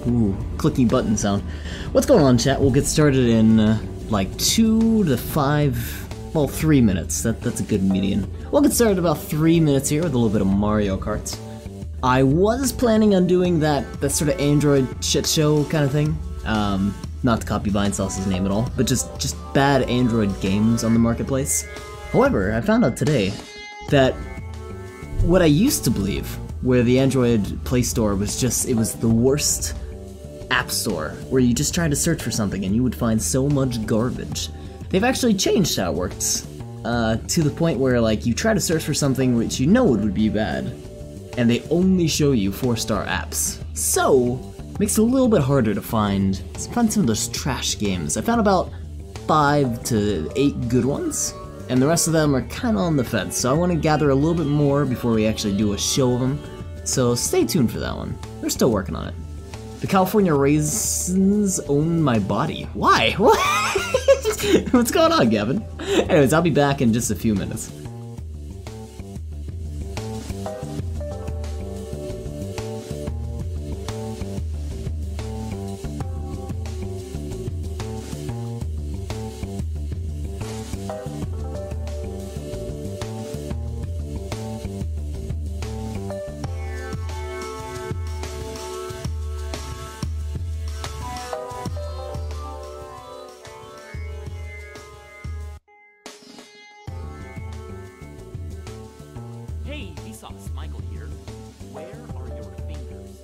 Ooh, clicking button sound. What's going on, chat? We'll get started in like 2 to 5, well, 3 minutes. That's a good median. We'll get started about 3 minutes here with a little bit of Mario Kart. I was planning on doing that sort of Android shit show kind of thing. Not to copy Vinesauce's name at all, but just bad Android games on the marketplace. However, I found out today that what I used to believe, where the Android Play Store was it was the worst app store, where you just tried to search for something and you would find so much garbage. They've actually changed how it works, to the point where, like, you try to search for something which you know would be bad, and they only show you 4-star apps. So, makes it a little bit harder to find some of those trash games. I found about 5 to 8 good ones, and the rest of them are kinda on the fence, so I want to gather a little bit more before we actually do a show of them, so stay tuned for that one. We're still working on it. The California raisins own my body. Why? What? What's going on, Gavin? Anyways, I'll be back in just a few minutes. Hey, Vsauce, Michael here. Where are your fingers?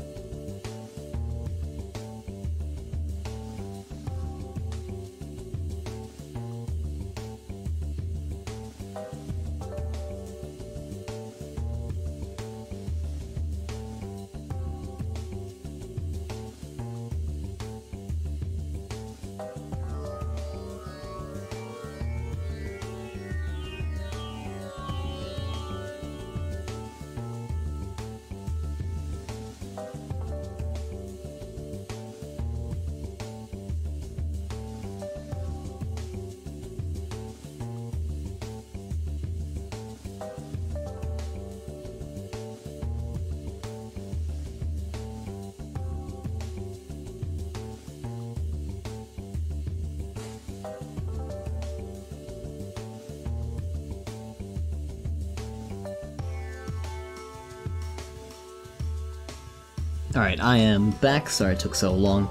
Alright, I am back. Sorry it took so long.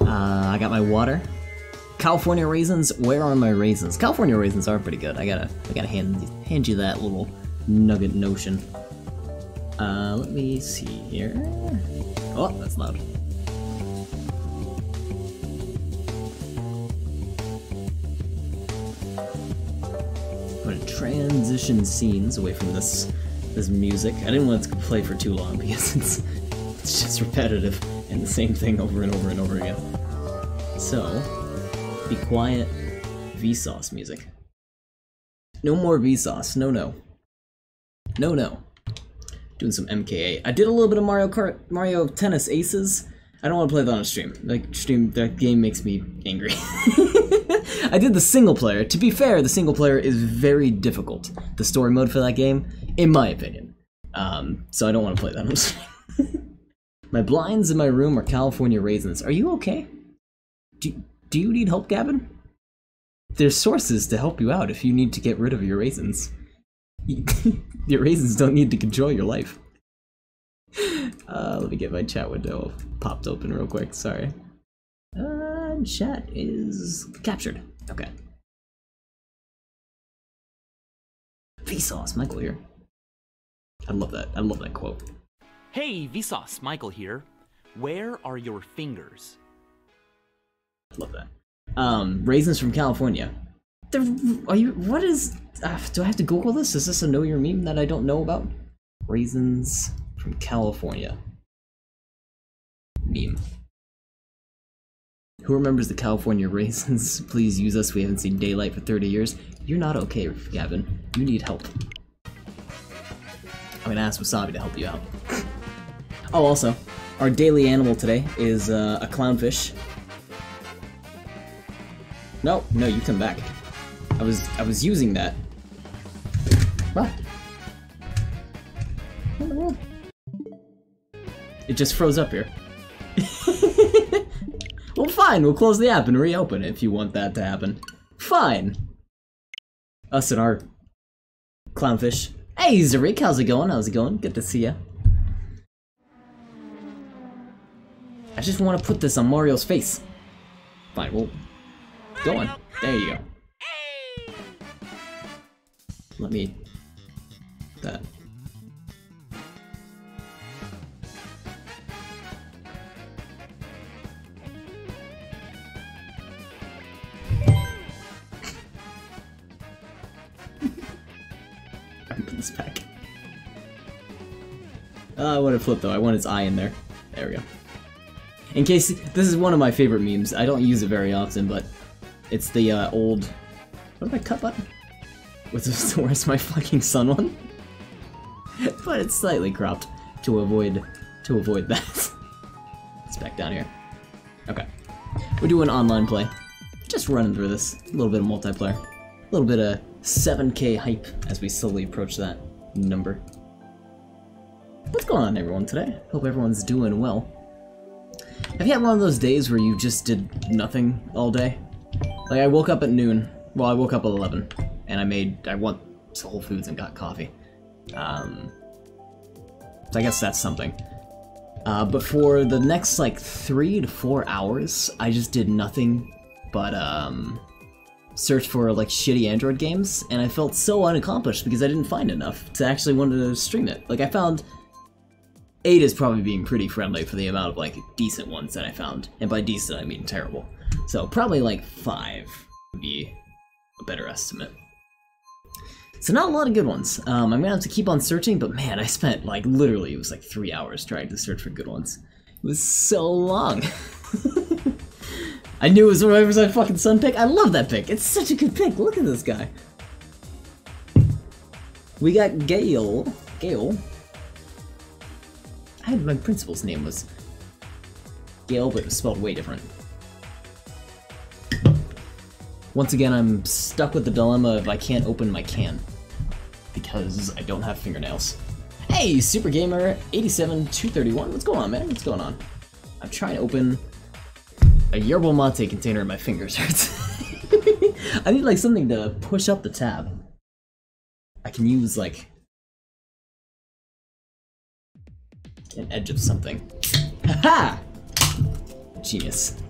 I got my water. California raisins, where are my raisins? California raisins are pretty good. I gotta hand you that little nugget notion. Let me see here. Oh, that's loud. I'm gonna transition scenes away from this music. I didn't want it to play for too long because it's just repetitive and the same thing over and over and over again. So, be quiet, Vsauce music. No more Vsauce, no. No. Doing some MKA. I did a little bit of Mario Tennis Aces. I don't want to play that on stream. That game makes me angry. I did the single player. To be fair, the single player is very difficult. The story mode for that game, in my opinion. So I don't want to play that on stream. My blinds in my room are California raisins. Are you okay? Do you need help, Gavin? There's sources to help you out if you need to get rid of your raisins. Your raisins don't need to control your life. Let me get my chat window popped open real quick, sorry. Chat is captured. Okay. Vsauce, Michael here. I love that quote. Hey, Vsauce, Michael here. Where are your fingers? Love that. Raisins from California. What is, do I have to Google this? Is this a Know Your Meme that I don't know about? Raisins from California. Meme. Who remembers the California raisins? Please use us, we haven't seen daylight for 30 years. You're not okay, Gavin. You need help. I'm gonna ask Wasabi to help you out. Oh, also, our daily animal today is a clownfish. No, you come back. I was using that. What? What in the world? It just froze up here. Well, fine, we'll close the app and reopen it if you want that to happen. Fine. Us and our clownfish. Hey, Zarik, how's it going? How's it going? Good to see ya. I just want to put this on Mario's face. Fine, well, go on. There you go. Let me... that. I put this back. I want to flip though. I want its eye in there. There we go. In case, this is one of my favorite memes. I don't use it very often, but it's the old... what did I cut button? Where's my fucking sun one? But it's slightly cropped to avoid that. It's back down here. Okay. We're doing online play. Just running through this. A little bit of multiplayer. A little bit of 7K hype as we slowly approach that number. What's going on, everyone, today? Hope everyone's doing well. Have you had one of those days where you just did nothing all day? Like, I woke up at noon. Well, I woke up at 11, and I went to Whole Foods and got coffee. So I guess that's something. But for the next, like, 3 to 4 hours, I just did nothing but, search for, like, shitty Android games, and I felt so unaccomplished because I didn't find enough to actually want to stream it. Like, I found... 8 is probably being pretty friendly for the amount of, like, decent ones that I found. And by decent, I mean terrible. So probably, like, 5 would be a better estimate. So not a lot of good ones. I'm gonna have to keep on searching, but man, I spent, like, literally, it was like 3 hours trying to search for good ones. It was so long. I knew it was the Riverside fucking Sun pick. I love that pick. It's such a good pick. Look at this guy. We got Gale. My principal's name was Gale, but it was spelled way different. Once again, I'm stuck with the dilemma of I can't open my can because I don't have fingernails. Hey, Super Gamer 87231, what's going on, man? What's going on? I'm trying to open a yerba mate container and my fingers hurt. I need like something to push up the tab. I can use like an edge of something. Haha! Genius.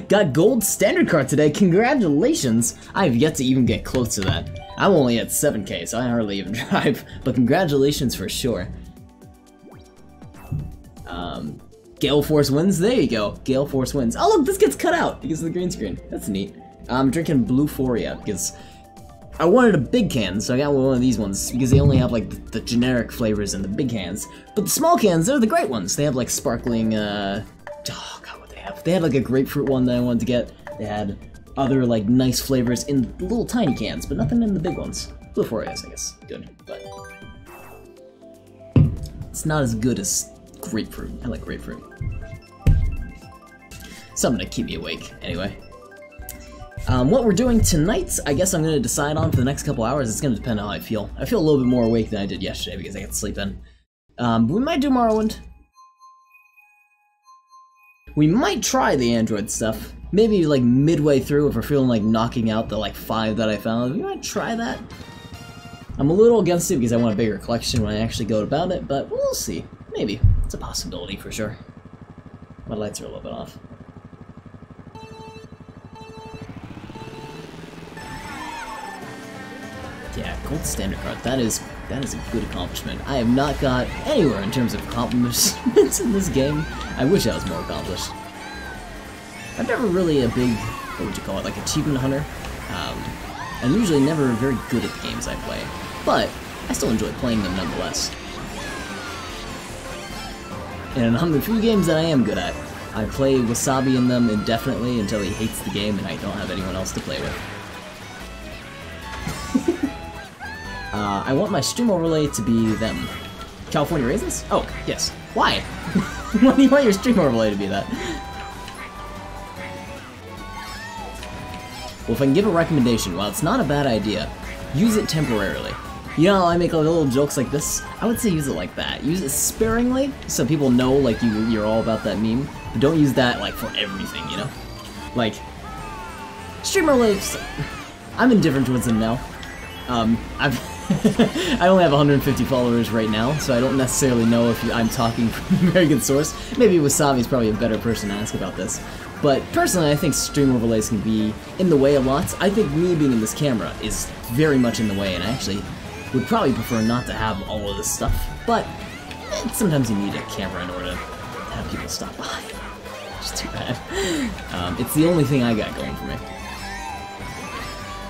Got gold standard card today, congratulations! I have yet to even get close to that. I'm only at 7K, so I hardly even drive, but congratulations for sure. Gale Force wins, there you go. Gale Force wins. Oh look, this gets cut out because of the green screen. That's neat. I'm drinking Bluephoria because I wanted a big can, so I got one of these ones because they only have like the generic flavors in the big cans. But the small cans, they're the great ones. They have like sparkling, oh god, what they have? They had like a grapefruit one that I wanted to get. They had other like nice flavors in little tiny cans, but nothing in the big ones. Bluephoria is, I guess, good, but it's not as good as grapefruit. I like grapefruit. Something to keep me awake, anyway. What we're doing tonight, I guess I'm going to decide on for the next couple hours. It's going to depend on how I feel. I feel a little bit more awake than I did yesterday because I got to sleep in. We might do Morrowind. We might try the Android stuff. Maybe like midway through if we're feeling like knocking out the like 5 that I found. We might try that. I'm a little against it because I want a bigger collection when I actually go about it, but we'll see. Maybe. It's a possibility for sure. My lights are a little bit off. Yeah, gold standard card. That is a good accomplishment. I have not got anywhere in terms of accomplishments in this game. I wish I was more accomplished. I'm never really a big, what would you call it, like achievement hunter. I'm usually never very good at the games I play, but I still enjoy playing them nonetheless. And on the few games that I am good at, I play Wasabi in them indefinitely until he hates the game and I don't have anyone else to play with. I want my stream overlay to be them. California Raisins? Oh, yes. Why? Why do you want your stream overlay to be that? Well, if I can give a recommendation, while it's not a bad idea, use it temporarily. You know how I make like little jokes like this? I would say use it like that. Use it sparingly, so people know like you're all about that meme. but don't use that like for everything, you know? Like, streamer lives. I'm indifferent towards them now. I've I only have 150 followers right now, so I don't necessarily know if I'm talking from a very good source. Maybe Wasabi is probably a better person to ask about this. But personally, I think stream overlays can be in the way a lot. I think me being in this camera is very much in the way, and I actually would probably prefer not to have all of this stuff. But sometimes you need a camera in order to have people stop by. It's too bad. It's the only thing I got going for me.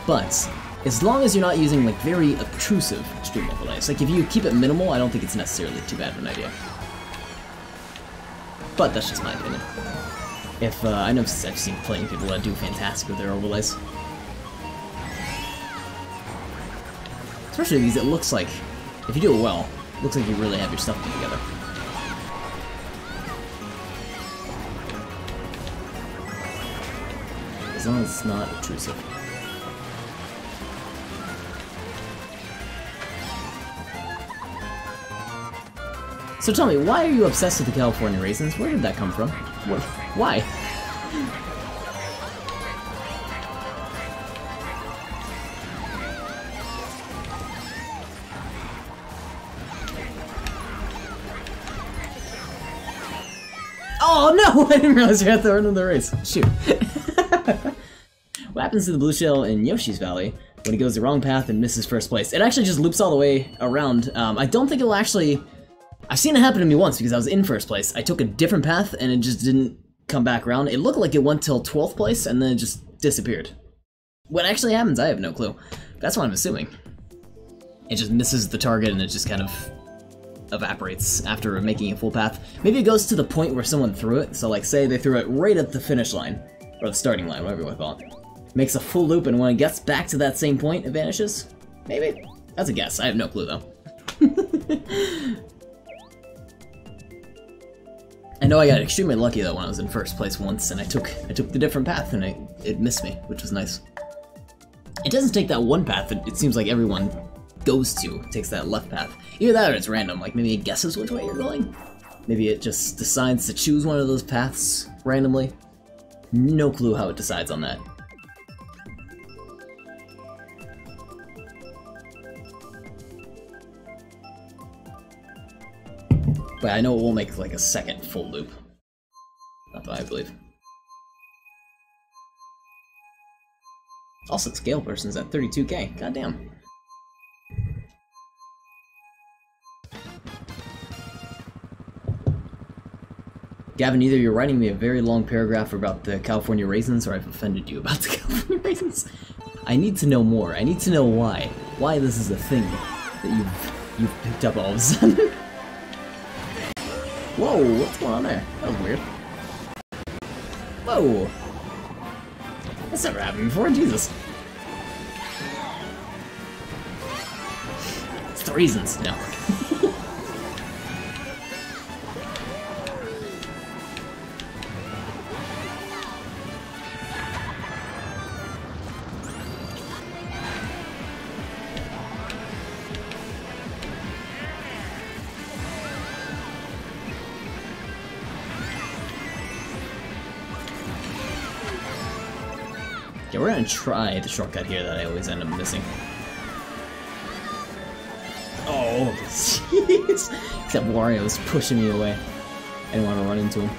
But as long as you're not using like very obtrusive stream overlays, like if you keep it minimal, I don't think it's necessarily too bad of an idea. But that's just my opinion. If I know I've seen plenty of people that do fantastic with their overlays. Especially these, it looks like, if you do it well, it looks like you really have your stuff put together. As long as it's not obtrusive. So tell me, why are you obsessed with the California raisins? Where did that come from? What? Why? Oh no! I didn't realize you had to run into the race. Shoot. What happens to the blue shell in Yoshi's Valley when it goes the wrong path and misses first place? It actually just loops all the way around. I don't think it'll actually... I've seen it happen to me once because I was in first place. I took a different path and it just didn't come back around. It looked like it went till 12th place and then it just disappeared. What actually happens, I have no clue. That's what I'm assuming. It just misses the target and it just kind of evaporates after making a full path. Maybe it goes to the point where someone threw it. So like say they threw it right at the finish line, or the starting line, whatever you want to call it. Makes a full loop and when it gets back to that same point, it vanishes? Maybe? That's a guess. I have no clue though. I know I got extremely lucky though when I was in first place once, and I took the different path, and it missed me, which was nice. It doesn't take that one path that it seems like everyone goes to. It takes that left path. Either that or it's random, like maybe it guesses which way you're going. Maybe it just decides to choose one of those paths randomly. No clue how it decides on that. But I know it will make like a second full loop. Not that I believe. Also, the scale person's at 32k. Goddamn. Gavin, either you're writing me a very long paragraph about the California raisins, or I've offended you about the California raisins. I need to know more. I need to know why. Why this is a thing that you've picked up all of a sudden. Whoa, what's going on there? That was weird. Whoa! That's never happened before, Jesus. It's the reasons, no. Yeah, we're gonna try the shortcut here that I always end up missing. Oh, jeez. Except Wario's pushing me away. I didn't want to run into him.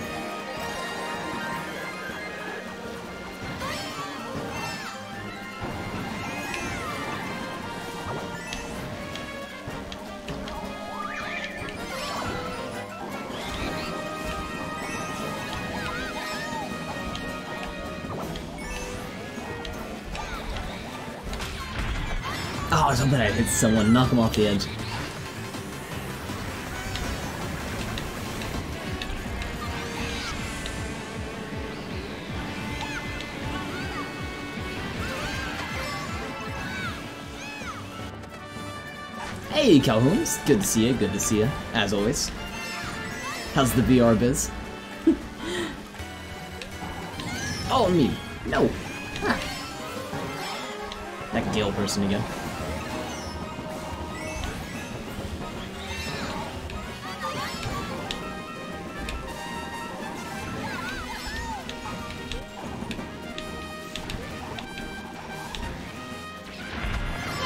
Oh, I was hoping I'd hit someone, knock him off the edge. Hey, Calhoun's. Good to see you, as always. How's the VR biz? Oh, me. No. Ah. That Gale person again.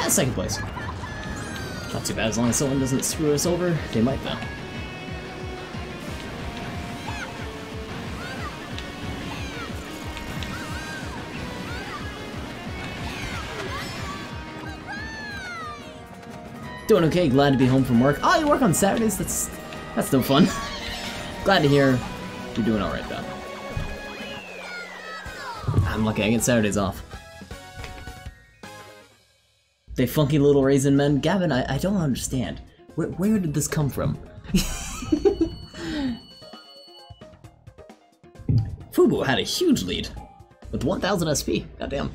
second place. Not too bad, as long as someone doesn't screw us over. They might, though. Doing okay, glad to be home from work. Oh, you work on Saturdays? That's no fun. Glad to hear you're doing alright, though. I'm lucky I get Saturdays off. They funky little raisin men. Gavin, I don't understand. Where did this come from? Fubu had a huge lead with 1000 SP. Goddamn.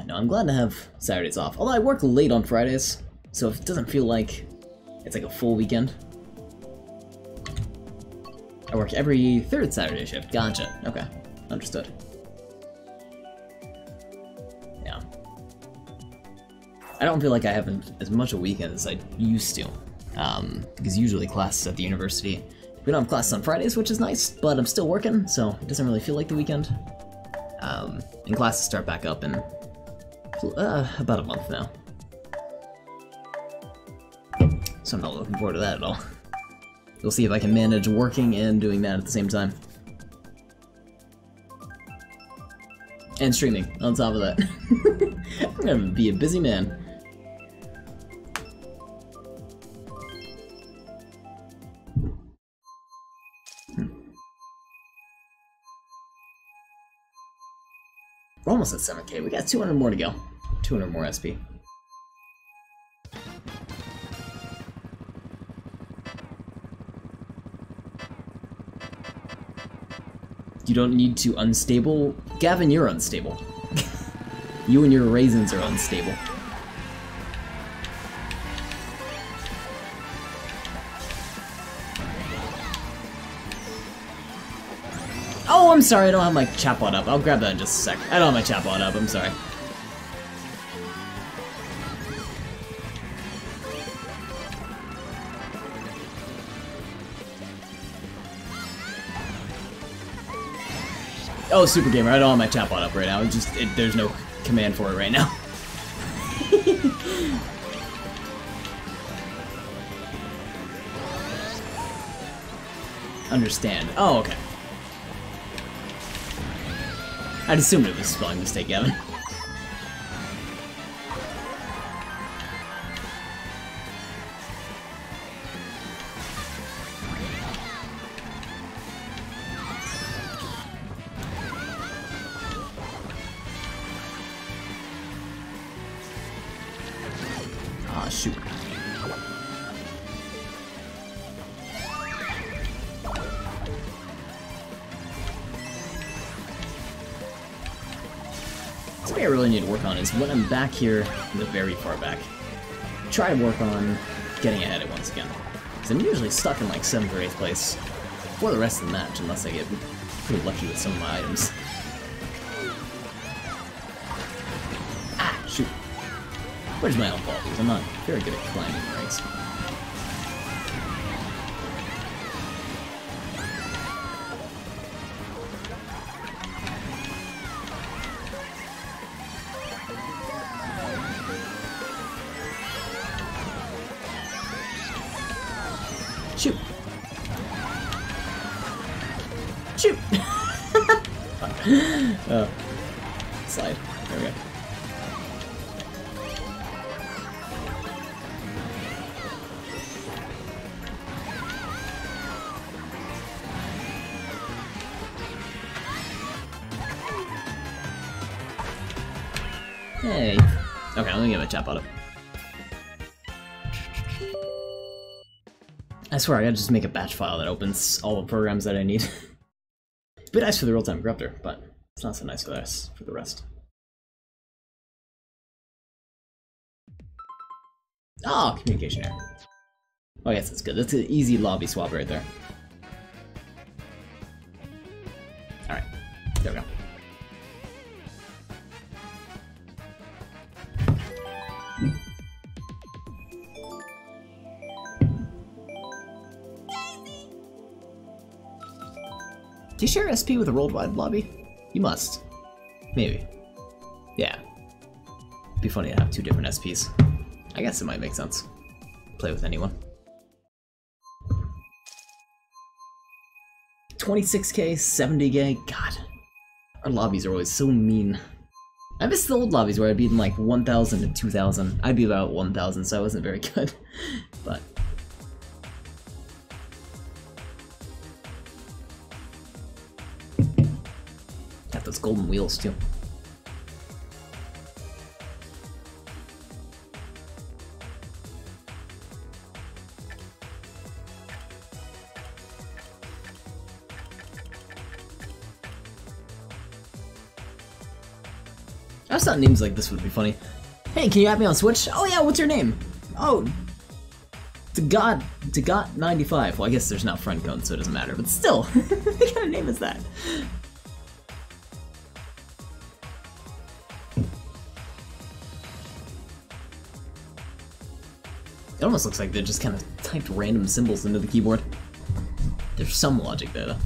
No, I'm glad to have Saturdays off. Although I work late on Fridays, so it doesn't feel like it's like a full weekend. I work every third Saturday shift. Gotcha. Okay. Understood. Yeah. I don't feel like I have as much a weekend as I used to. Because usually classes at the university, we don't have classes on Fridays, which is nice, but I'm still working, so it doesn't really feel like the weekend. And classes start back up in about a month now. So I'm not looking forward to that at all. We'll see if I can manage working and doing that at the same time. And streaming, on top of that. I'm gonna be a busy man. We're almost at 7K, we got 200 more to go. 200 more SP. You don't need to unstable. Gavin, you're unstable. You and your raisins are unstable. Oh, I'm sorry, I don't have my chatbot up. I'll grab that in just a sec. I don't have my chatbot up, I'm sorry. Oh, Super Gamer, I don't have my chatbot up right now. There's no command for it right now. Understand. Oh, okay. I'd assumed it was a spelling mistake, Gavin. Ah, shoot. Something I really need to work on is when I'm back here in the very far back, try to work on getting ahead it once again. Because I'm usually stuck in like 7th or 8th place for the rest of the match unless I get pretty lucky with some of my items. Ah, shoot. Where's my own fault because I'm not very good at climbing ranks. Shoot! Shoot! Oh. Slide. There we go. Hey. Okay, let me get my chat bot up. I swear, I gotta just make a batch file that opens all the programs that I need. It's a bit nice for the real-time corruptor, but it's not so nice for the rest. Oh, communication error. Oh yes, that's good. That's an easy lobby swap right there. Alright, there we go. Do you share SP with a worldwide lobby? You must. Maybe. Yeah. Be funny to have 2 different SPs. I guess it might make sense. Play with anyone. 26k, 70k, god. Our lobbies are always so mean. I miss the old lobbies where I'd be in like 1,000 and 2,000. I'd be about 1,000, so I wasn't very good. But... got those golden wheels too. I just thought names like this would be funny. Hey, can you add me on Switch? Oh yeah, what's your name? Oh, Got95. Well, I guess there's not friend code, so it doesn't matter, but still, what kind of name is that? It almost looks like they just kind of typed random symbols into the keyboard. There's some logic there, though.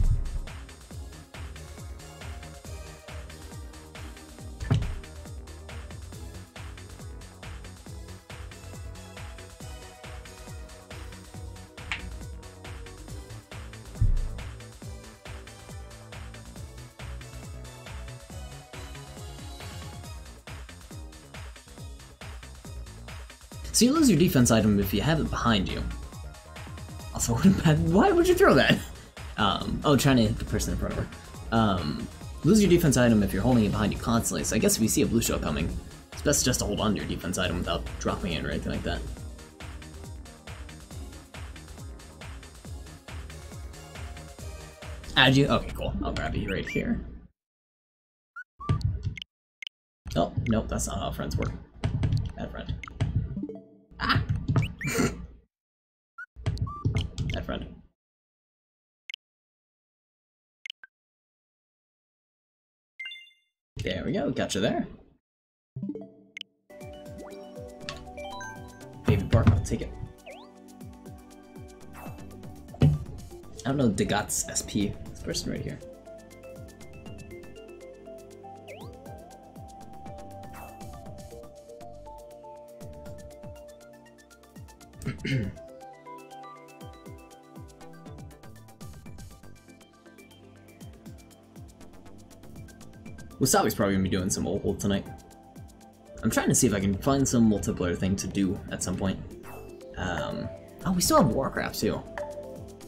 So you lose your defense item if you have it behind you. Also, why would you throw that? Oh, trying to hit the person in front of her. Lose your defense item if you're holding it behind you constantly, so I guess if you see a blue shell coming, it's best just to hold on to your defense item without dropping it or anything like that. Add you? Okay, cool. I'll grab you right here. Oh, nope, that's not how friends work. Add friend. Ah! Add friend. There we go, gotcha there. Baby bark, I'll take it. I don't know Degat's SP, this person right here. Wasabi's probably gonna be doing some ult tonight. I'm trying to see if I can find some multiplayer thing to do at some point. Oh, we still have Warcraft too.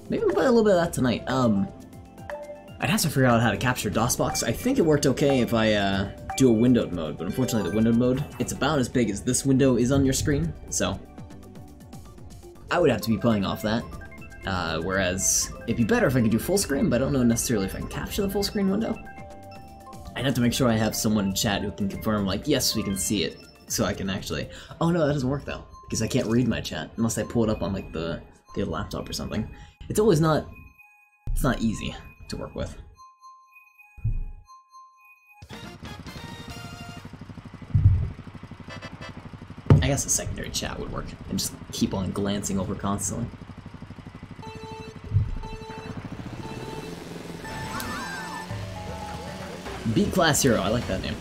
Maybe we'll play a little bit of that tonight. I'd have to figure out how to capture DOSBox. I think it worked okay if I do a windowed mode, but unfortunately the windowed mode, it's about as big as this window is on your screen, so I would have to be playing off that. Whereas it'd be better if I could do full screen, but I don't know necessarily if I can capture the full screen window. I'd have to make sure I have someone in chat who can confirm, like, yes, we can see it, so I can actually... Oh no, that doesn't work though, because I can't read my chat, unless I pull it up on, like, the laptop or something. It's always not... It's not easy to work with. I guess a secondary chat would work, and just keep on glancing over constantly. B-Class Hero, I like that name.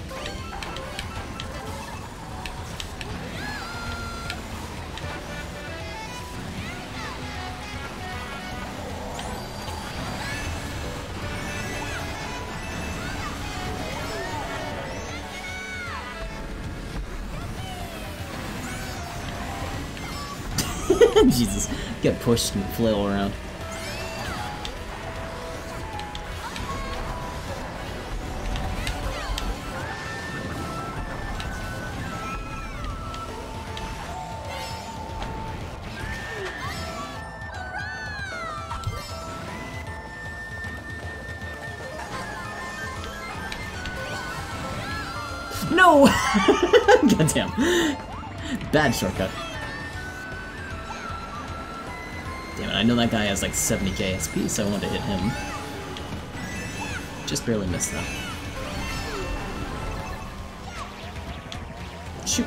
Jesus, get pushed and flail around. No! Goddamn. Bad shortcut. Damn it, I know that guy has like 70k SP, so I wanted to hit him. Just barely missed that. Shoot.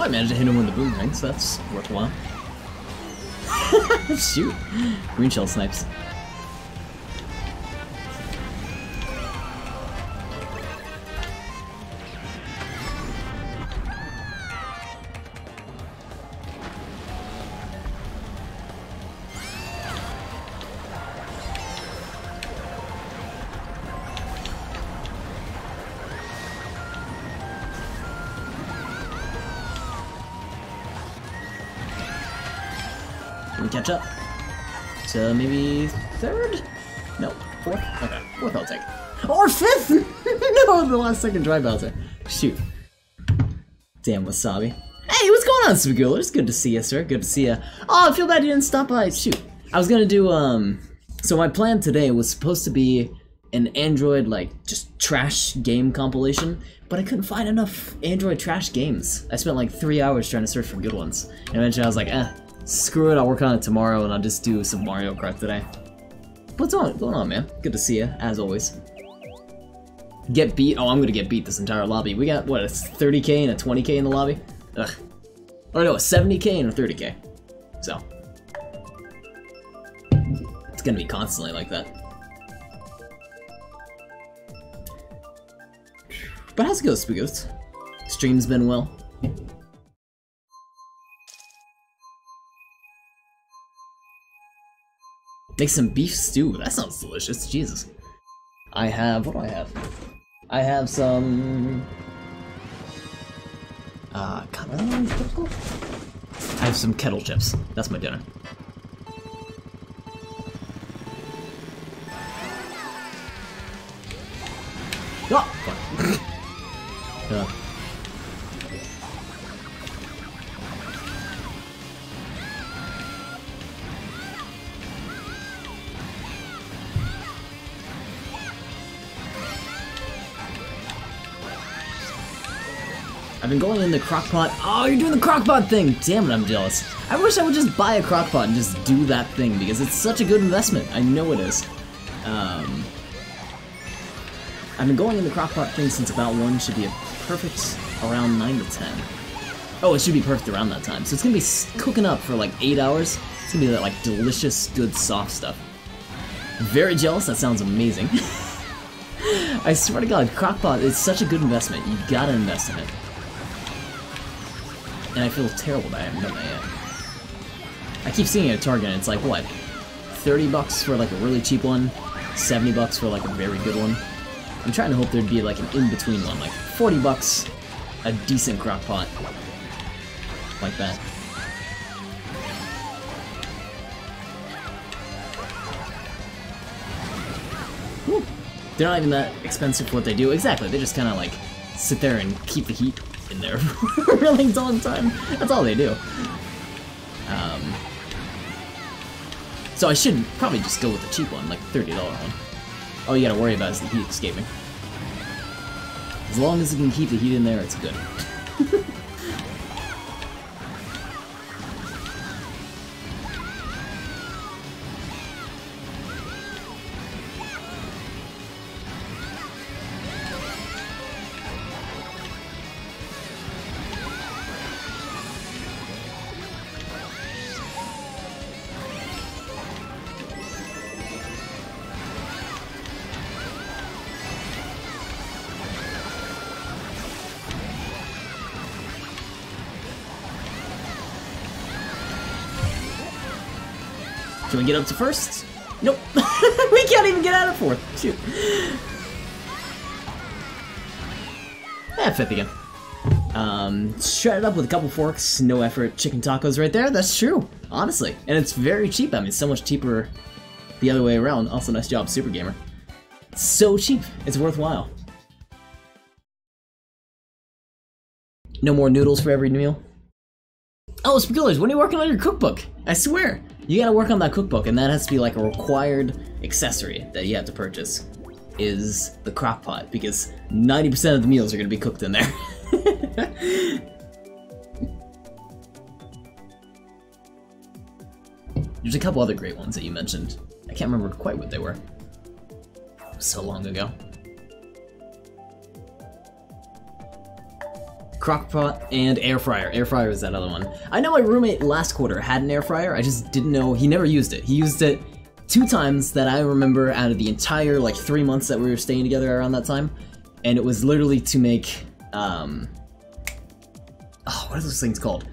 Well, I managed to hit him with the boomerang, so that's worthwhile. Shoot. Green shell snipes. Can we catch up to maybe third? No, fourth? Okay, fourth I'll take. Or fifth! No, the last second dry Bowser. Shoot. Damn, Wasabi. Hey, what's going on, Spagulers? Good to see you, sir. Good to see you. Oh, I feel bad you didn't stop by. Shoot. I was gonna do, so my plan today was supposed to be an Android, like, just trash game compilation, but I couldn't find enough Android trash games. I spent like 3 hours trying to search for good ones. And eventually I was like, screw it, I'll work on it tomorrow and I'll just do some Mario Kart today. What's going on, man? Good to see you, as always. Get beat? Oh, I'm gonna get beat this entire lobby. We got, what, a 30k and a 20k in the lobby? Ugh. Or no, a 70k and a 30k. So. It's gonna be constantly like that. But how's it go, Spoogos? Stream's been well. Make some beef stew. That sounds delicious. Jesus. I have... what do I have? I have some... I have some kettle chips. That's my dinner. Oh! Fuck. I've been going in the crockpot. Oh, you're doing the crockpot thing! Damn it, I'm jealous. I wish I would just buy a crockpot and just do that thing, because it's such a good investment. I know it is. I've been going in the crockpot thing since about 1, should be a perfect around 9 to 10. Oh, it should be perfect around that time. So it's gonna be cooking up for like 8 hours. It's gonna be that like delicious, good, soft stuff. Very jealous, that sounds amazing. I swear to God, crockpot is such a good investment. You gotta invest in it. And I feel terrible that I haven't done that yet. I keep seeing it at Target and it's like, what? 30 bucks for like a really cheap one, 70 bucks for like a very good one. I'm trying to hope there'd be like an in-between one, like 40 bucks, a decent crock pot. Like that. Whew. They're not even that expensive for what they do. Exactly, they just kind of like sit there and keep the heat in there for a really long time. That's all they do. So I should probably just go with the cheap one, like the $30 one. All you gotta worry about is the heat escaping. As long as it can keep the heat in there, it's good. Can we get up to first? Nope. We can't even get out of fourth. Shoot. Fifth again. Shred it up with a couple forks, no effort, chicken tacos right there. That's true, honestly. And it's very cheap. I mean, so much cheaper the other way around. Also, nice job, Super Gamer. It's so cheap. It's worthwhile. No more noodles for every meal. Oh, Spagulers, when are you working on your cookbook? I swear, you gotta work on that cookbook, and that has to be like a required accessory that you have to purchase, is the crock pot, because 90% of the meals are gonna be cooked in there. There's a couple other great ones that you mentioned. I can't remember quite what they were. So long ago. Crockpot and air fryer. Air fryer was that other one. I know my roommate last quarter had an air fryer, I just didn't know, he never used it. He used it 2 times that I remember out of the entire like 3 months that we were staying together around that time. And it was literally to make, oh, what are those things called?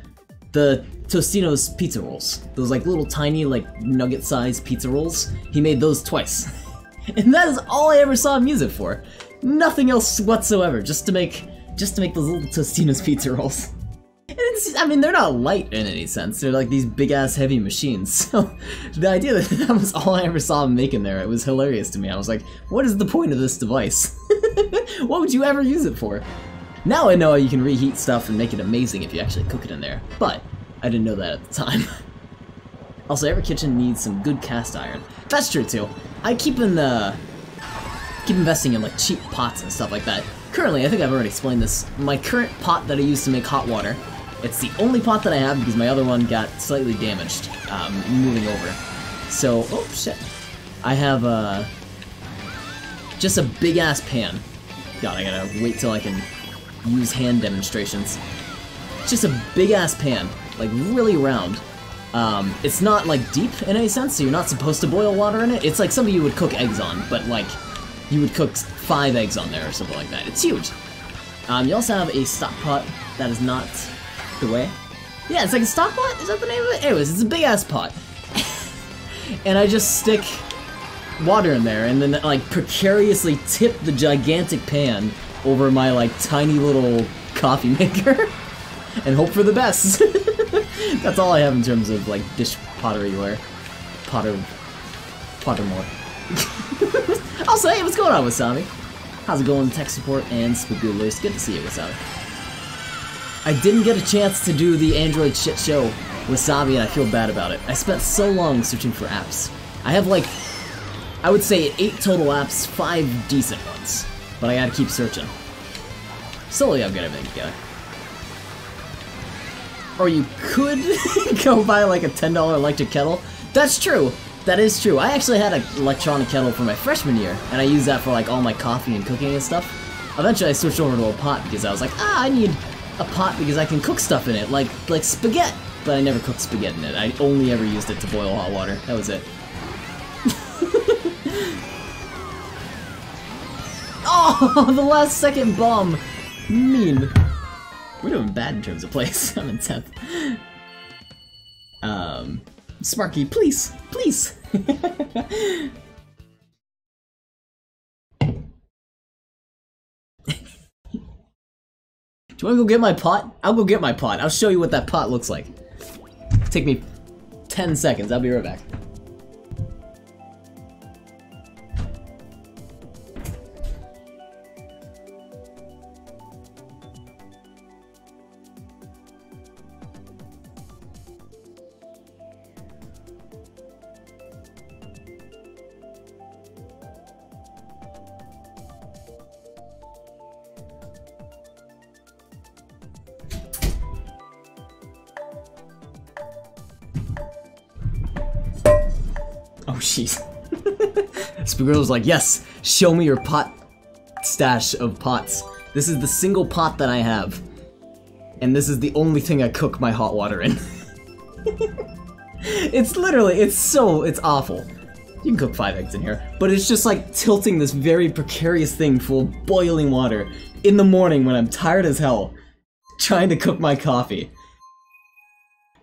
The Tostino's pizza rolls. Those like little tiny like nugget-sized pizza rolls. He made those twice. And that is all I ever saw him use it for. Nothing else whatsoever, just to make those little Tostino's pizza rolls. And it's, I mean, they're not light in any sense, they're like these big-ass heavy machines, so the idea that that was all I ever saw him making there, it was hilarious to me. I was like, what is the point of this device? What would you ever use it for? Now I know you can reheat stuff and make it amazing if you actually cook it in there, but I didn't know that at the time. Also, every kitchen needs some good cast iron. That's true too. I keep investing in like cheap pots and stuff like that. Currently, I think I've already explained this, my current pot that I use to make hot water, it's the only pot that I have because my other one got slightly damaged moving over. So, oh shit. I have just a big ass pan. God, I gotta wait till I can use hand demonstrations. It's just a big ass pan, like really round. It's not like deep in any sense, so you're not supposed to boil water in it. It's like something you would cook eggs on, but like you would cook 5 eggs on there or something like that. It's huge. You also have a stock pot that is not the way. Yeah, it's like a stock pot? Is that the name of it? Anyways, it's a big ass pot. And I just stick water in there and then like precariously tip the gigantic pan over my like tiny little coffee maker and hope for the best. That's all I have in terms of like dish potteryware. Pottermore. Also, hey, what's going on, Wasabi? How's it going, tech support and Spagoolers? Good to see you, Wasabi. I didn't get a chance to do the Android shit show, Wasabi, and I feel bad about it. I spent so long searching for apps. I have like, I would say 8 total apps, 5 decent ones. But I gotta keep searching. Slowly I'll get everything together. Or you could go buy like a $10 electric kettle. That's true. That is true. I actually had an electronic kettle for my freshman year, and I used that for like all my coffee and cooking and stuff. Eventually I switched over to a pot because I was like, I need a pot because I can cook stuff in it, like spaghetti. But I never cooked spaghetti in it. I only ever used it to boil hot water. That was it. Oh, the last second bomb. Mean. We're doing bad in terms of place. I'm in 10th. Sparky, please, please. Do you wanna go get my pot? I'll go get my pot. I'll show you what that pot looks like. Take me 10 seconds. I'll be right back. Oh, jeez. Spagirl's like, yes, show me your pot stash of pots. This is the single pot that I have. And this is the only thing I cook my hot water in. It's literally, it's awful. You can cook 5 eggs in here, but it's just like tilting this very precarious thing full of boiling water in the morning when I'm tired as hell, trying to cook my coffee.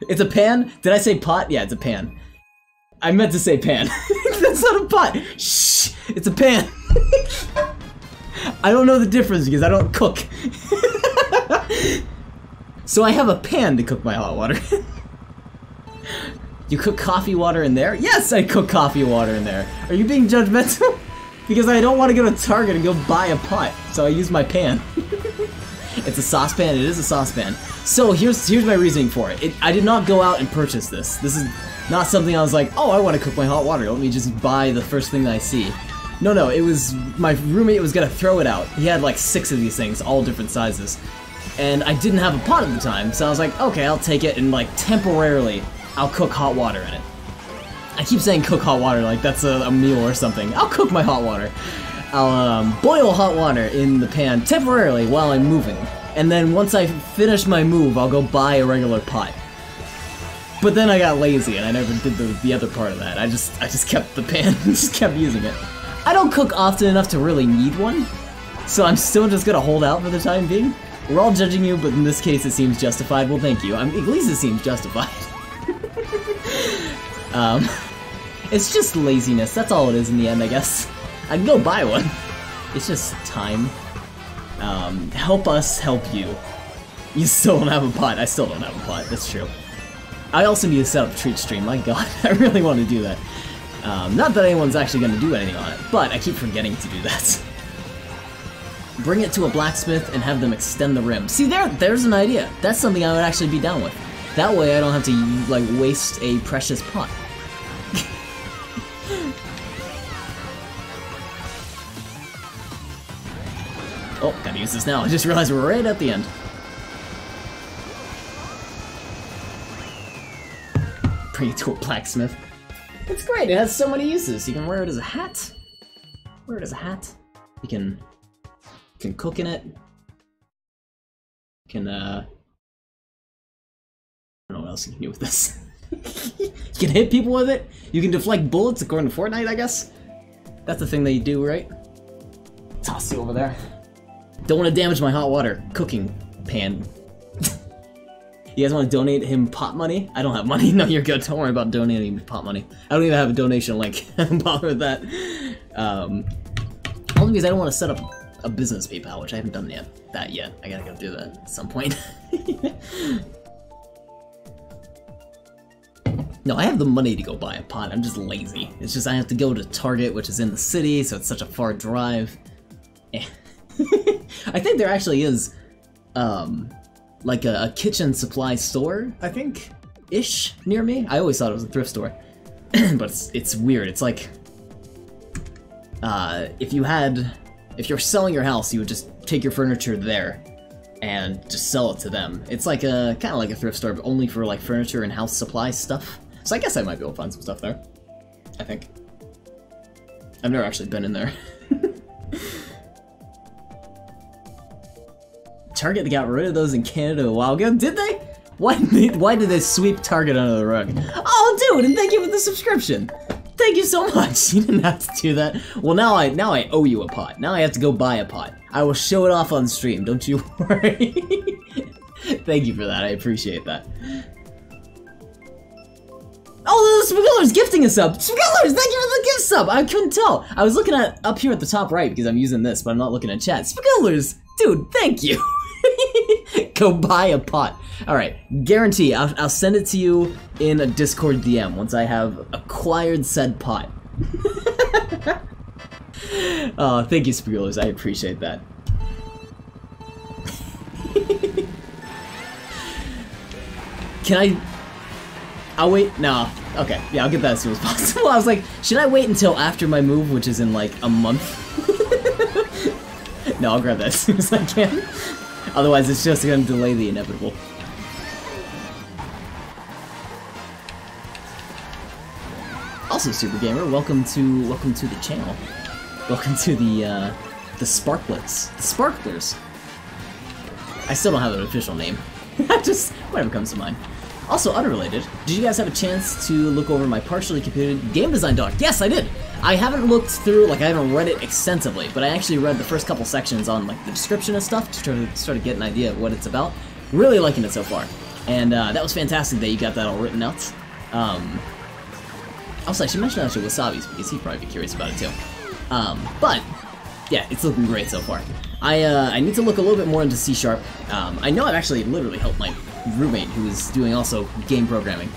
It's a pan? Did I say pot? Yeah, it's a pan. I meant to say pan. That's not a pot! Shh! It's a pan! I don't know the difference because I don't cook. So I have a pan to cook my hot water in. You cook coffee water in there? Yes, I cook coffee water in there. Are you being judgmental? Because I don't want to go to Target and go buy a pot, so I use my pan. It's a saucepan, it is a saucepan. So here's my reasoning for it. I did not go out and purchase this. This is not something I was like, oh, I want to cook my hot water, let me just buy the first thing that I see. No, it was, my roommate was gonna throw it out. He had like 6 of these things, all different sizes. And I didn't have a pot at the time, so I was like, okay, I'll take it and like temporarily, I'll cook hot water in it. I keep saying cook hot water like that's a meal or something. I'll cook my hot water. I'll boil hot water in the pan temporarily while I'm moving. and then once I finish my move, I'll go buy a regular pot. But then I got lazy and I never did the other part of that. I just kept the pan and just kept using it. I don't cook often enough to really need one, so I'm still just gonna hold out for the time being. We're all judging you, but in this case it seems justified. Well, thank you. At least it seems justified. It's just laziness. That's all it is in the end, I guess. I can go buy one. It's just time. Help us help you. You still don't have a pot. I still don't have a pot. That's true. I also need to set up a treat stream. My god, I really want to do that. Not that anyone's actually going to do anything on it, but I keep forgetting to do that. Bring it to a blacksmith and have them extend the rim. See, there's an idea. That's something I would actually be down with. That way I don't have to, like, waste a precious pot. Oh, gotta use this now. I just realized we're right at the end. Bring it to a blacksmith. It's great, it has so many uses. You can wear it as a hat. Wear it as a hat. You can cook in it. You can, I don't know what else you can do with this. You can hit people with it. You can deflect bullets according to Fortnite, I guess. That's the thing that you do, right? Toss it over there. Don't want to damage my hot water cooking pan. You guys want to donate him pot money? I don't have money. No, you're good. Don't worry about donating pot money. I don't even have a donation link. Don't bother with that. Only because I don't want to set up a business PayPal, which I haven't done yet. I gotta go do that at some point. No, I have the money to go buy a pot. I'm just lazy. It's just I have to go to Target, which is in the city, so it's such a far drive. I think there actually is, like a kitchen supply store, I think, ish, near me. I always thought it was a thrift store, but it's weird. It's like, if you're selling your house, you would just take your furniture there and just sell it to them. It's like kind of like a thrift store, but only for like furniture and house supply stuff. So I guess I might be able to find some stuff there. I think. I've never actually been in there. Target got rid of those in Canada a while ago, did they? Why did they sweep Target under the rug? Oh, dude, and thank you for the subscription. Thank you so much. You didn't have to do that. Well, now I owe you a pot. Now I have to go buy a pot. I will show it off on stream. Don't you worry. Thank you for that. I appreciate that. Oh, Spaguller's gifting us up. Spaguller's, thank you for the gift sub. I couldn't tell. I was looking at up here at the top right because I'm using this, but I'm not looking at chat. Spaguller's, dude, thank you. Go buy a pot. Alright, guarantee I'll send it to you in a Discord DM once I have acquired said pot. Oh, thank you, Spagulers. I appreciate that. I'll wait. No. Okay, yeah, I'll get that as soon as possible. I was like, should I wait until after my move, which is in like a month? No, I'll grab that as soon as I can. Otherwise, it's just gonna delay the inevitable. Also, Super Gamer, welcome to the channel. Welcome to the Sparklets, the Sparklers. I still don't have an official name. Just whatever comes to mind. Also, unrelated, did you guys have a chance to look over my partially completed game design doc? Yes, I did! I haven't looked through, like I haven't read it extensively, but I actually read the first couple sections on like the description and stuff to try to sort of get an idea of what it's about. Really liking it so far. And that was fantastic that you got that all written out. Also, I should mention that to Wasabi because he'd probably be curious about it too. But, yeah, it's looking great so far. I need to look a little bit more into C#. I know I've actually literally helped my roommate who is doing also game programming.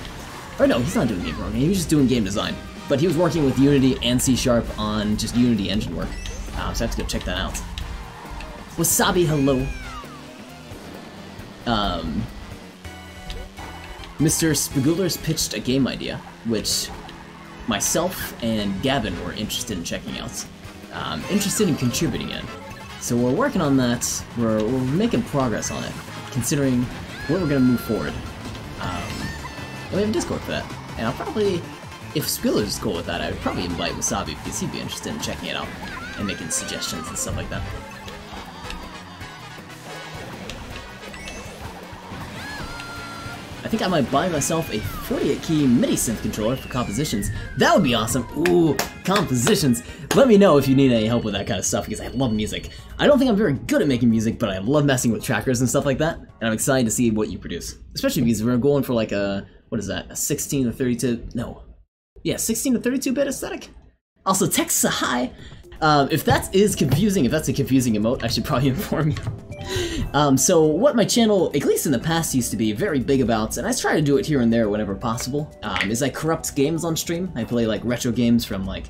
Or no, he's not doing game programming, he was just doing game design. But he was working with Unity and C# on just Unity engine work. So I have to go check that out. Wasabi, hello. Mr. Spagulers pitched a game idea, which myself and Gavin were interested in checking out. Interested in contributing in. So we're working on that, we're making progress on it, considering where we're gonna move forward. And we have a Discord for that. And I'll probably, if Spagulers is cool with that, I would probably invite Wasabi because he'd be interested in checking it out and making suggestions and stuff like that. I think I might buy myself a 48-key MIDI synth controller for compositions. That would be awesome. Ooh, compositions. Let me know if you need any help with that kind of stuff, because I love music. I don't think I'm very good at making music, but I love messing with trackers and stuff like that, and I'm excited to see what you produce. Especially because we're going for like a, what is that, a 16 or 32, no. Yeah, 16 to 32-bit aesthetic. Also, text a hi. If that is confusing, if that's a confusing emote, I should probably inform you. So what my channel, at least in the past, used to be very big about, and I try to do it here and there whenever possible, is I corrupt games on stream. I play like retro games from like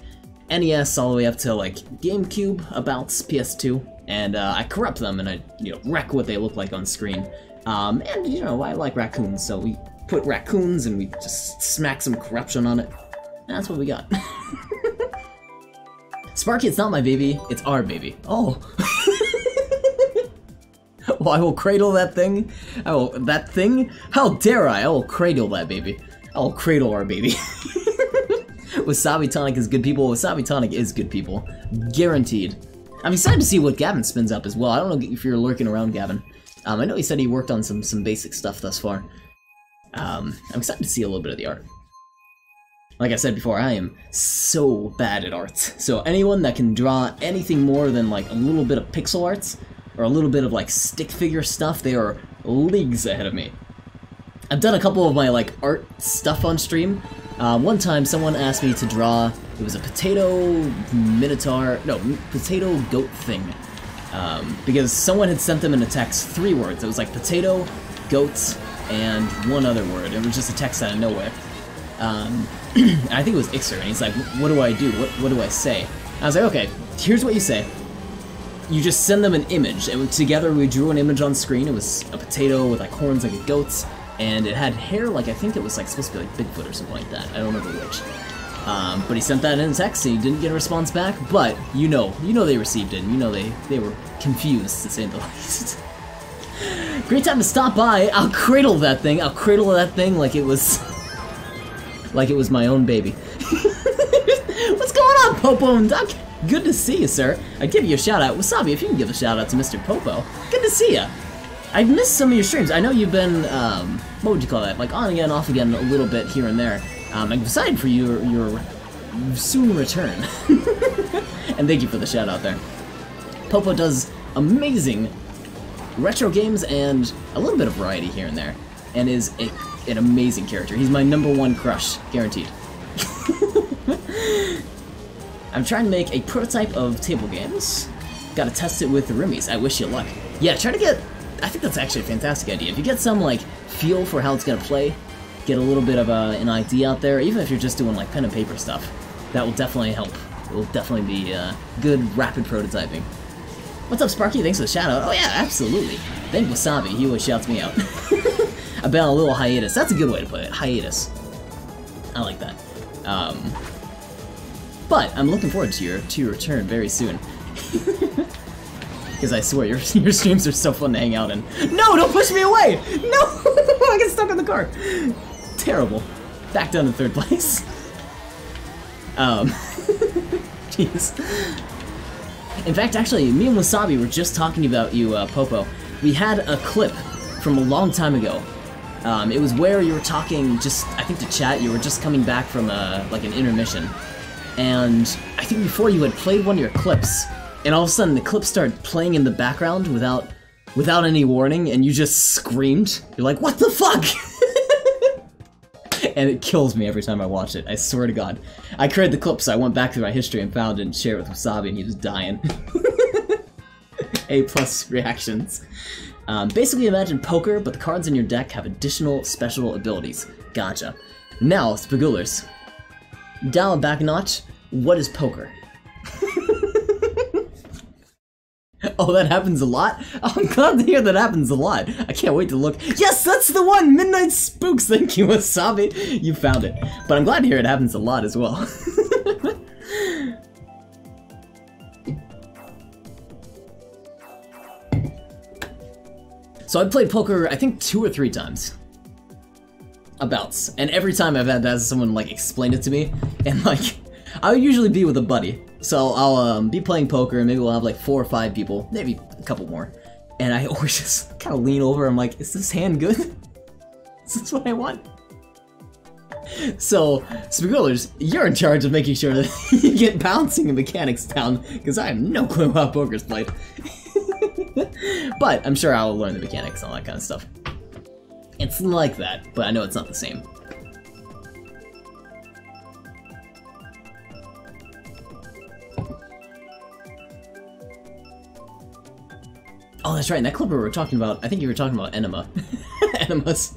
NES all the way up to like GameCube, about PS2, and I corrupt them and I, wreck what they look like on screen. And I like raccoons, so we put raccoons and we just smack some corruption on it. And that's what we got. Sparky, it's not my baby, it's our baby. Oh. Well, I will cradle that thing. That thing? How dare I? I will cradle that baby. I will cradle our baby. Wasabi Tonic is good people. Wasabi Tonic is good people. Guaranteed. I'm excited to see what Gavin spins up as well. I don't know if you're lurking around, Gavin. I know he said he worked on some basic stuff thus far. I'm excited to see a little bit of the art. Like I said before, I am so bad at art. So anyone that can draw anything more than like a little bit of pixel arts, or a little bit of like stick figure stuff, they are leagues ahead of me. I've done a couple of my like art stuff on stream. One time someone asked me to draw, it was a potato minotaur, no, potato goat thing. Because someone had sent them in a text 3 words. It was like potato, goat, and one other word. It was just a text out of nowhere. I think it was Ixer, and he's like, what do I do? What do I say? I was like, okay, here's what you say. You just send them an image, and together we drew an image on screen. It was a potato with like horns like a goat's, and it had hair like, I think it was like supposed to be like Bigfoot or something like that. I don't remember which. But he sent that in text, and he didn't get a response back, but you know they received it, and they were confused, to say the least. Great time to stop by. I'll cradle that thing. I'll cradle that thing like it was... like it was my own baby. What's going on, Popo and Duck? Good to see you, sir. I'd give you a shout out. Wasabi, if you can give a shout out to Mr. Popo. Good to see ya. I've missed some of your streams. I know you've been, what would you call that? Like on again, off again, a little bit here and there. I'm excited for your soon return. And thank you for the shout out there. Popo does amazing retro games and a little bit of variety here and there, and is an amazing character. He's my #1 crush, guaranteed. I'm trying to make a prototype of table games. Gotta test it with the roomies. I wish you luck. Yeah, try to get... I think that's actually a fantastic idea. If you get some, like, feel for how it's gonna play, get a little bit of an idea out there, even if you're just doing, like, pen and paper stuff, that will definitely help. It will definitely be good, rapid prototyping. What's up, Sparky? Thanks for the shout-out. Oh, yeah, absolutely. Thank Wasabi. He always shouts me out. I've been on a little hiatus. That's a good way to put it. Hiatus. I like that. But I'm looking forward to your return very soon. Because I swear, your streams are so fun to hang out in. No, don't push me away! No! I get stuck in the car! Terrible. Back down to 3rd place. Jeez. In fact, actually, me and Wasabi were just talking about you, Popo. We had a clip from a long time ago. It was where you were talking, I think to chat, you were just coming back from like an intermission. And I think before you had played one of your clips, and all of a sudden the clip started playing in the background without any warning, and you just screamed. You're like, what the fuck? And it kills me every time I watch it, I swear to God. I created the clip, so I went back through my history and found it and shared it with Wasabi, and he was dying. A+ reactions. Basically imagine poker, but the cards in your deck have additional special abilities. Gotcha. Now, Spagulers. Dial it back a notch. What is poker? Oh, that happens a lot? Oh, I'm glad to hear that happens a lot. I can't wait to look. Yes, that's the one! Midnight Spooks! Thank you, Wasabi! You found it. But I'm glad to hear it happens a lot as well. So I played poker, I think 2 or 3 times. Abouts. And every time I've had to have someone, like, explain it to me, and, like, I'll usually be with a buddy. So I'll be playing poker, and maybe we'll have, like, 4 or 5 people, maybe a couple more. And I always just kind of lean over, I'm like, is this hand good? This is what I want. So, Spigolers, you're in charge of making sure that you get bouncing mechanics down, because I have no clue how poker's played. But I'm sure I'll learn the mechanics and all that kind of stuff. It's like that, but I know it's not the same. Oh, that's right, in that clip we were talking about, I think you were talking about enema. Enemas.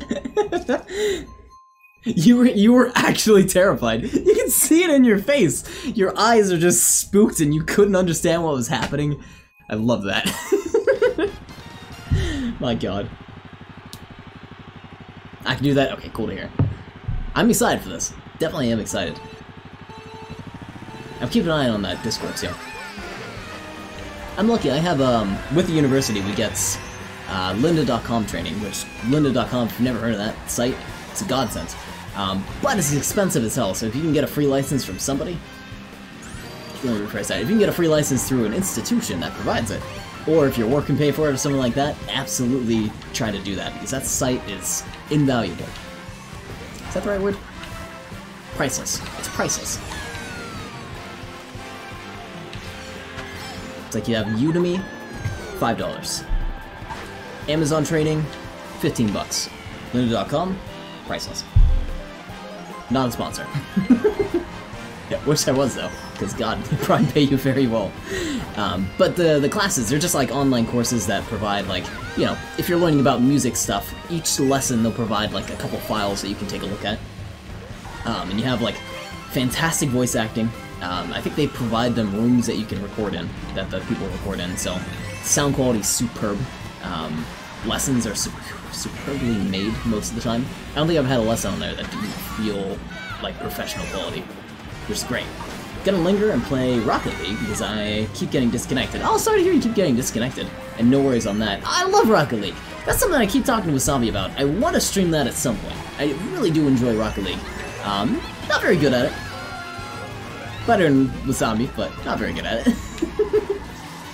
You were actually terrified. You can see it in your face. Your eyes are just spooked and you couldn't understand what was happening. I love that. My god. I can do that? Okay, cool to hear. I'm excited for this. Definitely am excited. I'm keeping an eye on that Discord, so. I'm lucky, I have, with the university we get lynda.com training, which lynda.com, if you've never heard of that site, it's a godsend. But it's expensive as hell, so if you can get a free license from somebody, let me rephrase that, if you can get a free license through an institution that provides it, or if your work can pay for it or something like that, absolutely try to do that, because that site is invaluable. Is that the right word? Priceless. It's priceless. It's like you have Udemy, $5. Amazon trading, $15. Lynda.com, priceless. Not a sponsor. Yeah, wish I was though, because God, they probably pay you very well. But the classes, they're just like online courses that provide like, you know, if you're learning about music stuff, each lesson they'll provide like a couple files that you can take a look at. And you have like fantastic voice acting. I think they provide them rooms that you can record in, that the people record in, so sound quality is superb. Lessons are superbly made most of the time. I don't think I've had a lesson on there that didn't feel like professional quality, which is great. Gonna linger and play Rocket League because I keep getting disconnected. Oh, sorry to hear you keep getting disconnected, and no worries on that. I love Rocket League. That's something I keep talking to Wasabi about. I want to stream that at some point. I really do enjoy Rocket League. Not very good at it. Better than Wasabi, but not very good at it.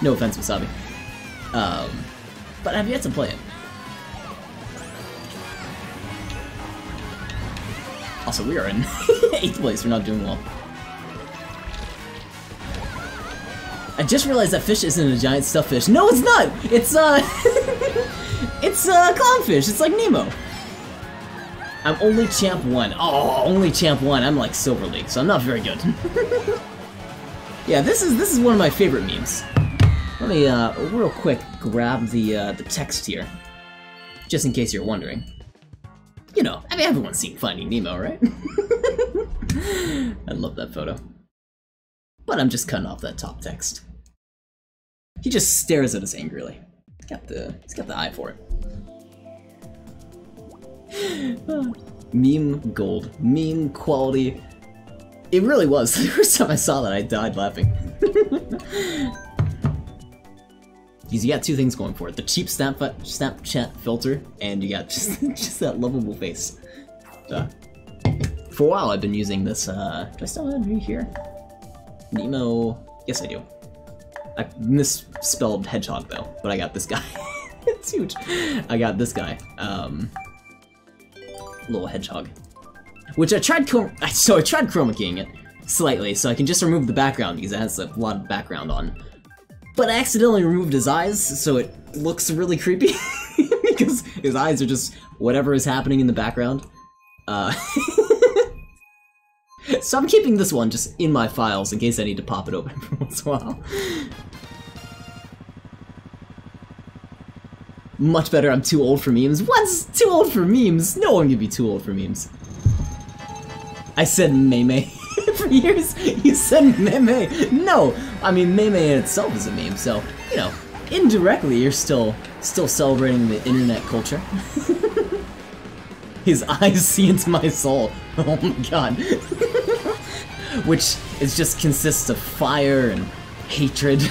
No offense, Wasabi. But I've yet to play it. Also, we are in 8th place, we're not doing well. I just realized that fish isn't a giant stuffed fish. No, it's not! It's, it's, clownfish, it's like Nemo. I'm only champ 1. Oh, only champ 1. I'm like Silver League, so I'm not very good. Yeah, this is one of my favorite memes. Let me real quick grab the text here, just in case you're wondering. You know, I mean, everyone's seen Finding Nemo, right? I love that photo. But I'm just cutting off that top text. He just stares at us angrily. He's got the eye for it. Meme gold. Meme quality. It really was. The first time I saw that, I died laughing. Because you got two things going for it. The cheap Snapchat filter, and you got just that lovable face. For a while, I've been using this, do I still have it here? Nemo... Yes, I do. I misspelled hedgehog, though, but I got this guy. It's huge. I got this guy. Little hedgehog. Which I tried chroma keying it slightly, so I can just remove the background because it has a lot of background on. But I accidentally removed his eyes, so it looks really creepy because his eyes are just whatever is happening in the background. So I'm keeping this one just in my files in case I need to pop it open every once in a while. Much better, I'm too old for memes. What's too old for memes? No one can be too old for memes. I said meme. For years, you said meme. No, I mean meme in itself is a meme, so, you know, indirectly you're still celebrating the internet culture. His eyes see into my soul. Oh my god. Which consists of fire and hatred.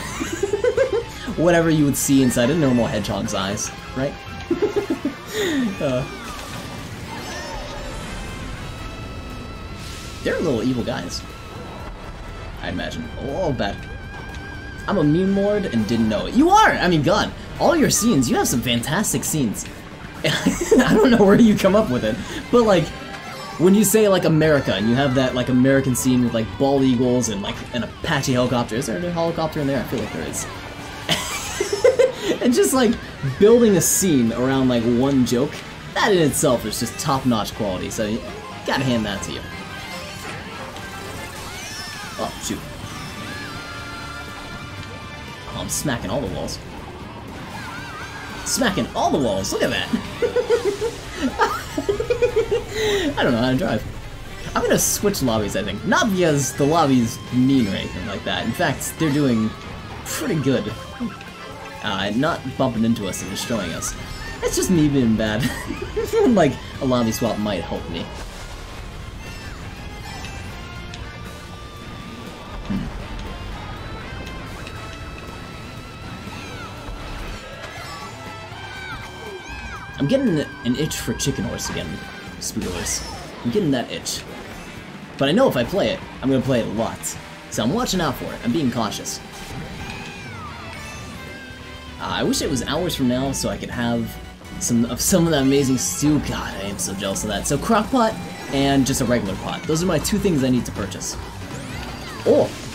Whatever you would see inside a normal hedgehog's eyes, right? They're little evil guys, I imagine. Oh, bad. I'm a meme lord and didn't know it. You are! I mean, god, all your scenes, you have some fantastic scenes. I don't know where you come up with it, but like, when you say like America and you have that like American scene with like bald eagles and like an Apache helicopter, is there a helicopter in there? I feel like there is. And just like building a scene around like one joke, that in itself is just top-notch quality, so you gotta hand that to you. Oh, shoot. Oh, I'm smacking all the walls. Smacking all the walls, look at that! I don't know how to drive. I'm gonna switch lobbies, I think. Not because the lobby's mean or anything like that. In fact, they're doing pretty good. Not bumping into us and destroying us. It's just me being bad. Like, a lobby swap might help me. I'm getting an itch for chicken horse again, spoilers. I'm getting that itch. But I know if I play it, I'm gonna play it a lot. So I'm watching out for it. I'm being cautious. I wish it was hours from now so I could have some of that amazing stew. God, I am so jealous of that. So crockpot and just a regular pot. Those are my two things I need to purchase.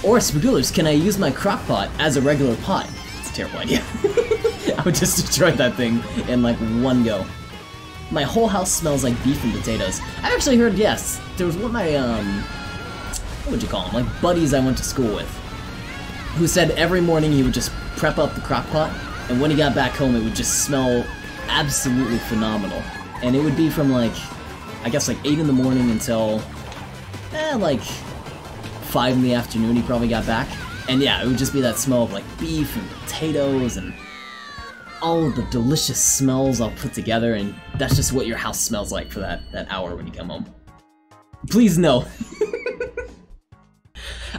Or spoilers, can I use my crockpot as a regular pot? It's a terrible idea. I would just destroy that thing in like one go. My whole house smells like beef and potatoes. I actually heard, yes, there was one of my, what would you call them? Like buddies I went to school with, who said every morning he would just prep up the crock pot, and when he got back home it would just smell absolutely phenomenal. And it would be from like, I guess like 8 in the morning until, like 5 in the afternoon he probably got back. And yeah, it would just be that smell of like beef and potatoes and all of the delicious smells all put together, and that's just what your house smells like for that hour when you come home. Please no.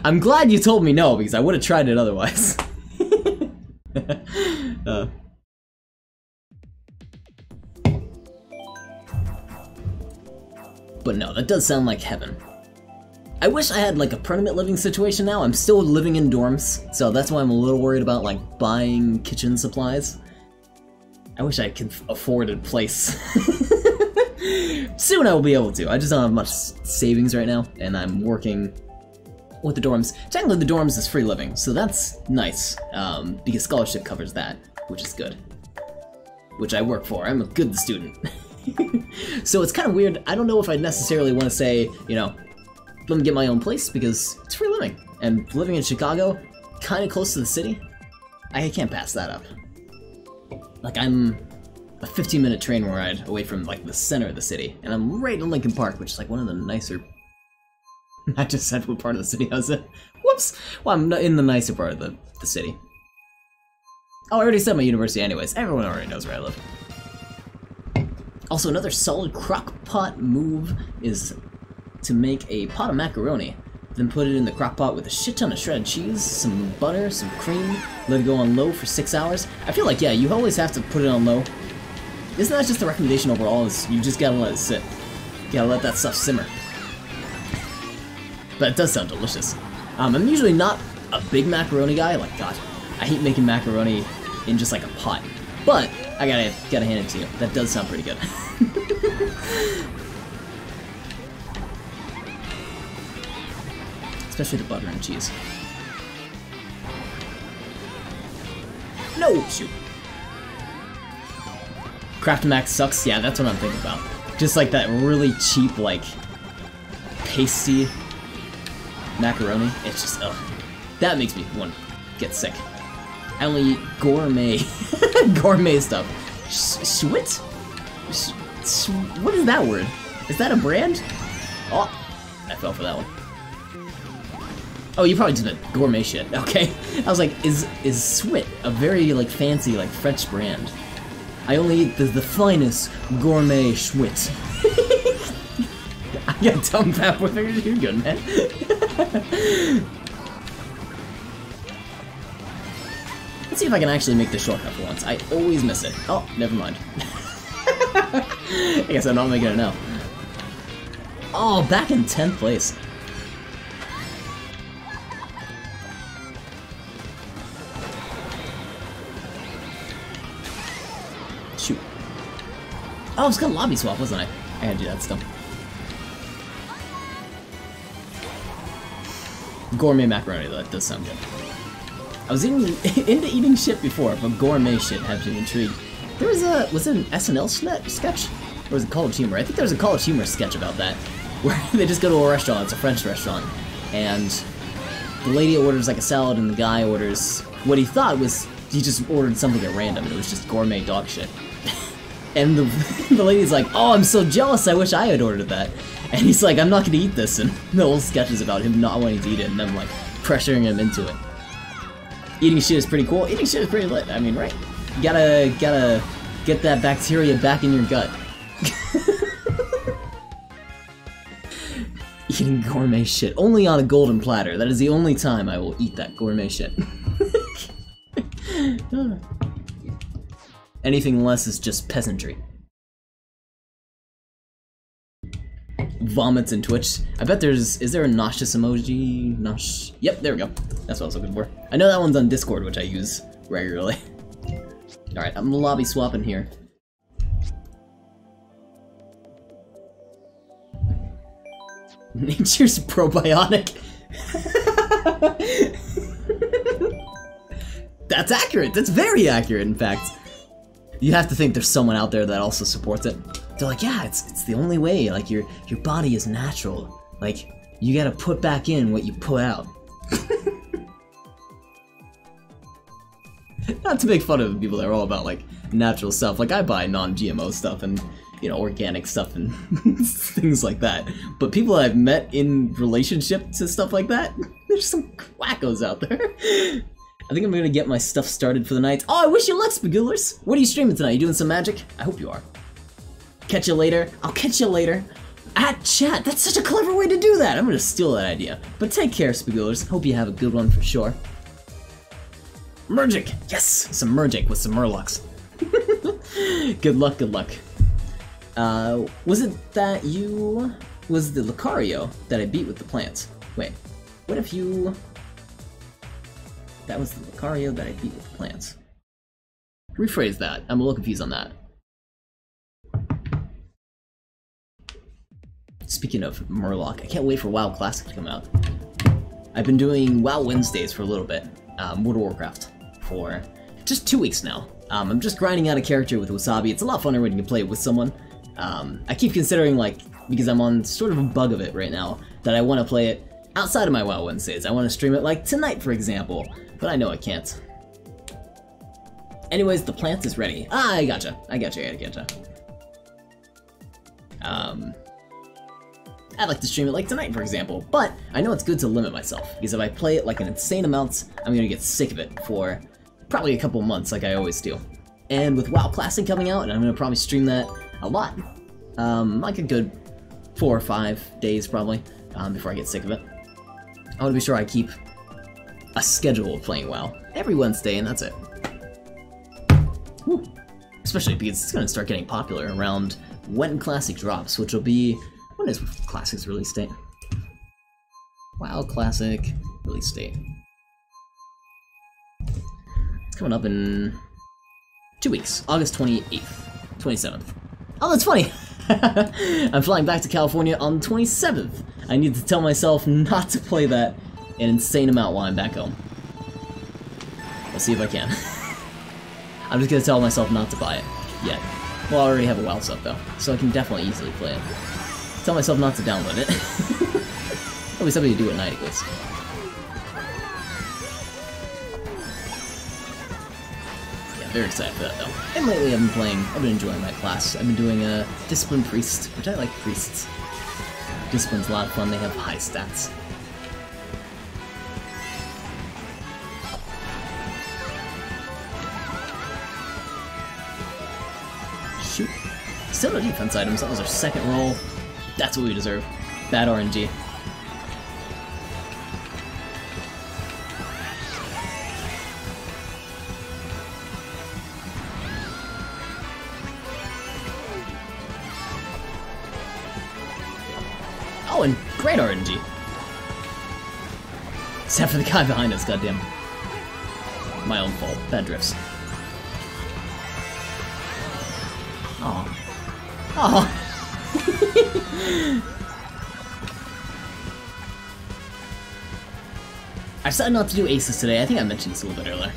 I'm glad you told me no, because I would have tried it otherwise. But no, that does sound like heaven. I wish I had like a permanent living situation now. I'm still living in dorms, so that's why I'm a little worried about like buying kitchen supplies. I wish I could afford a place. Soon I will be able to. I just don't have much savings right now, and I'm working with the dorms. Technically the dorms is free living, so that's nice, because scholarship covers that, which is good. Which I work for. I'm a good student. So it's kind of weird. I don't know if I necessarily want to say, you know, let me get my own place, because it's free living. And living in Chicago, kind of close to the city, I can't pass that up. Like, I'm a 15-minute train ride away from, like, the center of the city, and I'm right in Lincoln Park, which is, like, one of the nicer... I just said what part of the city I was in. Whoops! Well, I'm in the nicer part of the city. Oh, I already said my university anyways. Everyone already knows where I live. Also, another solid crock pot move is to make a pot of macaroni, then put it in the crock pot with a shit ton of shredded cheese, some butter, some cream, let it go on low for 6 hours. I feel like, yeah, you always have to put it on low. Isn't that just the recommendation overall, is you just gotta let it sit. You gotta let that stuff simmer. But it does sound delicious. I'm usually not a big macaroni guy, like, God, I hate making macaroni in just like a pot. But, I gotta hand it to you, that does sound pretty good. Especially the butter and cheese. No! Shoot. Kraft Mac sucks? Yeah, that's what I'm thinking about. Just like that really cheap, like, pasty macaroni. It's just, ugh. That makes me want to get sick. I only eat gourmet, gourmet stuff. Schwitz? What is that word? Is that a brand? Oh, I fell for that one. Oh, you probably just meant gourmet shit. Okay. I was like, is Swit a very, like, fancy, like, French brand? I only eat the finest gourmet Schwit. I got dumb fat boy fingers. You're good, man. Let's see if I can actually make the shortcut for once. I always miss it. Oh, never mind. I guess I'm not making it now. Oh, back in 10th place. Shoot. Oh, I was gonna lobby swap, wasn't I? I had to do that still. Gourmet macaroni, though, that does sound good. I was into eating shit before, but gourmet shit had me intrigued. There was it an SNL sketch? Or was it College Humor? I think there was a College Humor sketch about that, where they just go to a restaurant, it's a French restaurant, and the lady orders like a salad and the guy orders, what he thought was, he just ordered something at random, and it was just gourmet dog shit. And the lady's like, oh, I'm so jealous, I wish I had ordered that. And he's like, I'm not gonna eat this, and the whole sketch is about him not wanting to eat it, and I'm like, pressuring him into it. Eating shit is pretty cool, eating shit is pretty lit, I mean, right? You gotta get that bacteria back in your gut. Eating gourmet shit, only on a golden platter, that is the only time I will eat that gourmet shit. Anything less is just peasantry. Vomits in Twitch. I bet is there a nauseous emoji? Yep, there we go. That's what I was looking for. I know that one's on Discord, which I use regularly. Alright, I'm lobby swapping here. Nature's probiotic. That's accurate. That's very accurate, in fact. You have to think there's someone out there that also supports it. They're like, yeah, it's the only way. Like your body is natural. Like you gotta put back in what you put out. Not to make fun of people that are all about like natural stuff. Like I buy non-GMO stuff and organic stuff and things like that. But people that I've met in relationship to stuff like that, there's some quackos out there. I think I'm gonna get my stuff started for the night. Oh, I wish you luck, Spagoolers! What are you streaming tonight? You doing some magic? I hope you are. Catch you later. I'll catch you later. At chat, that's such a clever way to do that. I'm gonna steal that idea. But take care, Spagoolers. Hope you have a good one for sure. Murgic! Yes! Some Murgic with some Murlocs. Good luck, good luck. Was it that you... Was the Lucario that I beat with the plants? Wait, what if you... That was the Lucario that I beat with the plants. Rephrase that. I'm a little confused on that. Speaking of Murloc, I can't wait for WoW Classic to come out. I've been doing WoW Wednesdays for a little bit, World of Warcraft, for just 2 weeks now. I'm just grinding out a character with Wasabi. It's a lot funner when you can play it with someone. I keep considering, like, because I'm on sort of a bug of it right now, that I want to play it outside of my WoW Wednesdays. I want to stream it like tonight, for example, but I know I can't. Anyways, the plant is ready. Ah, I gotcha. I gotcha. I'd like to stream it like tonight, for example, but I know it's good to limit myself, because if I play it like an insane amount, I'm gonna get sick of it for probably a couple months, like I always do. And with WoW Classic coming out, and I'm gonna probably stream that a lot, like a good 4 or 5 days probably, before I get sick of it. I want to be sure I keep a schedule of playing WoW every Wednesday, and that's it. Woo. Especially because it's gonna start getting popular around when Classic drops, which will be... When is Classic's release date? WoW Classic release date. It's coming up in 2 weeks, August 28th, 27th. Oh, that's funny! I'm flying back to California on the 27th. I need to tell myself not to play that an insane amount while I'm back home. We'll see if I can. I'm just gonna tell myself not to buy it yet. Well, I already have a WoW sub though, so I can definitely easily play it. Tell myself not to download it. That'll be something to do at night, anyways. Yeah, very excited for that though. And lately I've been enjoying my class. I've been doing a Discipline Priest, which I like priests. Discipline's a lot of fun, they have high stats. Shoot. Still no defense items, that was our second roll. That's what we deserve. Bad RNG. Oh, and great RNG. Except for the guy behind us, goddamn. My own fault. Bad drifts. Aw. Oh. I decided not to do aces today. I think I mentioned this a little bit earlier.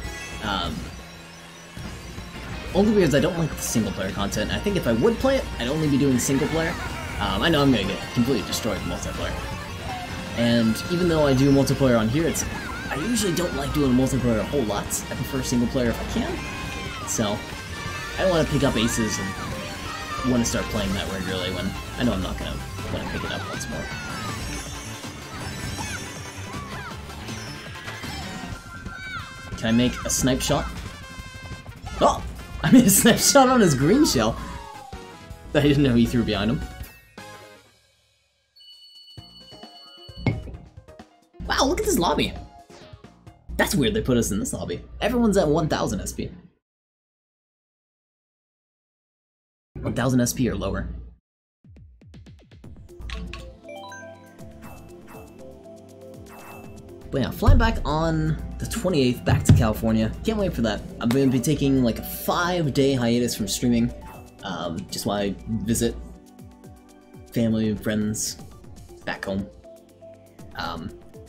Only because I don't like the single player content. I think if I would play it, I'd only be doing single player. I know I'm gonna get completely destroyed in multiplayer. And even though I do multiplayer on here, I usually don't like doing multiplayer a whole lot. I prefer single player if I can. So, I don't want to pick up aces and want to start playing that regularly when I know I'm not gonna want to pick it up once more. Can I make a snipe shot? Oh! I made a snipe shot on his green shell! I didn't know he threw behind him. Wow, look at this lobby! That's weird they put us in this lobby. Everyone's at 1000 SP. 1000 SP or lower. But yeah, flying back on the 28th back to California. Can't wait for that. I'm going to be taking like a 5-day hiatus from streaming. Just while I visit family and friends back home.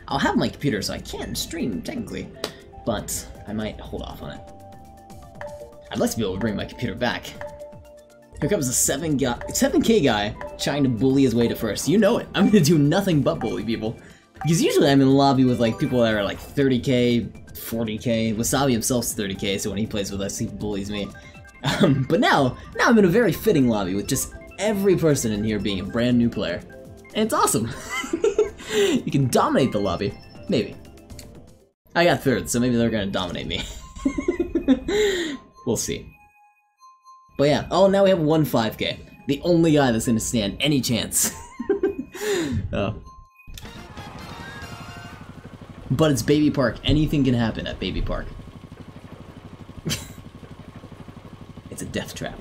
I'll have my computer so I can stream technically, but I might hold off on it. I'd like to be able to bring my computer back. Here comes a 7K guy trying to bully his way to first. You know it. I'm gonna do nothing but bully people. Because usually I'm in the lobby with like people that are like 30k, 40k. Wasabi himself's 30k, so when he plays with us, he bullies me. But now I'm in a very fitting lobby with just every person in here being a brand new player. And it's awesome. You can dominate the lobby. Maybe. I got third, so maybe they're gonna dominate me. We'll see. But yeah, oh, now we have 1-5K. The only guy that's gonna stand any chance. Oh. But it's Baby Park. Anything can happen at Baby Park. It's a death trap.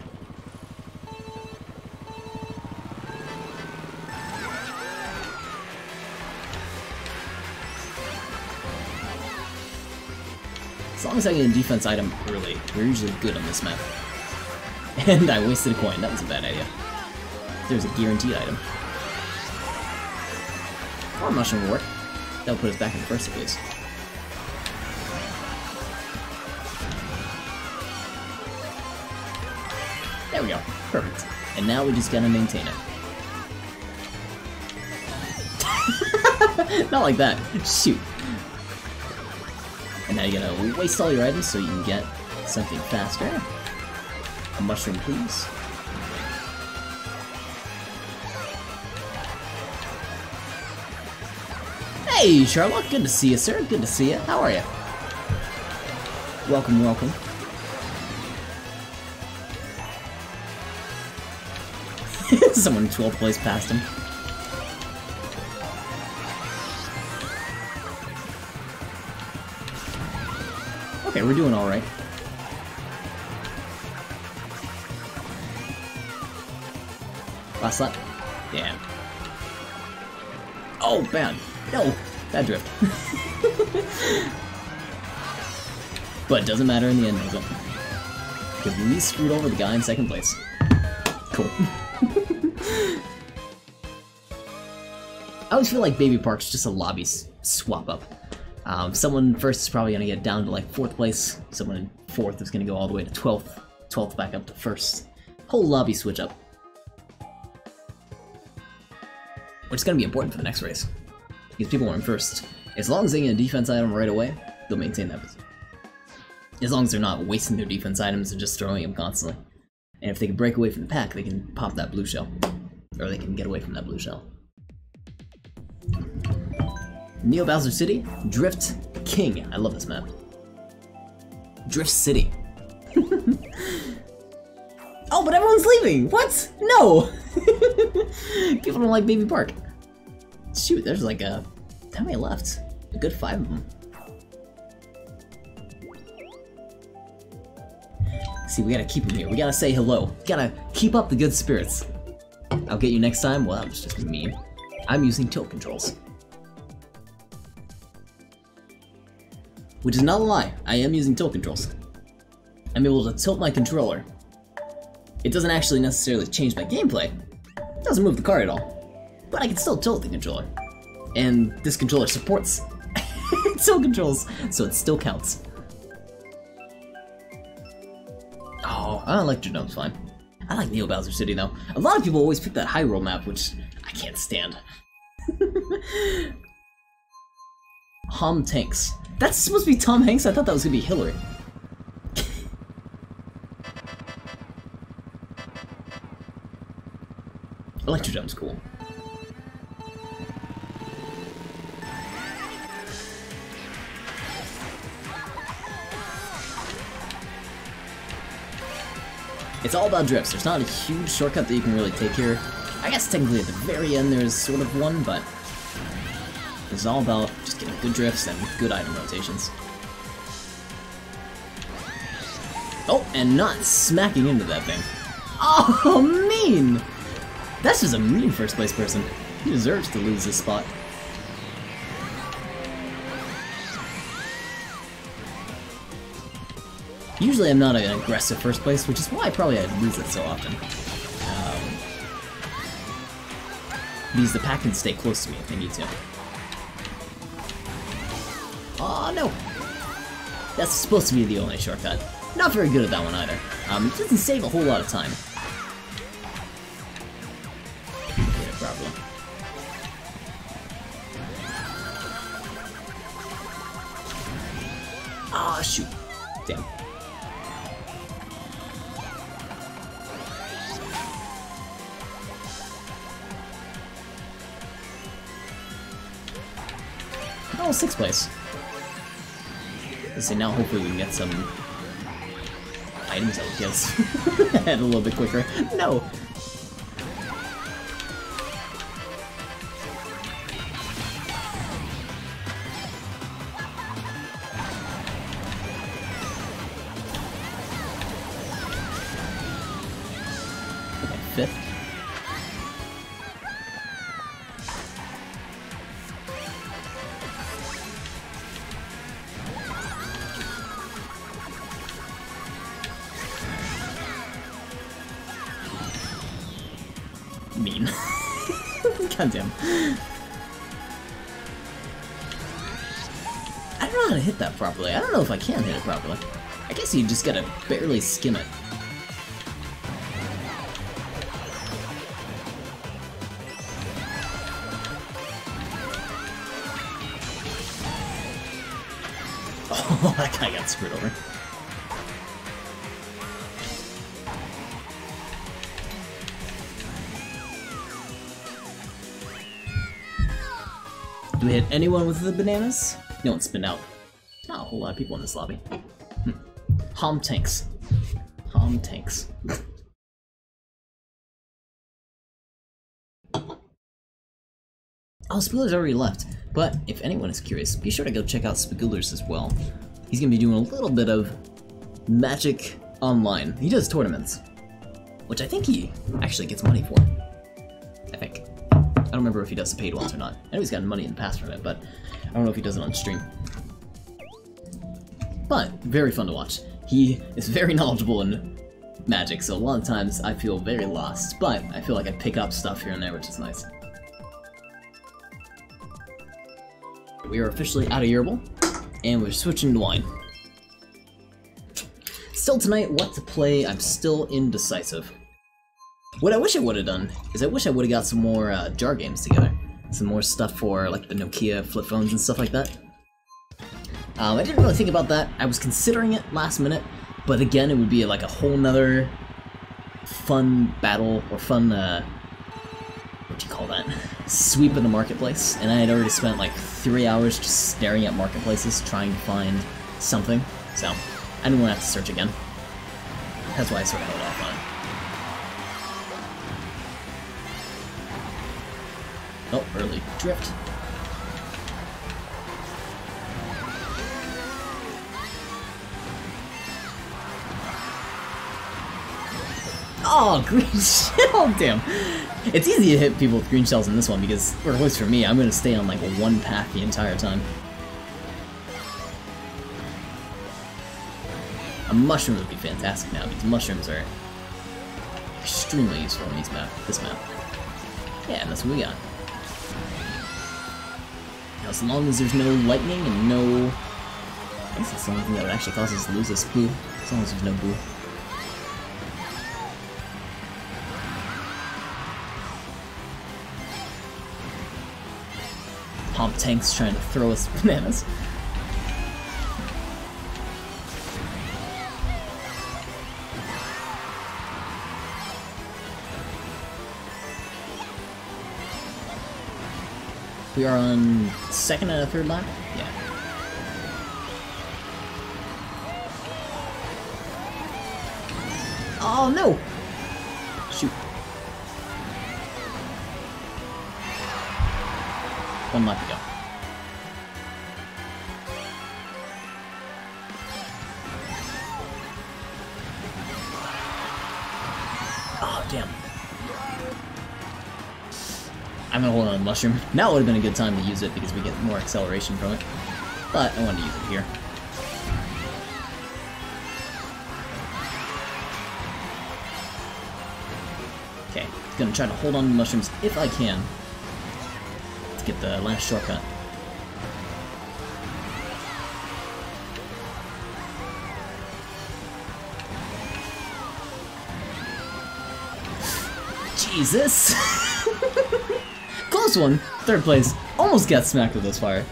As long as I get a defense item early, we're usually good on this map. And I wasted a coin. That was a bad idea. There's a guaranteed item. Or a mushroom will work. That'll put us back in first at least. There we go. Perfect. And now we just gotta maintain it. Not like that. Shoot. And now you gotta waste all your items so you can get something faster. A mushroom, please. Hey, Sherlock. Good to see you, sir. Good to see you. How are you? Welcome, welcome. Someone in 12th place passed him. Okay, we're doing alright. Last lap? Damn. Oh, bad. No! Bad drift. But it doesn't matter in the end, does it? Because we screwed over the guy in second place. Cool. I always feel like Baby Park's just a lobby swap up. Someone first is probably gonna get down to like 4th place. Someone in 4th is gonna go all the way to 12th. 12th back up to 1st. Whole lobby switch up. Which is gonna be important for the next race. Because people are in 1st. As long as they get a defense item right away, they'll maintain that position. As long as they're not wasting their defense items and just throwing them constantly. And if they can break away from the pack, they can pop that blue shell. Or they can get away from that blue shell. Neo Bowser City, Drift King. I love this map. Drift City. Oh, but everyone's leaving! What? No! People don't like Baby Park. Shoot, there's like how many left? A good 5 of them. See, we gotta keep them here. We gotta say hello. We gotta keep up the good spirits. I'll get you next time. Well, that was just mean. I'm using tilt controls. Which is not a lie. I am using tilt controls. I'm able to tilt my controller It doesn't actually necessarily change my gameplay. It doesn't move the card at all. But I can still tilt the controller. And this controller supports tilt controls, so it still counts. Oh, Electrodome's fine. I like Neo Bowser City though. A lot of people always pick that Hyrule map, which I can't stand. Hom Tanks. That's supposed to be Tom Hanks? I thought that was gonna be Hillary. Electrodome's cool. It's all about drifts. There's not a huge shortcut that you can really take here. I guess technically at the very end there's sort of one, but it's all about just getting good drifts and good item rotations. Oh, and not smacking into that thing. Oh, mean! That's just a mean first place person. He deserves to lose this spot. Usually I'm not an aggressive first place, which is why probably I lose it so often. Because the pack can stay close to me if they need to. Oh no! That's supposed to be the only shortcut. Not very good at that one either. It doesn't save a whole lot of time. Get it properly. Ah, shoot. Damn. Oh, 6th place. Let's see, now hopefully we can get some items that would get us ahead a little bit quicker. No! Okay, 5th. Mean. Goddamn. I don't know how to hit that properly. I don't know if I can hit it properly. I guess you just gotta barely skim it. Oh, that guy got screwed over. Do we hit anyone with the bananas? No one spin out. Not a whole lot of people in this lobby. Hom Tanks. Hom Tanks. Oh, Spooler's already left. But if anyone is curious, be sure to go check out Spagooler's as well. He's gonna be doing a little bit of Magic Online. He does tournaments, which I think he actually gets money for. I think. I don't remember if he does the paid ones or not. I know he's gotten money in the past from it, but I don't know if he does it on stream. But, very fun to watch. He is very knowledgeable in Magic, so a lot of times I feel very lost, but I feel like I pick up stuff here and there, which is nice. We are officially out of Yerbil, and we're switching to wine. Still tonight, what to play, I'm still indecisive. What I wish I would have done is I wish I would have got some more jar games together. Some more stuff for like the Nokia flip phones and stuff like that. I didn't really think about that. I was considering it last minute, but again it would be like a whole nother fun battle or fun what do you call that? Sweep of the marketplace, and I had already spent like 3 hours just staring at marketplaces trying to find something, so I didn't want to have to search again. That's why I sort of held off on it. Oh, early drift. Oh, green shell! Damn. It's easy to hit people with green shells in this one because, or at least for me, I'm going to stay on like one path the entire time. A mushroom would be fantastic now because mushrooms are extremely useful in this map. Yeah, and that's what we got. Now, as long as there's no lightning and no... I guess that's the only thing that would actually cause us to lose this boo. As long as there's no boo. Pomp tanks trying to throw us bananas. We are on second and a third lap? Yeah. Oh no! Shoot. One lap to go. Oh, damn. I'm gonna hold on to the mushroom. Now would have been a good time to use it because we get more acceleration from it. But I wanted to use it here. Okay, gonna try to hold on to the mushrooms if I can to get the last shortcut. Jesus! Close one! Third place. Almost got smacked with those fire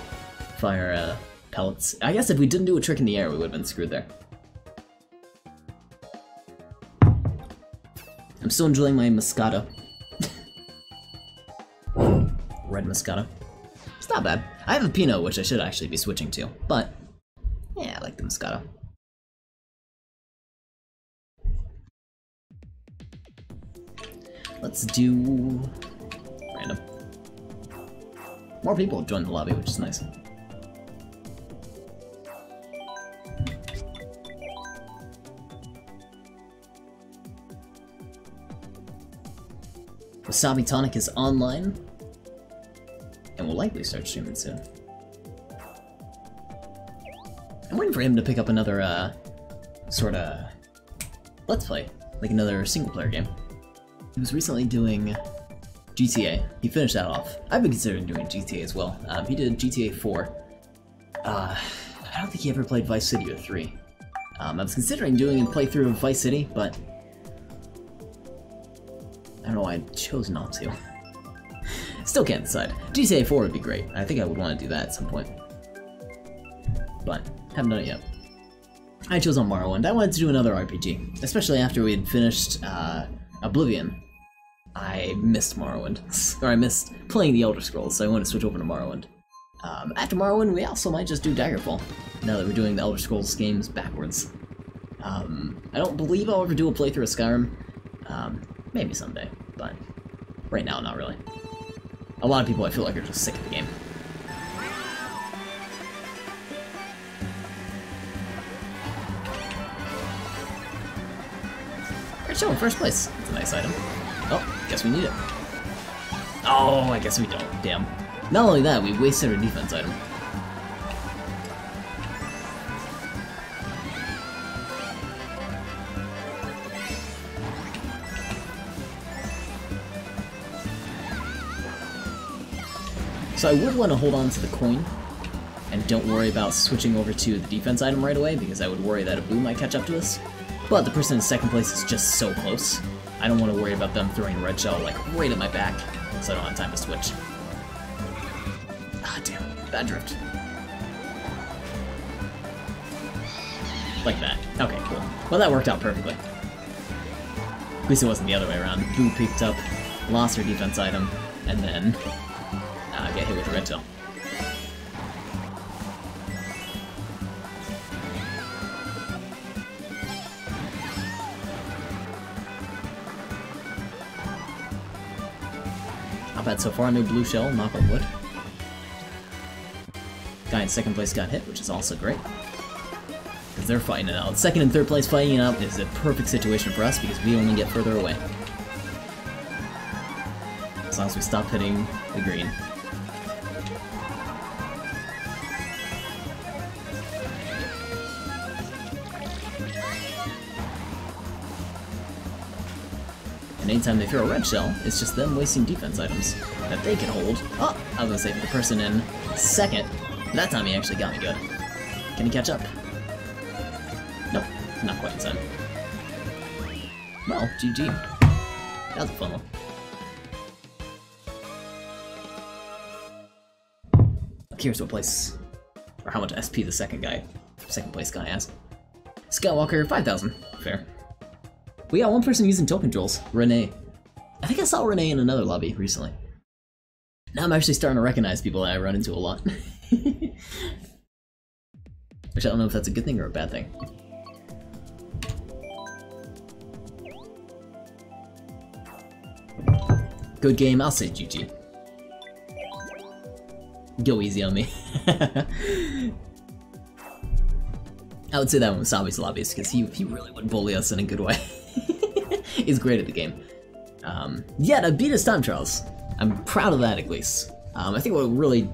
pellets. I guess if we didn't do a trick in the air, we would have been screwed there. I'm still enjoying my Moscato. Red Moscato. It's not bad. I have a Pinot, which I should actually be switching to, but yeah, I like the Moscato. Let's do random. More people have joined the lobby, which is nice. Wasabi Tonic is online, and will likely start streaming soon. I'm waiting for him to pick up another, sorta Let's Play, like another single-player game. He was recently doing GTA. He finished that off. I've been considering doing GTA as well. He did GTA 4. I don't think he ever played Vice City or 3. I was considering doing a playthrough of Vice City, but I don't know why I chose not to. Still can't decide. GTA 4 would be great. I think I would want to do that at some point. But haven't done it yet. I chose on Morrowind. I wanted to do another RPG, especially after we had finished Oblivion. I missed Morrowind, or I missed playing the Elder Scrolls, so I want to switch over to Morrowind. After Morrowind, we also might just do Daggerfall, now that we're doing the Elder Scrolls games backwards. I don't believe I'll ever do a playthrough of Skyrim. Maybe someday, but right now, not really. A lot of people, I feel like, are just sick of the game. Alright, show in first place. That's a nice item. Oh, guess we need it. Oh, I guess we don't. Damn. Not only that, we wasted our defense item. So I would want to hold on to the coin, and don't worry about switching over to the defense item right away, because I would worry that a boo might catch up to us. But the person in second place is just so close. I don't want to worry about them throwing a red shell, like, right at my back, so I don't have time to switch. Ah, damn. Bad drift. Like that. Okay, cool. Well, that worked out perfectly. At least it wasn't the other way around. Boo peeked up, lost her defense item, and then get hit with a red shell. Not bad so far, no blue shell, knock on wood. Guy in second place got hit, which is also great. Because they're fighting it out. Second and third place fighting it out is a perfect situation for us because we only get further away. As long as we stop hitting the green. anytime they throw a red shell, it's just them wasting defense items that they can hold. Oh, I was gonna say for the person in second. That time he actually got me good. Can he catch up? Nope, not quite in time. Well, GG. That was a fun one. I'm curious what place, or how much SP the second place guy has. Skywalker, 5,000. Fair. We got one person using token controls, Renee. I think I saw Renee in another lobby recently. Now I'm actually starting to recognize people that I run into a lot. Which I don't know if that's a good thing or a bad thing. Good game, I'll say GG. Go easy on me. I would say that one was Wasabi's lobbies, because he really would bully us in a good way. He's great at the game. Yeah, to beat his time trials. I'm proud of that, at least. I think what really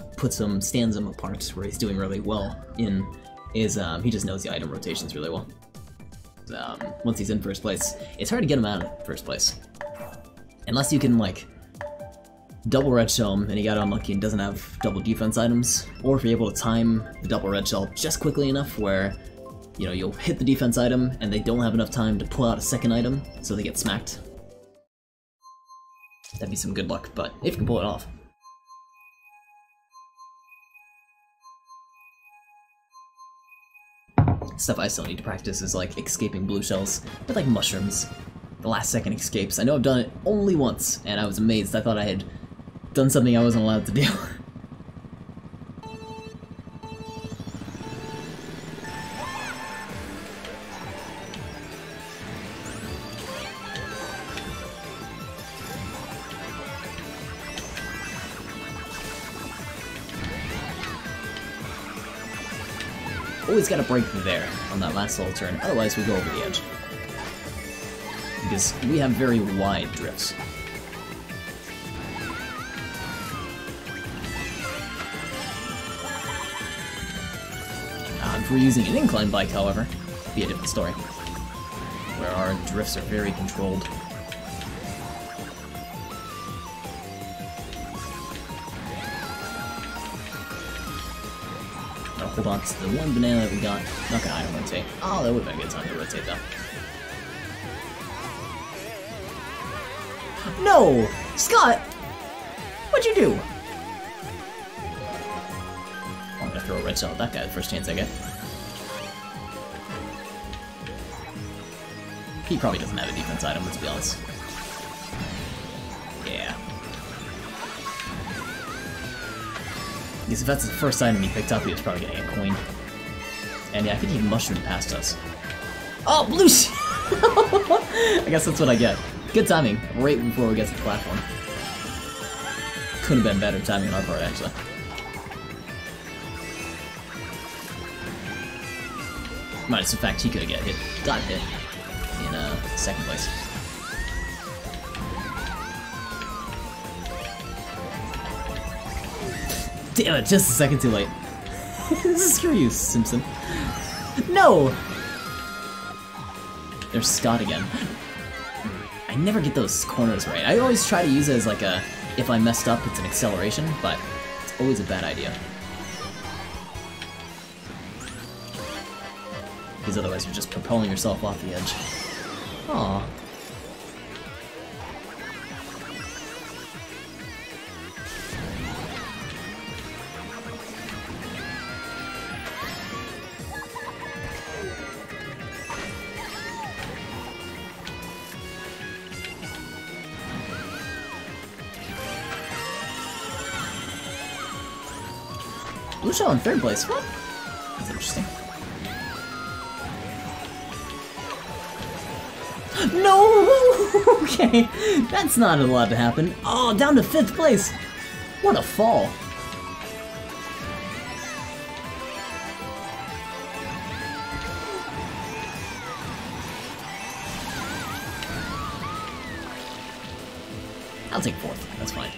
stands him apart, where he's doing really well in, is he just knows the item rotations really well. Once he's in first place, it's hard to get him out of first place. Unless you can, like, double red shell him, and he got unlucky and doesn't have double defense items, or if you're able to time the double red shell just quickly enough where, you know, you'll hit the defense item, and they don't have enough time to pull out a second item, so they get smacked. That'd be some good luck, but if you can pull it off. Stuff I still need to practice is, like, escaping blue shells with, like, mushrooms. The last second escapes. I know I've done it only once, and I was amazed. I thought I had done something I wasn't allowed to do. Always gotta break there on that last little turn, otherwise we go over the edge. Because we have very wide drifts. If we're using an incline bike, however, it'd be a different story. Where our drifts are very controlled. Hold on to the one banana that we got. Not gonna item rotate. Oh, that would've been a good time to rotate though. No! Scott! What'd you do? I'm gonna throw a red shell at that guy the first chance I get. He probably doesn't have a defense item, let's be honest. Yeah. Because if that's the first item he picked up, he was probably getting a coin. And yeah, I think he mushroomed past us. Oh, blue shell! I guess that's what I get. Good timing, right before we get to the platform. Couldn't have been better timing on our part, actually. Minus the fact he could have got hit in second place. Damn it, just a second too late. Screw you, Simpson. No! There's Scott again. I never get those corners right. I always try to use it as like a, if I messed up, it's an acceleration, but it's always a bad idea. Because otherwise you're just propelling yourself off the edge. Aww. Blue shell in third place. What? That's interesting. No! Okay, that's not allowed to happen. Oh, down to 5th place. What a fall. I'll take 4th. That's fine.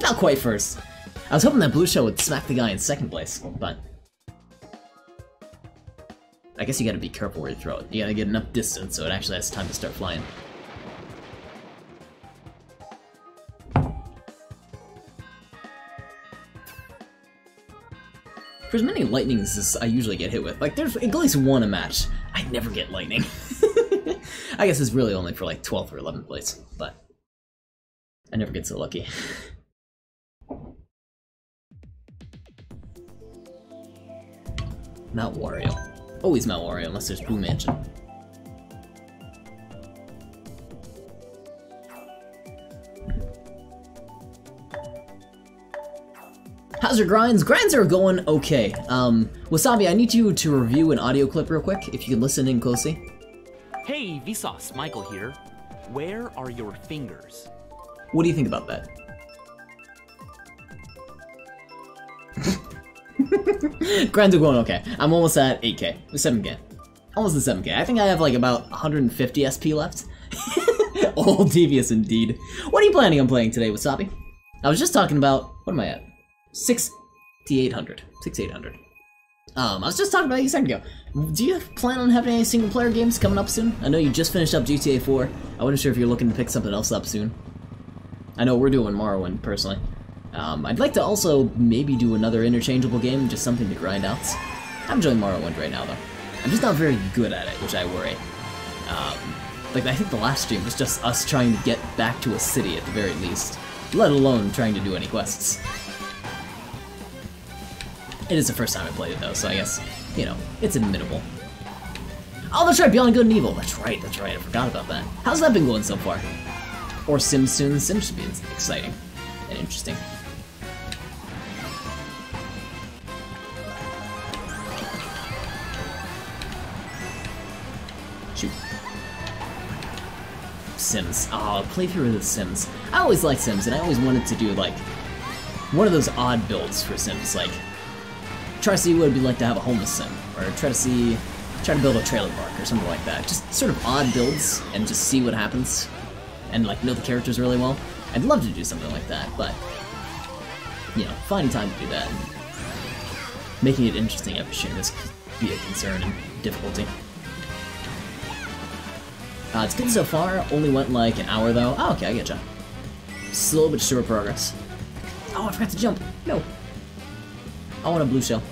Not quite 1st. I was hoping that blue shell would smack the guy in 2nd place, but I guess you gotta be careful where you throw it. You gotta get enough distance so it actually has time to start flying. For as many lightnings as I usually get hit with, like there's at least one a match, I never get lightning. I guess it's really only for like 12th or 11th place, but I never get so lucky. Mount Wario. Always Mount Wario unless there's Boo Mansion. How's your grinds? Grinds are going okay. Wasabi, I need you to review an audio clip real quick, if you can listen in closely. Hey, Vsauce, Michael here. Where are your fingers? What do you think about that? Grinds are going okay. I'm almost at 8k, 7k. Almost at 7k. I think I have like about 150 SP left. Old devious indeed. What are you planning on playing today, Wasabi? I was just talking about, what am I at? 6,800. 6,800. I was just talking about you a second ago. Do you plan on having any single player games coming up soon? I know you just finished up GTA 4. I wasn't sure if you're looking to pick something else up soon. I know we're doing Morrowind, personally. I'd like to also maybe do another interchangeable game, just something to grind out. I'm enjoying Morrowind right now, though. I'm just not very good at it, which I worry. Like, I think the last stream was just us trying to get back to a city at the very least, let alone trying to do any quests. It is the first time I played it, though, so I guess, you know, it's admittable. Oh, that's right, Beyond Good and Evil. That's right, I forgot about that. How's that been going so far? Or Sims soon? Sims should be exciting and interesting. Shoot. Sims. Oh, playthrough of the Sims. I always liked Sims, and I always wanted to do, like, one of those odd builds for Sims, like, try to see what it'd be like to have a homeless sim, or try to build a trailer park or something like that. Just sort of odd builds and just see what happens, and like know the characters really well. I'd love to do something like that, but you know, finding time to do that and making it interesting every share is be a concern and difficulty. It's good so far. Only went like an hour though. Oh, okay, I getcha. Slow but sure progress. Oh, I forgot to jump. No. I want a blue shell.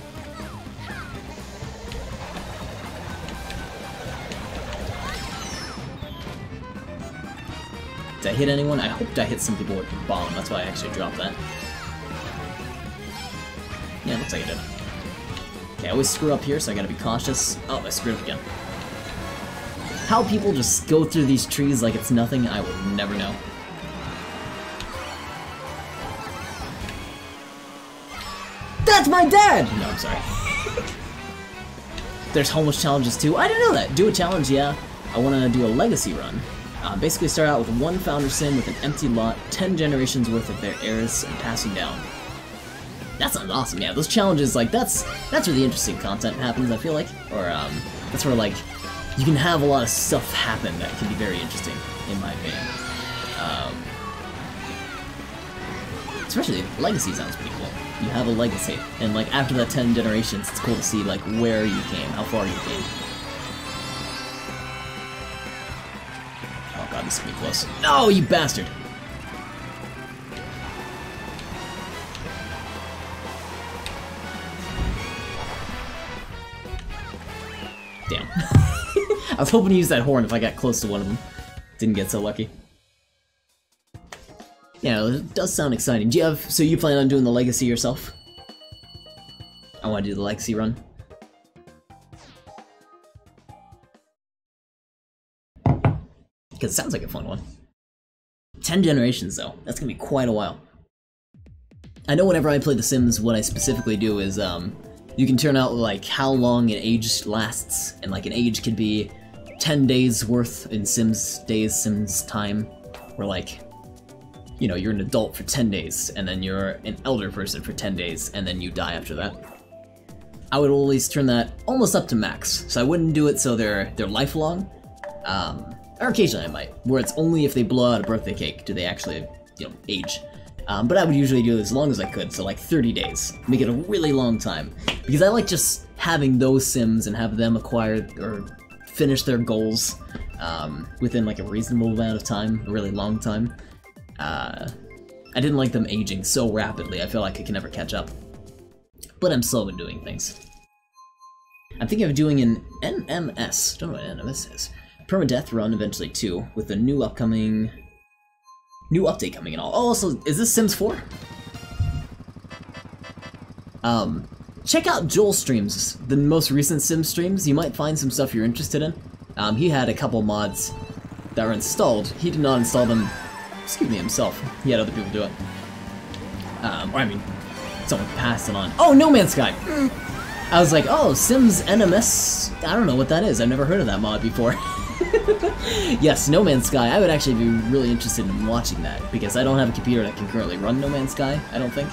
Did I hit anyone? I hoped I hit some people with the bomb. That's why I actually dropped that. Yeah, looks like I did. Okay, I always screw up here, so I gotta be cautious. Oh, I screwed up again. How people just go through these trees like it's nothing, I will never know. That's my dad! No, I'm sorry. There's homeless challenges too. I didn't know that. Do a challenge, yeah. I want to do a legacy run. Basically start out with one founder sim with an empty lot, 10 generations worth of their heirs, and passing down. That sounds awesome, yeah. Those challenges, like, that's where the interesting content happens, I feel like. Or, that's where, like, you can have a lot of stuff happen that can be very interesting, in my opinion. Especially, legacy sounds pretty cool. You have a legacy, and like after that 10 generations, it's cool to see like where you came, how far you came. Oh god, this is gonna be close. No, you bastard! Damn. I was hoping to use that horn if I got close to one of them. Didn't get so lucky. Yeah, it does sound exciting. Do you have, so you plan on doing the legacy yourself? I want to do the legacy run. Because it sounds like a fun one. 10 generations though, that's gonna be quite a while. I know whenever I play The Sims, what I specifically do is, you can turn out like how long an age lasts, and like an age could be 10 days worth in Sims days, Sims time, or like, you know, you're an adult for 10 days, and then you're an elder person for 10 days, and then you die after that. I would always turn that almost up to max, so I wouldn't do it so they're lifelong. Or occasionally I might, where it's only if they blow out a birthday cake do they actually, you know, age. But I would usually do it as long as I could, so like 30 days. Make it a really long time. Because I like just having those Sims and have them acquire or finish their goals within like a reasonable amount of time, a really long time. I didn't like them aging so rapidly, I feel like I can never catch up. but I'm slow in doing things. I'm thinking of doing an NMS, don't know what NMS is. Permadeath run eventually too, with the new update coming and all. Oh, also, is this Sims 4? Check out Joel's streams, the most recent Sims streams. You might find some stuff you're interested in. He had a couple mods that were installed. He did not install them, himself. He had other people do it. Or I mean, someone passed it on. Oh, No Man's Sky! I was like, oh, Sims NMS? I don't know what that is. I've never heard of that mod before. Yes, No Man's Sky. I would actually be really interested in watching that, because I don't have a computer that can currently run No Man's Sky, I don't think.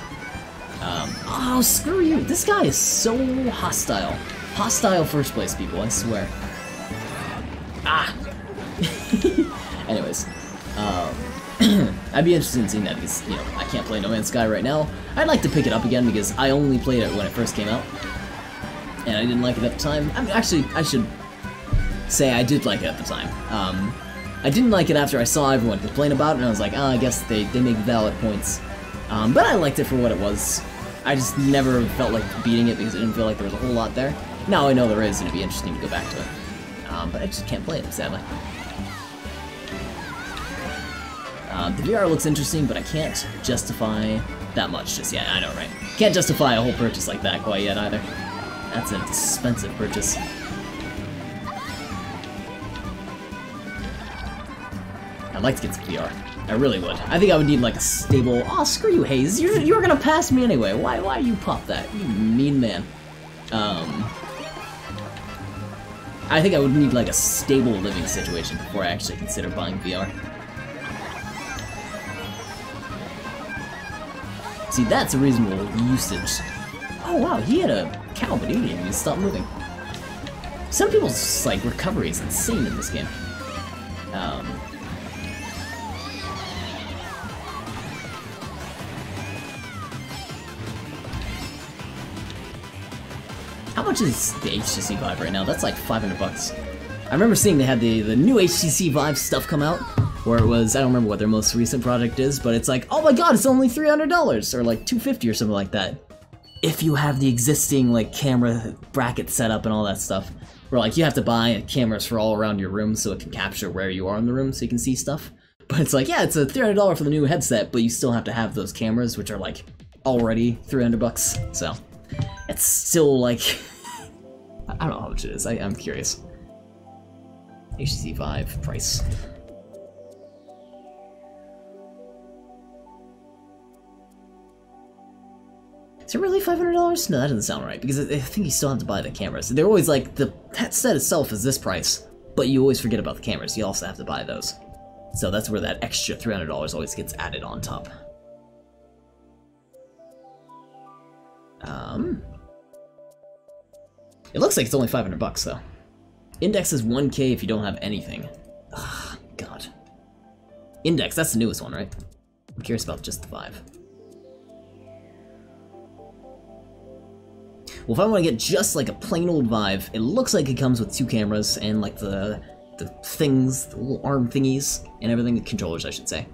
Oh, screw you! This guy is so hostile. Hostile first place, people, I swear. Ah! Anyways, I'd be interested in seeing that because, you know, I can't play No Man's Sky right now. I'd like to pick it up again because I only played it when it first came out. And I didn't like it at the time. I mean, actually, I should say I did like it at the time. I didn't like it after I saw everyone complain about it, and I was like, oh, I guess they make valid points. But I liked it for what it was. I just never felt like beating it because I didn't feel like there was a whole lot there. Now I know there is, and it'd be interesting to go back to it. But I just can't play it, sadly. The VR looks interesting, but I can't justify that much just yet. I know, right? Can't justify a whole purchase like that quite yet, either. That's an expensive purchase. I'd like to get some VR. I really would. I think I would need like a stable... Oh, screw you, Hayes. You were gonna pass me anyway. Why you pop that? You mean man. I think I would need like a stable living situation before I actually consider buying VR. See, that's a reasonable usage. Oh wow, he had a cow, but he didn't even stop moving. Some people's like recovery is insane in this game. How much is the HTC Vive right now? That's like 500 bucks. I remember seeing they had the new HTC Vive stuff come out, where it was, I don't remember what their most recent project is, but it's like, oh my god, it's only $300, or like $250 or something like that. If you have the existing like camera bracket setup and all that stuff, where like you have to buy cameras for all around your room so it can capture where you are in the room so you can see stuff. But it's like, yeah, it's a $300 for the new headset, but you still have to have those cameras, which are like already 300 bucks, so it's still like, I don't know how much it is, I'm curious. HTC Vive price. Is it really $500? No, that doesn't sound right, because I think you still have to buy the cameras. They're always like, the headset itself is this price, but you always forget about the cameras, you also have to buy those. So that's where that extra $300 always gets added on top. It looks like it's only 500 bucks though. Index is 1K if you don't have anything. Ugh, God. Index, that's the newest one, right? I'm curious about just the Vive. Well, if I want to get just like a plain old Vive, it looks like it comes with 2 cameras and like the things, the little arm thingies, and everything, the controllers, I should say.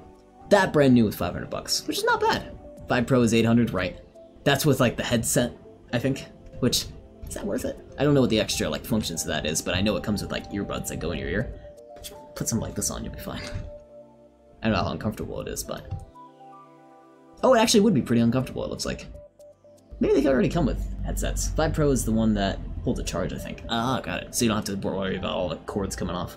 That brand new is 500 bucks, which is not bad. Vive Pro is 800, right? That's with like the headset, I think, which, is that worth it? I don't know what the extra like functions of that is, but I know it comes with like earbuds that go in your ear. Put something like this on, you'll be fine. I don't know how uncomfortable it is, but... Oh, it actually would be pretty uncomfortable, it looks like. Maybe they already come with headsets. Vive Pro is the one that holds a charge, I think. Ah, got it. So you don't have to worry about all the cords coming off.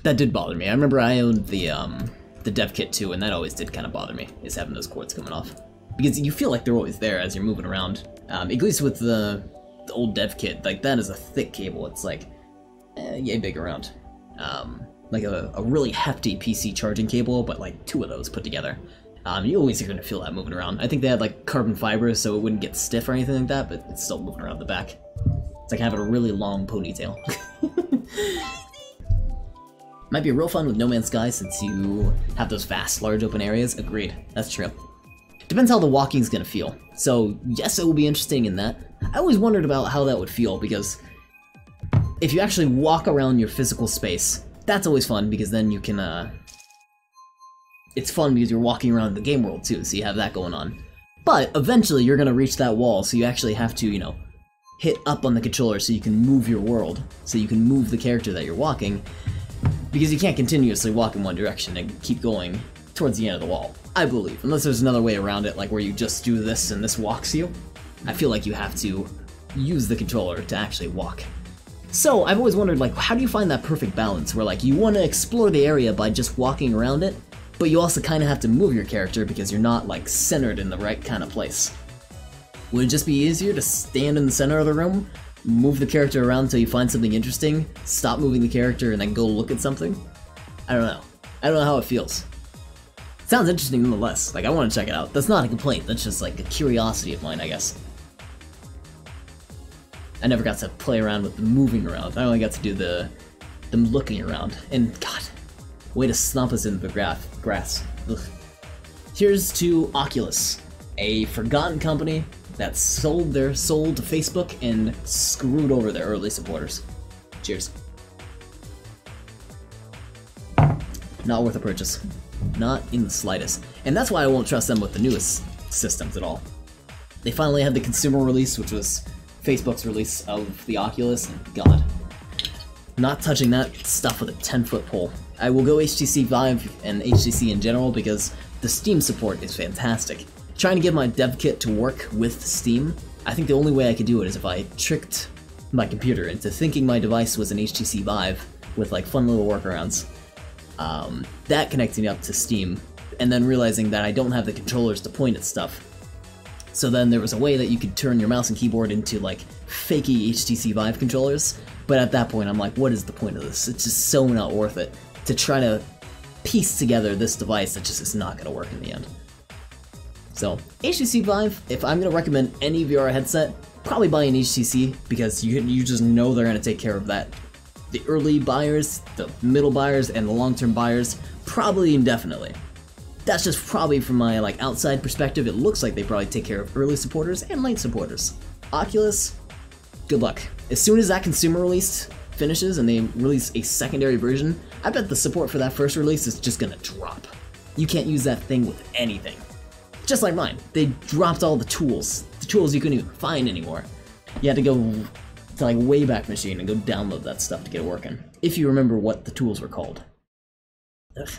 That did bother me. I remember I owned the dev kit too, and that always did kind of bother me, is having those cords coming off. Because you feel like they're always there as you're moving around. At least with the old dev kit, like that is a thick cable. It's like, yay big around. Like a really hefty PC charging cable, but like 2 of those put together. You always are going to feel that moving around. I think they had like carbon fibers so it wouldn't get stiff or anything like that, but it's still moving around the back. It's like having a really long ponytail. Might be real fun with No Man's Sky since you have those vast, large open areas. Agreed. That's true. Depends how the walking's going to feel. So yes, it will be interesting in that. I always wondered about how that would feel because if you actually walk around your physical space, that's always fun because then you can, it's fun because you're walking around the game world too, so you have that going on. But eventually you're gonna reach that wall, so you actually have to, you know, hit up on the controller so you can move your world, so you can move the character that you're walking, because you can't continuously walk in one direction and keep going towards the end of the wall, I believe. Unless there's another way around it, like where you just do this and this walks you. I feel like you have to use the controller to actually walk. So I've always wondered, like, how do you find that perfect balance where, like, you want to explore the area by just walking around it, but you also kind of have to move your character because you're not, like, centered in the right kind of place? Would it just be easier to stand in the center of the room, move the character around until you find something interesting, stop moving the character, and then go look at something? I don't know. I don't know how it feels. It sounds interesting nonetheless. Like, I want to check it out. That's not a complaint. That's just, like, a curiosity of mine, I guess. I never got to play around with the moving around. I only got to do the looking around. And, God, way to stomp us into the grass. Ugh. Here's to Oculus, a forgotten company that sold their soul to Facebook and screwed over their early supporters. Cheers. Not worth a purchase. Not in the slightest. And that's why I won't trust them with the newest systems at all. They finally had the consumer release, which was Facebook's release of the Oculus, and God. Not touching that stuff with a 10-foot pole. I will go HTC Vive and HTC in general because the Steam support is fantastic. Trying to get my dev kit to work with Steam, I think the only way I could do it is if I tricked my computer into thinking my device was an HTC Vive with like fun little workarounds. That connecting up to Steam, and then realizing that I don't have the controllers to point at stuff. So then there was a way that you could turn your mouse and keyboard into like fakey HTC Vive controllers, but at that point I'm like, what is the point of this? It's just so not worth it to try to piece together this device that just is not going to work in the end. So, HTC Vive, if I'm going to recommend any VR headset, probably buy an HTC, because you just know they're going to take care of that. The early buyers, the middle buyers, and the long-term buyers, probably indefinitely. That's just probably from my like outside perspective. It looks like they probably take care of early supporters and late supporters. Oculus, good luck. As soon as that consumer release finishes and they release a secondary version, I bet the support for that first release is just gonna drop. You can't use that thing with anything. Just like mine, they dropped all the tools you couldn't even find anymore. You had to go to like Wayback Machine and go download that stuff to get it working, if you remember what the tools were called. Ugh.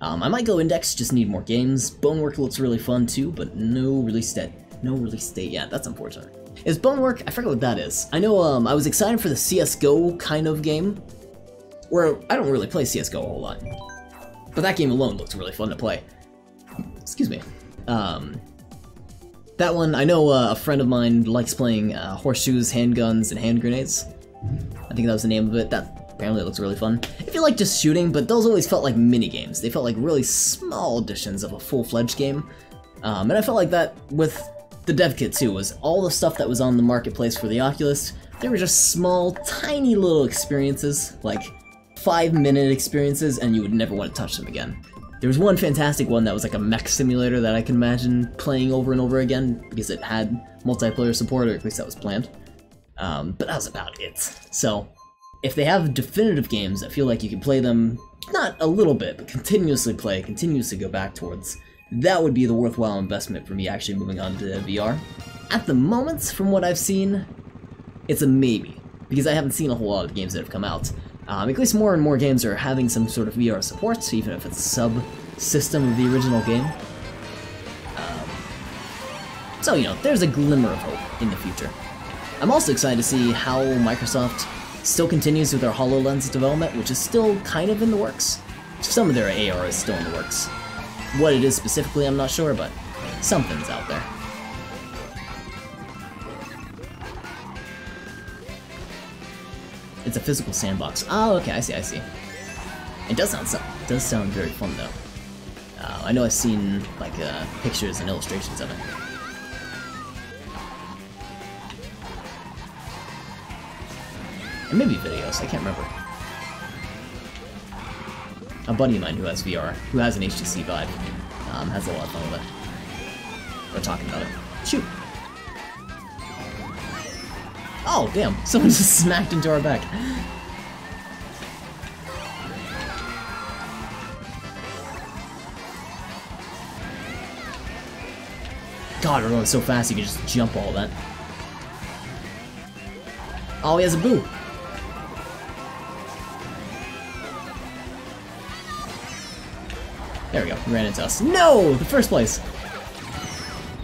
I might go Index, just need more games. Bonework looks really fun too, but no release date. No release date yet, that's unfortunate. Is Bonework, I forget what that is. I know I was excited for the CSGO kind of game, where I don't really play CSGO a whole lot. But that game alone looks really fun to play. Excuse me. That one, I know a friend of mine likes playing horseshoes, handguns, and hand grenades. I think that was the name of it. That apparently looks really fun. If you like just shooting, but those always felt like mini games. They felt like really small editions of a full-fledged game. And I felt like that with the dev kit too, was all the stuff that was on the marketplace for the Oculus, they were just small, tiny little experiences, like 5-minute experiences, and you would never want to touch them again. There was one fantastic one that was like a mech simulator that I can imagine playing over and over again, because it had multiplayer support, or at least that was planned. But that was about it. So, if they have definitive games that feel like you can play them, not a little bit, but continuously play, continuously go back towards, that would be the worthwhile investment for me actually moving on to VR. At the moment, from what I've seen, it's a maybe, because I haven't seen a whole lot of games that have come out. At least more and more games are having some sort of VR support, even if it's a sub-system of the original game. So, you know, there's a glimmer of hope in the future. I'm also excited to see how Microsoft still continues with their HoloLens development, which is still kind of in the works. Some of their AR is still in the works. What it is specifically, I'm not sure, but something's out there. It's a physical sandbox. Oh, okay, I see. It does sound very fun, though. I know I've seen, like, pictures and illustrations of it. And maybe videos, I can't remember. A buddy of mine who has VR, who has an HTC Vive, has a lot of fun with it. We're talking about it. Shoot! Oh, damn, someone just smacked into our back. God, we're going so fast you can just jump all that. Oh, he has a boo. There we go, he ran into us. No! The first place!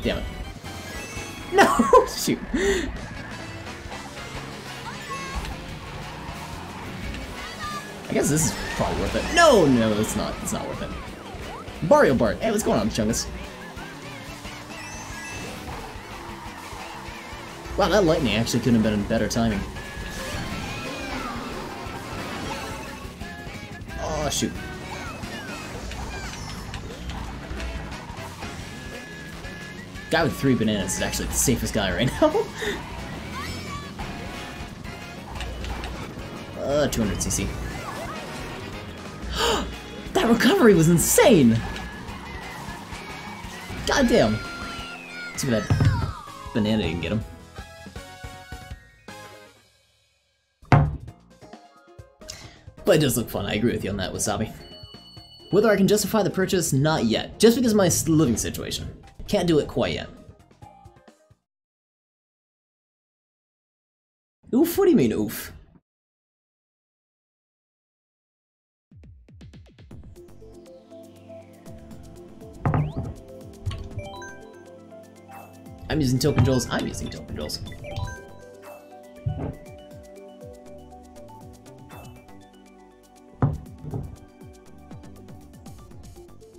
Damn it. No! Shoot. I guess this is probably worth it. No, no, it's not. It's not worth it. Mario Bart. Hey, what's going on, Chungus? Wow, that lightning actually couldn't have been in better timing. Oh, shoot. Guy with 3 bananas is actually the safest guy right now. 200 CC. That recovery was insane! God damn. Too bad banana didn't get him. But it does look fun, I agree with you on that, Wasabi. Whether I can justify the purchase? Not yet. Just because of my living situation. Can't do it quite yet. Oof? What do you mean, oof? I'm using tilt controls. I'm using tilt controls.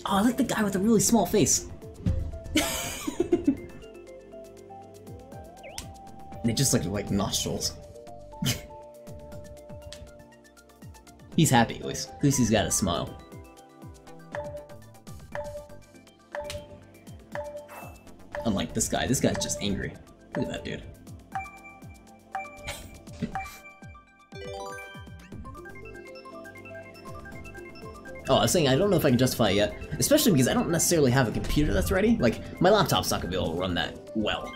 Oh, I like the guy with the really small face. They just look like nostrils. He's happy, at least. At least he's got a smile. Unlike this guy's just angry. Look at that dude. Oh, I was saying I don't know if I can justify it yet, especially because I don't necessarily have a computer that's ready. Like, my laptop's not gonna be able to run that well.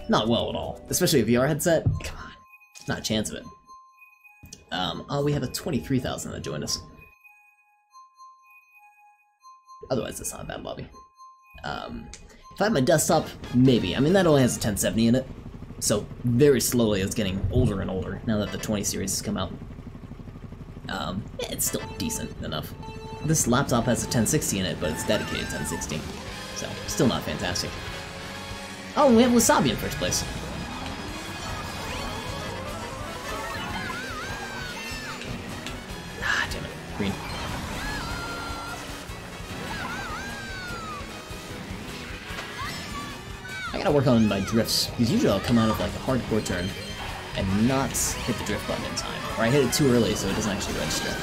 Not well at all. Especially a VR headset. Come on. Not a chance of it. Oh, we have a 23,000 that joined us. Otherwise, that's not a bad lobby. If I have my desktop, maybe. I mean, that only has a 1070 in it. So, very slowly it's getting older and older now that the 20 series has come out. Yeah, it's still decent enough. This laptop has a 1060 in it, but it's dedicated 1060. So, still not fantastic. Oh, and we have Wasabi in first place. Ah, damn it. Green. I gotta work on my drifts, because usually I'll come out of like a hardcore turn and not hit the drift button in time. Or I hit it too early so it doesn't actually register.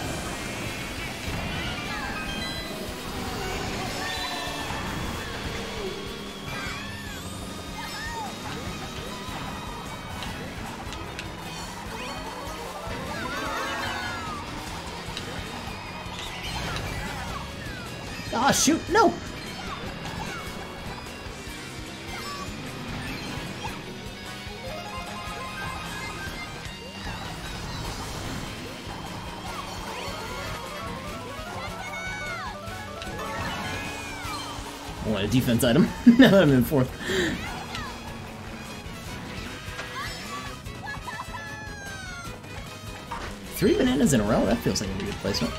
Ah, shoot, no! I want a defense item, now that I'm in fourth. Three bananas in a row? That feels like a really good placement.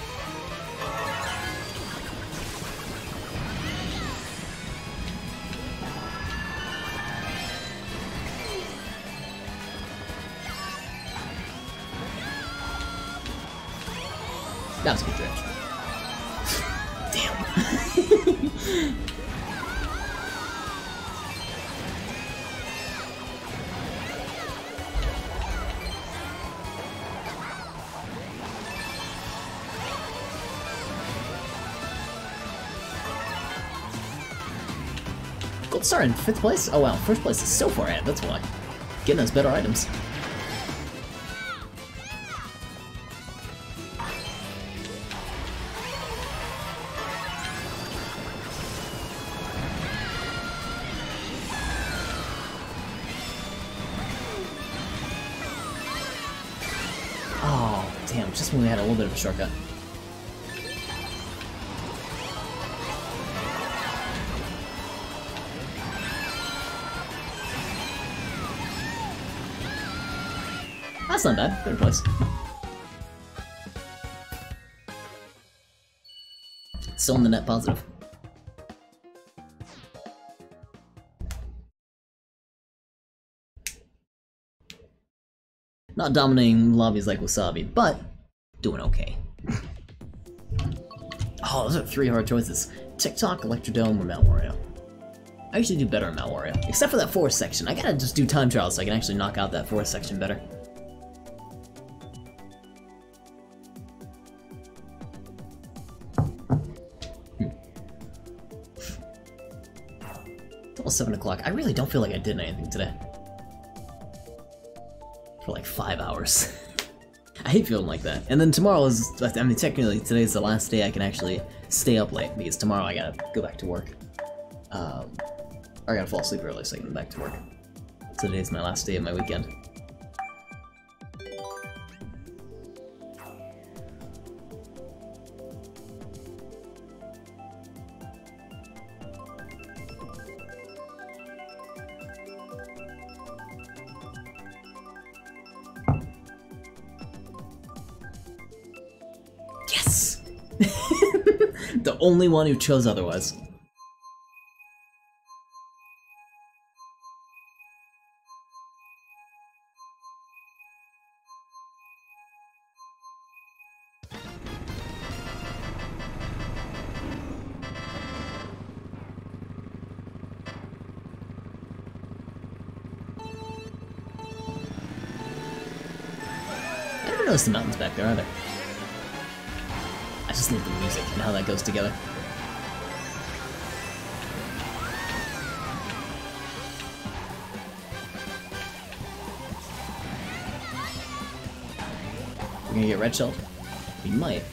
That was a good drift. Damn. Gold star in 5th place? Oh wow, 1st place is so far ahead, that's why. Getting us better items. Oh, damn, just when we had a little bit of a shortcut. That's not bad. Good place. Still in the net positive. Not dominating lobbies like Wasabi, but doing okay. Oh, those are 3 hard choices. TikTok, Electrodome, or Mount Wario. I usually do better in Mount Wario, except for that forest section. I gotta just do time trials so I can actually knock out that forest section better. It's almost 7 o'clock. I really don't feel like I did anything today. For like 5 hours. I hate feeling like that. And then tomorrow is, I mean, technically today's the last day I can actually stay up late, because tomorrow I gotta go back to work. Or I gotta fall asleep early so I can go back to work. So today's my last day of my weekend. Yes! The only one who chose otherwise. I never noticed the mountains back there either. I just love the music and how that goes together. We're gonna get red shelled? We might.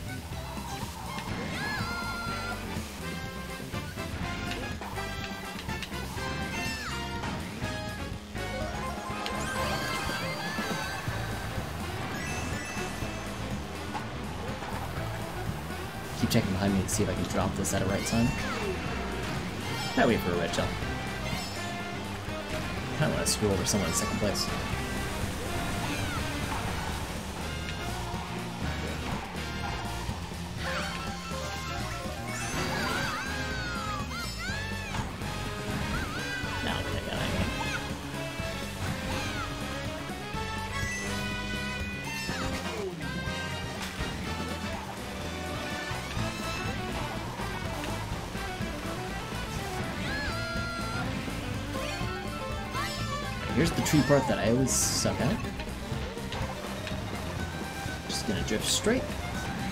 Keep checking behind me to see if I can drop this at a right time. I wait for a red shell. I kinda wanna screw over someone in second place. Now we'll take that anyway. Here's the tree part that I always suck at. Just gonna drift straight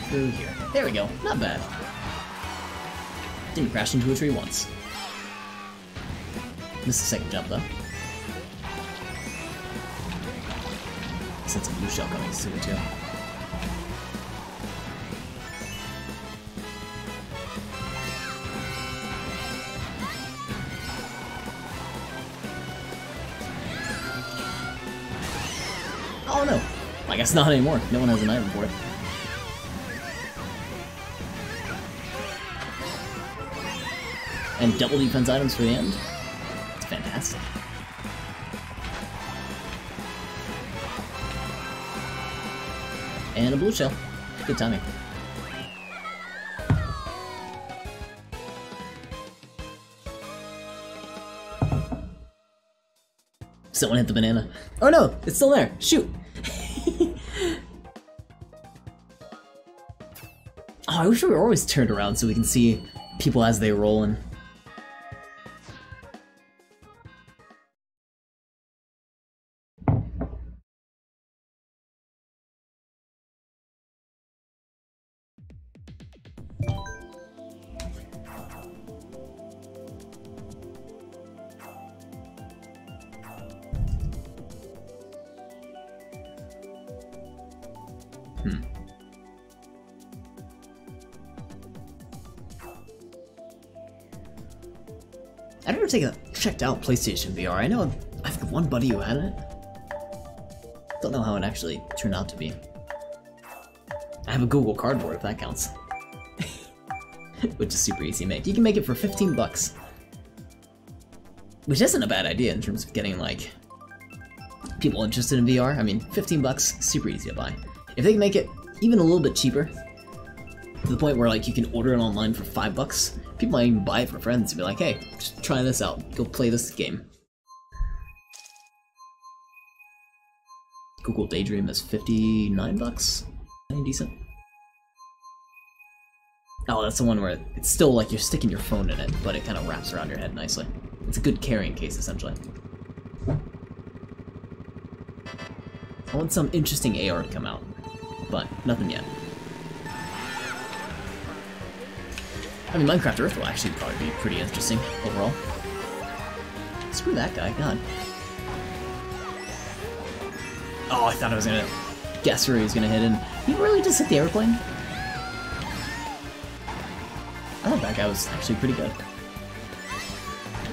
through here. There we go, not bad. Didn't crash into a tree once. Missed the second jump though. Sense of blue shell coming soon too. Oh no! I guess not anymore. No one has an item for it. And double defense items for the end? It's fantastic. And a blue shell. Good timing. Someone hit the banana. Oh no! It's still there! Shoot! Oh, I wish we were always turned around so we can see people as they roll in. I never checked out PlayStation VR. I know I think one buddy who had it. Don't know how it actually turned out to be. I have a Google Cardboard if that counts. Which is super easy to make. You can make it for 15 bucks. Which isn't a bad idea in terms of getting like people interested in VR. I mean, 15 bucks, super easy to buy. If they can make it even a little bit cheaper, to the point where like you can order it online for 5 bucks, people might even buy it for friends and be like, hey, just try this out, go play this game. Google Daydream is 59 bucks? Any decent? Oh, that's the one where it's still like you're sticking your phone in it, but it kind of wraps around your head nicely. It's a good carrying case, essentially. I want some interesting AR to come out, but nothing yet. I mean, Minecraft Earth will actually probably be pretty interesting overall. Screw that guy, god. Oh, I thought I was gonna guess where he was gonna hit, and he really just hit the airplane? I thought that guy was actually pretty good.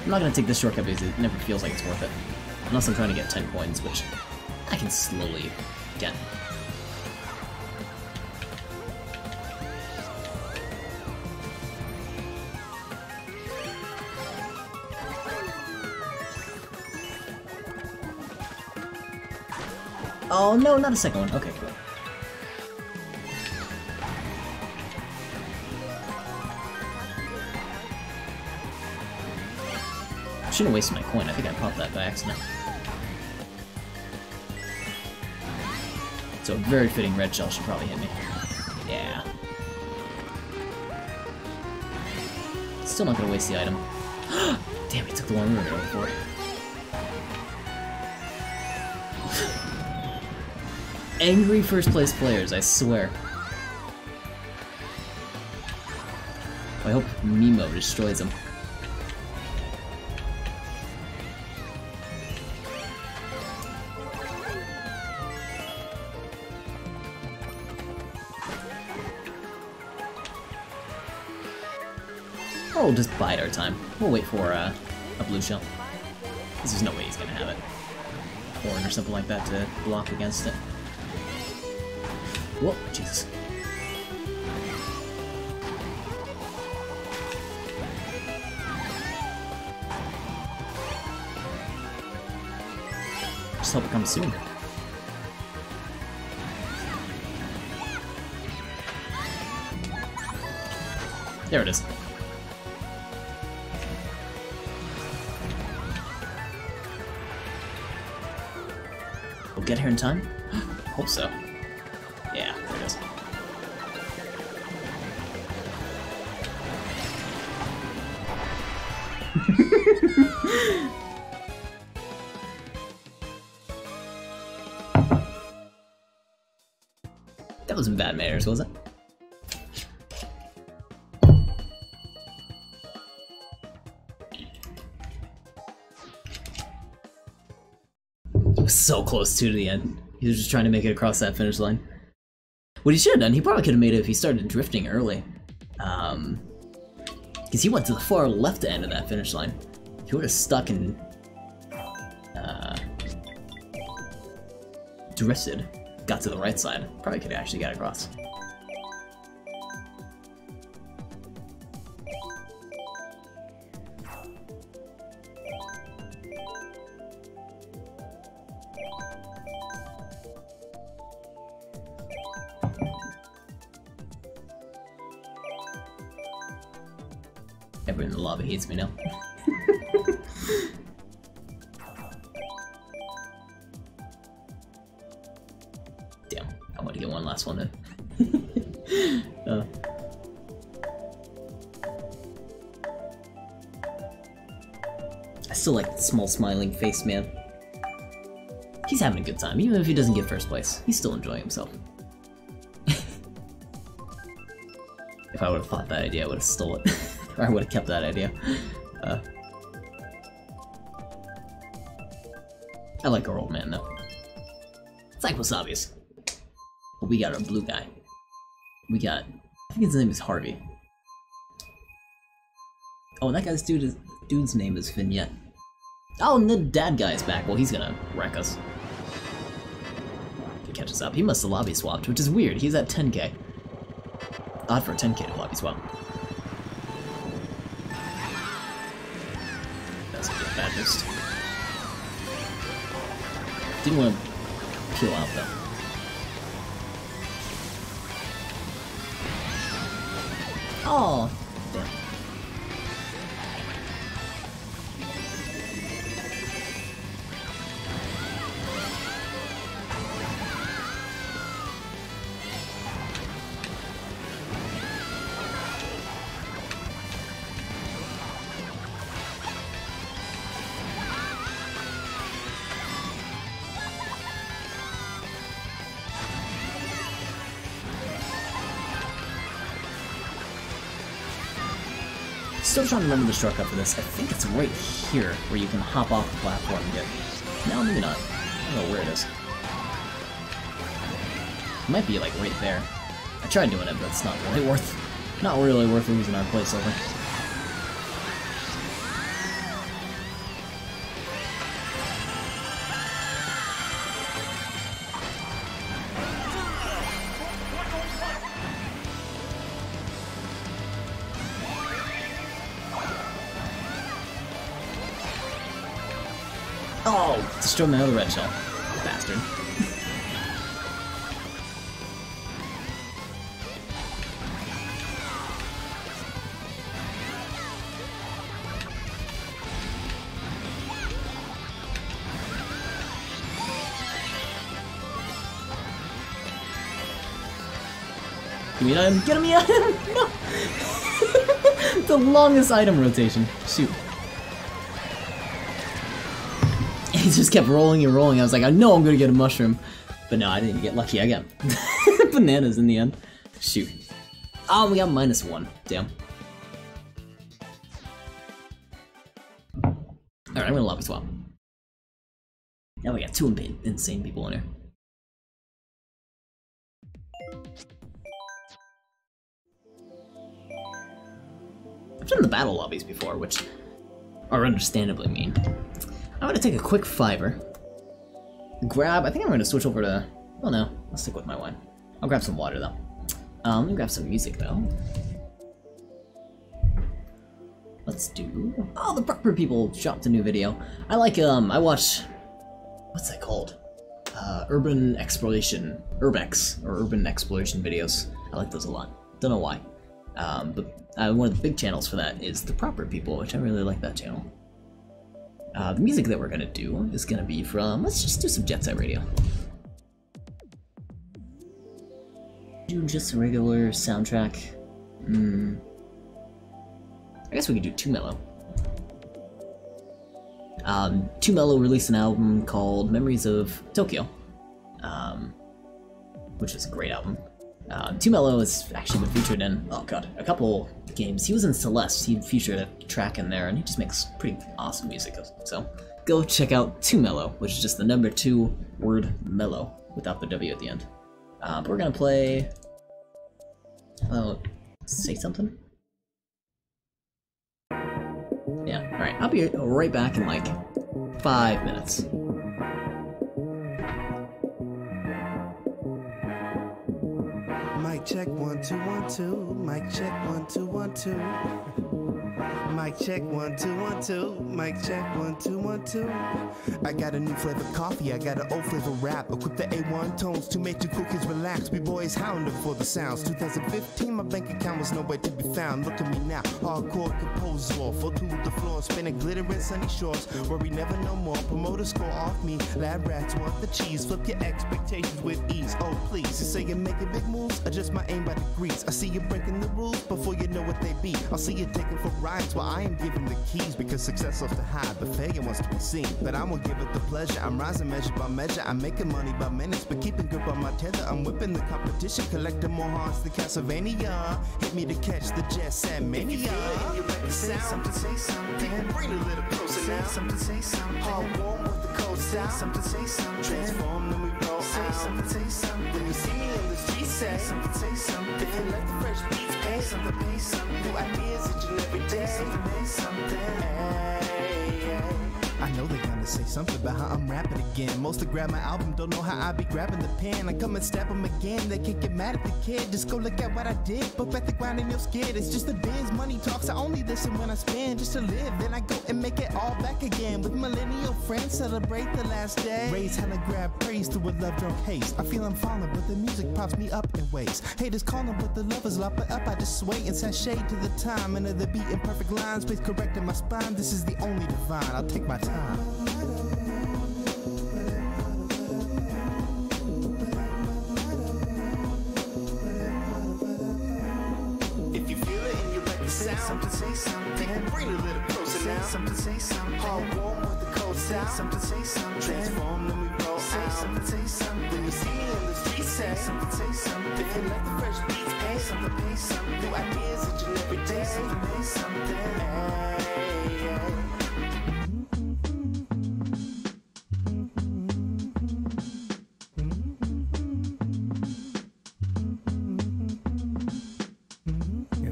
I'm not gonna take this shortcut because it never feels like it's worth it. Unless I'm trying to get 10 coins, which I can slowly get. Oh no, not a second one. Okay, cool. Shouldn't have wasted my coin. I think I popped that by accident. So a very fitting red shell should probably hit me. Yeah. Still not gonna waste the item. Damn, he took the one we were going for. Angry first place players, I swear. I hope Mimo destroys him. Or we'll just bide our time. We'll wait for a blue shell. Because there's no way he's gonna have it. Horn or something like that to block against it. Whoa, Jesus. Just hope it comes soon. There it is. We'll get here in time? Hope so. Yeah, there it is. That wasn't bad manners, was it? He was so close to the end. He was just trying to make it across that finish line. What he should have done, he probably could have made it if he started drifting early. Because he went to the far left end of that finish line. If he would have stuck and drifted, got to the right side, probably could have actually got across. Everyone in the lobby hates me now. Damn, I want to get one last one in. I still like the small smiling face, man. He's having a good time, even if he doesn't get first place. He's still enjoying himself. If I would have thought that idea, I would have stole it. Or I would have kept that idea. I like our old man, though. It's like Wasabi's. But we got our blue guy. We got... I think his name is Harvey. Oh, that guy's dude's name is Vignette. Oh, and the dad guy is back. Well, he's gonna wreck us. If he catches up. He must have lobby swapped, which is weird. He's at 10k. Odd for a 10k to lobby swap. That's a bad boost. Didn't want to peel out though. Oh, damn. Still trying to remember the shortcut for this. I think it's right here where you can hop off the platform and get... No, maybe not. I don't know where it is. It might be like right there. I tried doing it, but it's not really worth losing our place over. Oh, destroyed my other red shell. Bastard. Give me an item! Get me an item! No! The longest item rotation. Shoot. He just kept rolling and rolling. I was like, I know I'm gonna get a mushroom. But no, I didn't get lucky. I got bananas in the end. Shoot. Oh, we got -1. Damn. Alright, I'm gonna lobby swap. Now we got 2 insane people in here. I've done the battle lobbies before, which are understandably mean. I'm gonna take a quick fiver. Grab, I think I'm gonna switch over to, well no, I'll stick with my wine. I'll grab some water though. Let me grab some music though. Let's do, oh, the proper people dropped a new video. I like, I watch, what's that called? Urban exploration, Urbex, or urban exploration videos. I like those a lot. Don't know why. But one of the big channels for that is the proper people, which I really like that channel. The music that we're gonna do is gonna be from, let's just do some Jet Set Radio. Do just a regular soundtrack. I guess we could do Too Mellow. Too Mellow released an album called Memories of Tokyo, which is a great album. Too Mellow has actually been featured in, oh god, a couple games. He was in Celeste, he featured a track in there, and he just makes pretty awesome music. So go check out Too Mellow, which is just the number 2 word mellow, without the W at the end. But we're gonna play... say something? Yeah, alright, I'll be right back in like 5 minutes. Mic check 1 2 1 2. Mic check 1 2 1 2. Mic check 1 2 1 2. Mic check 1 2 1 2. I got a new flavor coffee. I got an old flavor rap. Equip the A1 tones to make you cool kids relax. We boys hounding for the sounds. 2015, my bank account was nowhere to be found. Look at me now, hardcore composer. Fall to the floor, spinning glitter in sunny shores. Worry never no more. Promoters score off me. Lab rats want the cheese. Flip your expectations with ease. Oh please, you say you're making big moves. Adjust my aim by degrees. I see you breaking the rules before you know what they be. I'll see you taking for rides while I am giving the keys. Because success loves to hide, but failure wants to be seen. But I'm gonna give it the pleasure. I'm rising measure by measure. I'm making money by minutes, but keeping grip on my tether. I'm whipping the competition, collecting more hearts than Castlevania. Hit me to catch the Jet Set Mania. Say something, say something. Bring a little closer now. Say something, say something. Hard warm with the cold style. Say something, say something. Transform, then we roll. Say something, say something. When you see me in the street, say something, say something. If you let the fresh beats pay something, pay something. New ideas each and every day. Something, pay something. I know they're gonna to say something about how I'm rapping again. Most to grab my album don't know how I be grabbing the pen. I come and stab them again, they can't get mad at the kid. Just go look at what I did, but back the grind in your skid. It's just a biz, money talks, I only listen when I spend just to live. Then I go and make it all back again. With millennial friends, celebrate the last day. Raise hella grab praise through a love drunk haste. I feel I'm falling, but the music pops me up in ways. Haters calling, but the lovers lop it up. I just sway and sashay to the time. And the beat in perfect lines, please correcting my spine. This is the only divine, I'll take my time. If you feel it and you like the sound, something say something. Bring it a little closer now. Something say something. Hard warm with the cold sound. Something say something. Transform, then we roll out. Something say something. When you see me in the streets, say something. Say something. If you like the fresh beats, pay something. Pay something. New ideas each and every day. Something. Pay something.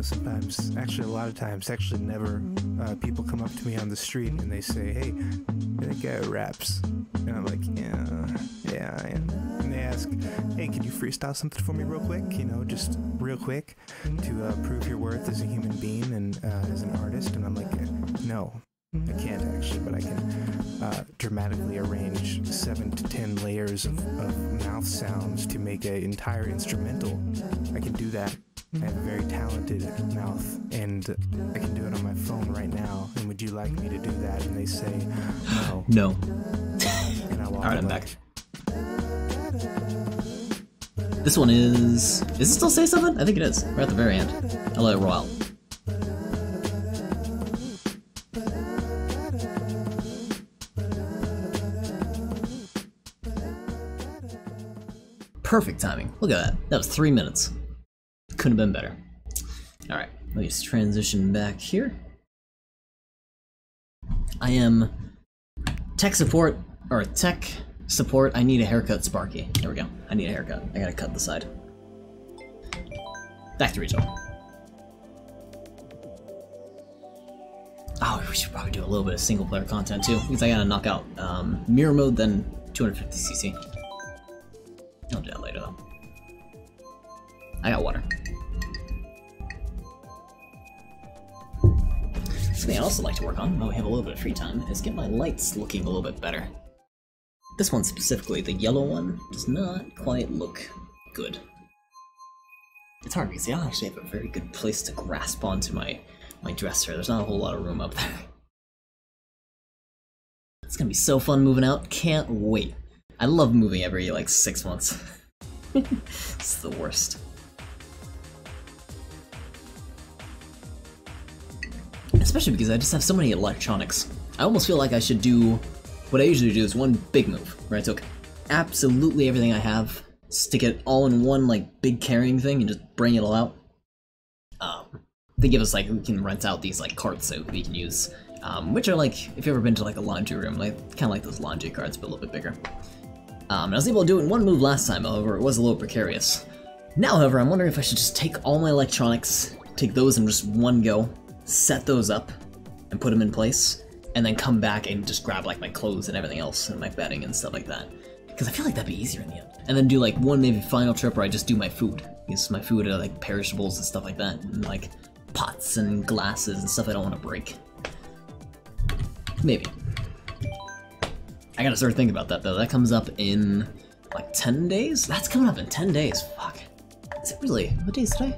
Sometimes, actually a lot of times, actually never, people come up to me on the street and they say, hey, that guy raps. And I'm like, yeah. And they ask, hey, can you freestyle something for me real quick? You know, just real quick to prove your worth as a human being and as an artist. And I'm like, no, I can't actually, but I can dramatically arrange 7 to 10 layers of mouth sounds to make an entire instrumental. I can do that. I have a very talented mouth, and I can do it on my phone right now. And would you like me to do that? And they say, no. No. And I walk Alright, I'm away. back. This one is it still Say Something? I think it is. We're at the very end. I'll let it roll out. Perfect timing. Look at that. That was 3 minutes. Couldn't have been better. Alright, let me just transition back here. I am tech support, or tech support. I need a haircut, Sparky. There we go. I need a haircut. I gotta cut the side. Back to retail. Oh, we should probably do a little bit of single player content too, because I gotta knock out mirror mode, then 250cc. I'll do that later though. I got water. Something I'd also like to work on, while we have a little bit of free time, is get my lights looking a little bit better. This one specifically, the yellow one, does not quite look good. It's hard because I don't actually have a very good place to grasp onto my dresser. There's not a whole lot of room up there. It's gonna be so fun moving out. Can't wait. I love moving every, like, 6 months. It's the worst. Especially because I just have so many electronics. I almost feel like I should do what I usually do is one big move, where I took absolutely everything I have, stick it all in one like big carrying thing, and just bring it all out. They give us like, we can rent out these like carts that we can use, which are like, if you've ever been to like a laundry room, like kind of like those laundry carts, but a little bit bigger. And I was able to do it in one move last time, however, it was a little precarious. Now, however, I'm wondering if I should just take all my electronics, take those in just one go, set those up, and put them in place, and then come back and just grab like my clothes and everything else, and my bedding and stuff like that. Because I feel like that'd be easier in the end. And then do like one maybe final trip where I just do my food. Because my food are like perishables and stuff like that, and like pots and glasses and stuff I don't want to break. Maybe. I gotta start thinking about that though. That comes up in like 10 days? That's coming up in 10 days, fuck. Is it really? What day is today?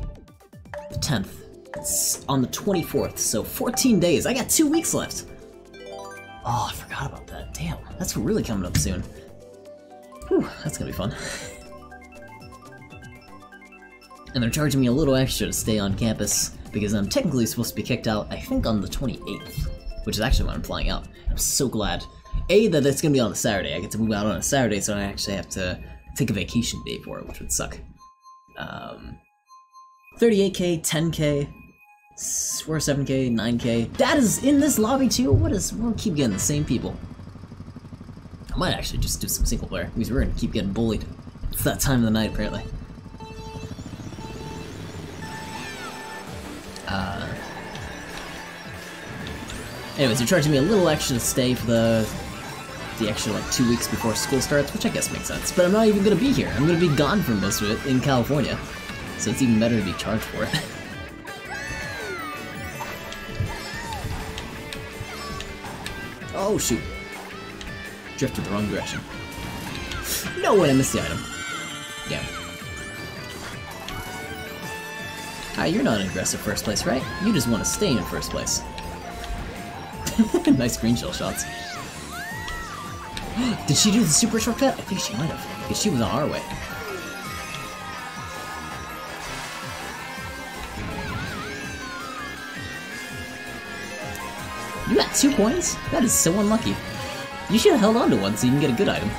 The 10th. It's on the 24th, so 14 days. I got 2 weeks left. Oh, I forgot about that. Damn, that's really coming up soon. Whew, that's gonna be fun. And they're charging me a little extra to stay on campus because I'm technically supposed to be kicked out, I think, on the 28th, which is actually when I'm flying out. I'm so glad. A, that it's gonna be on a Saturday. I get to move out on a Saturday, so I actually have to take a vacation day for it, which would suck. 38k, 10k, we're 7k, 9k. That is in this lobby too? We'll keep getting the same people. I might actually just do some single player, because we're gonna keep getting bullied. It's that time of the night, apparently. Anyways, you're charging me a little extra to stay for the the extra like 2 weeks before school starts, which I guess makes sense. But I'm not even gonna be here. I'm gonna be gone for most of it in California, so it's even better to be charged for it. Oh shoot! Drifted the wrong direction. No way! I missed the item. Damn. Ah, you're not in aggressive first place, right? You just want to stay in first place. Nice green shell shots. Did she do the super shortcut? I think she might have, because she was on our way. You got 2 coins? That is so unlucky. You should have held on to one so you can get a good item.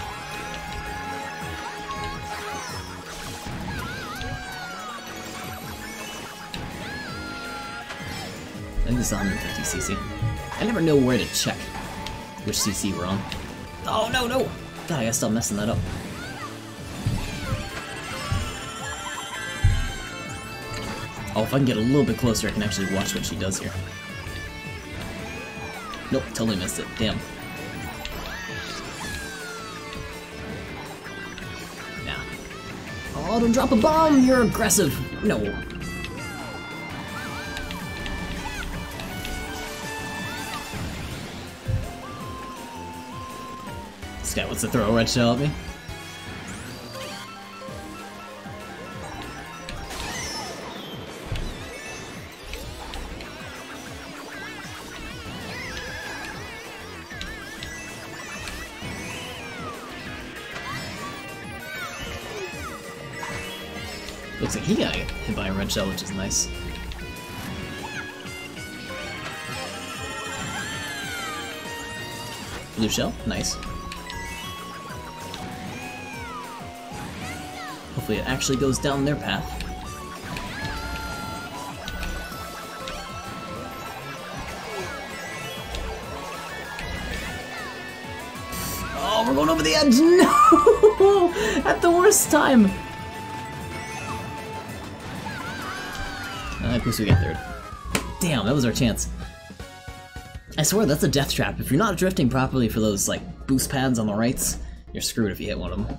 I think this is 150cc. I never know where to check which CC we're on. Oh no, no! God, I gotta stop messing that up. Oh, if I can get a little bit closer, I can actually watch what she does here. Nope, totally missed it. Damn. Nah. Oh, don't drop a bomb! You're aggressive! No. This guy wants to throw a red shell at me. Looks like he got hit by a red shell, which is nice. Blue shell? Nice. Hopefully it actually goes down their path. Oh, we're going over the edge! No! At the worst time! At least we get third. Damn, that was our chance. I swear that's a death trap. If you're not drifting properly for those, like, boost pads on the rights, you're screwed if you hit one of them.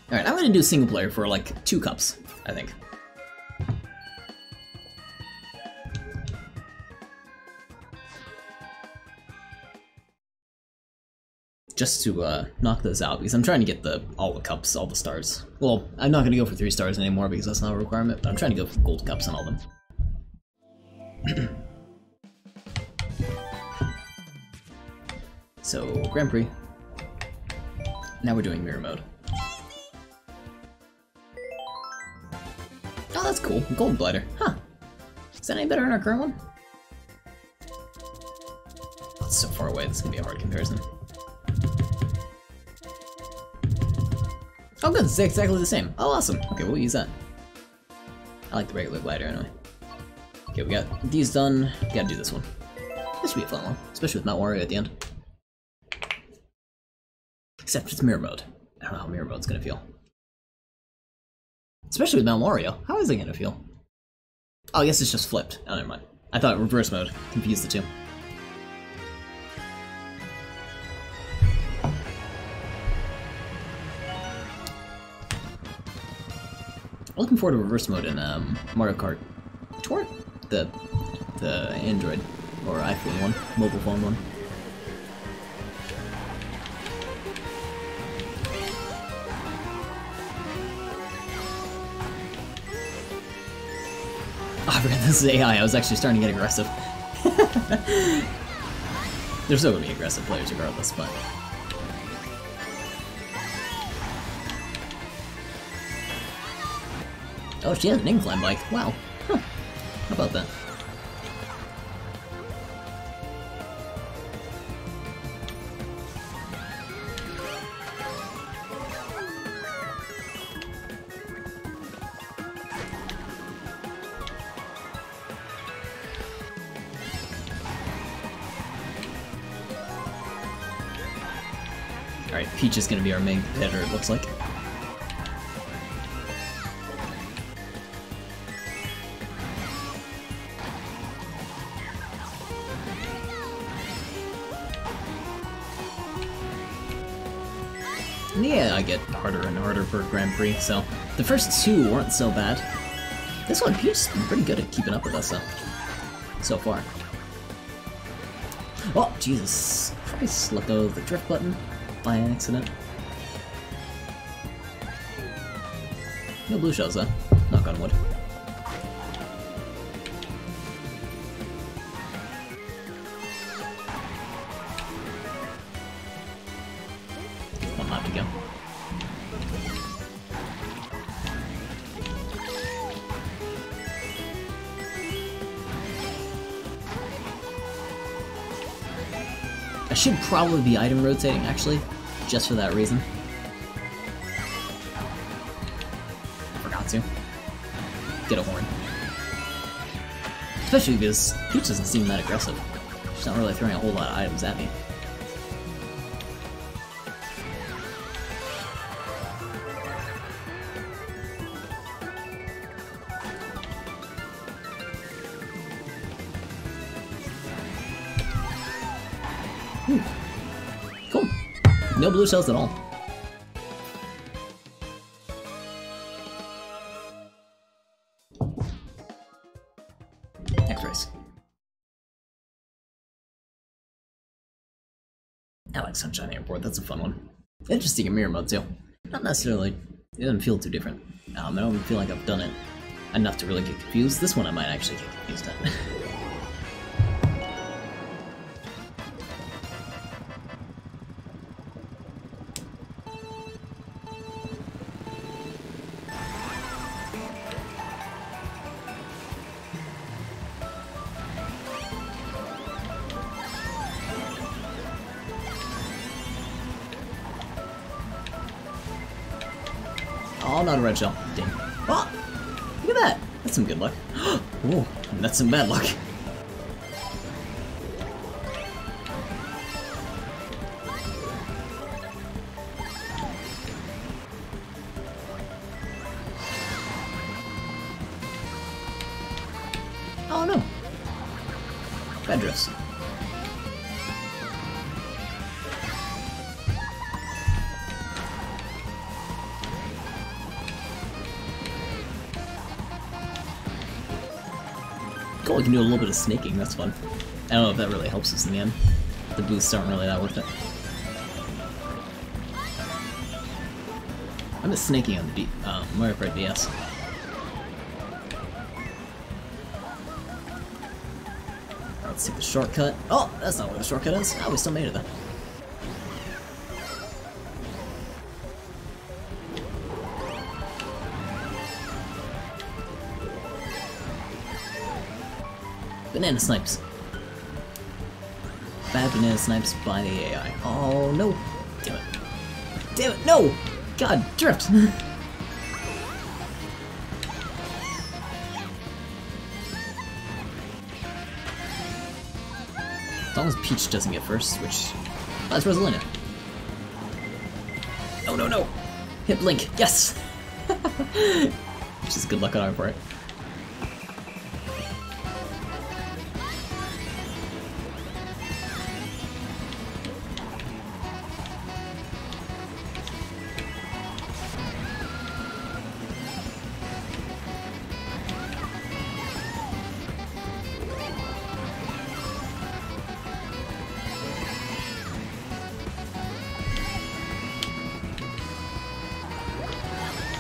Alright, I'm gonna do single player for, like, 2 cups, I think. Just to knock those out, because I'm trying to get all the cups, all the stars. Well, I'm not going to go for 3 stars anymore because that's not a requirement, but I'm trying to go for gold cups on all of them. So, Grand Prix. Now we're doing mirror mode. Oh, that's cool. Gold glider. Huh. Is that any better than our current one? Oh, it's so far away, this is going to be a hard comparison. Oh good, it's exactly the same. Oh awesome. Okay, we'll use that. I like the regular glider anyway. Okay, we got these done. We gotta do this one. This should be a fun one, especially with Mount Wario at the end. Except it's mirror mode. I don't know how mirror mode's gonna feel. Especially with Mount Wario. How is it gonna feel? Oh, I guess it's just flipped. Oh, never mind. I thought reverse mode. Confused the two. Looking forward to reverse mode in Mario Kart Tour, the Android or iPhone one, mobile phone one. Oh, I forgot this is AI. I was actually starting to get aggressive. There's still gonna be aggressive players regardless, but. Oh, she has an incline bike. Wow. Huh. How about that? Alright, Peach is gonna be our main competitor, it looks like. Yeah, I get harder and harder for Grand Prix, so the first two weren't so bad. This one, Peach's been pretty good at keeping up with us, so far. Oh, Jesus. Probably let go of the drift button by accident. No blue shells, though. Knock on wood. One lap to go. I should probably be item rotating, actually, just for that reason. Forgot to. Get a horn. Especially because Peach doesn't seem that aggressive. She's not really throwing a whole lot of items at me. Cool. No blue shells at all. Next race. I like Sunshine Airport, that's a fun one. Interesting in mirror mode too. Not necessarily, it doesn't feel too different. I don't feel like I've done it enough to really get confused. This one I might actually get confused at. Oh, not a red shell. Dang. Oh! Look at that! That's some good luck. Oh, that's some bad luck. Oh no! Bad drifts. Cool, we can do a little bit of snaking, that's fun. I don't know if that really helps us in the end. The boosts aren't really that worth it. I miss snaking on the Mario Kart DS. Let's take the shortcut. Oh, that's not where the shortcut is. Oh, we still made it though. Banana snipes. Bad banana snipes by the AI. Oh no! Damn it. Damn it, no! God, drift! As long as Peach doesn't get first, which... Oh, that's Rosalina. No, no, no! Hit Blink, yes! Which is good luck on our part.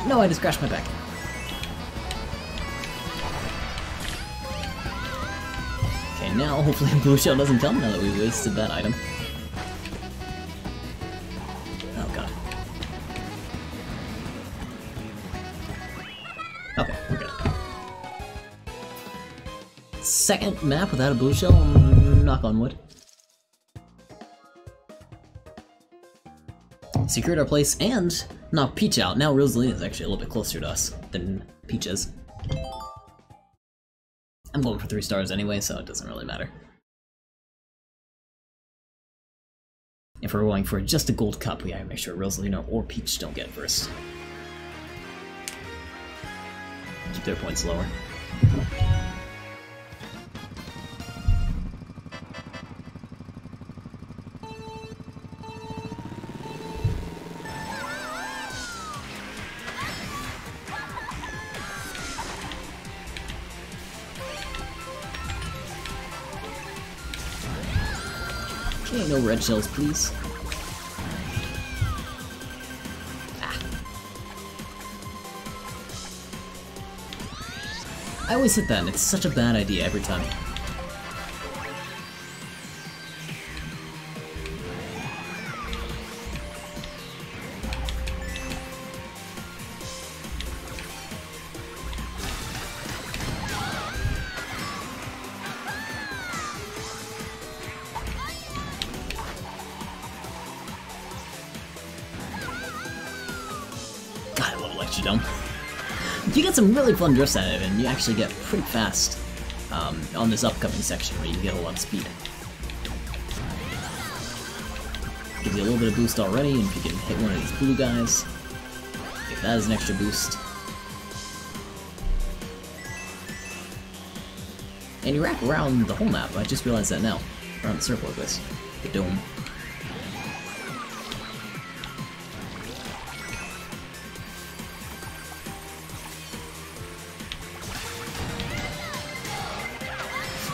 No, I just crashed my back. Okay, now hopefully blue shell doesn't come now that we wasted that item. Oh god. Okay, we're good. Second map without a blue shell, knock on wood. Secured our place and knocked Peach out. Now Rosalina is actually a little bit closer to us than Peach is. I'm going for 3 stars anyway, so it doesn't really matter. If we're going for just a gold cup, we gotta make sure Rosalina or Peach don't get first. Keep their points lower. Okay, no red shells, please. Ah. I always hit that, and it's such a bad idea every time. God, I love Electro Dome. You get some really fun drifts out of it, and you actually get pretty fast on this upcoming section where you get a lot of speed. Gives you a little bit of boost already, and if you can hit one of these blue guys, if that is an extra boost. And you wrap around the whole map, I just realized that now, around the circle of this, the dome.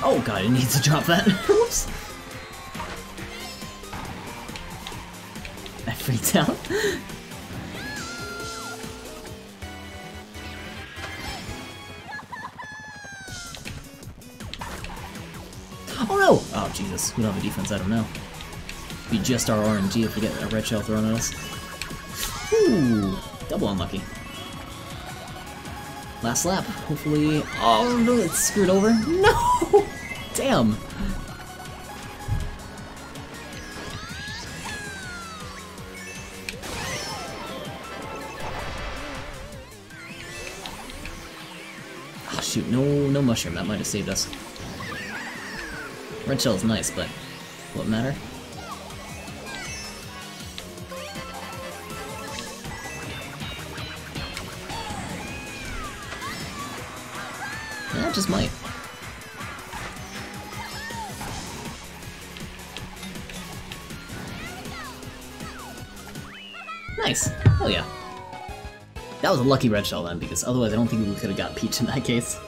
Oh god, I need to drop that. Whoops. I freaked out. Oh no! Oh Jesus, we don't have a defense item now. Be just our RNG if we get a red shell thrown at us. Ooh, double unlucky. Last lap, hopefully. Oh no, it's screwed over. No! Damn! Oh shoot, no mushroom, that might have saved us. Red shell is nice, but what matter? Yeah, it just might. Nice! Hell yeah. That was a lucky red shell then, because otherwise I don't think we could have got Peach in that case.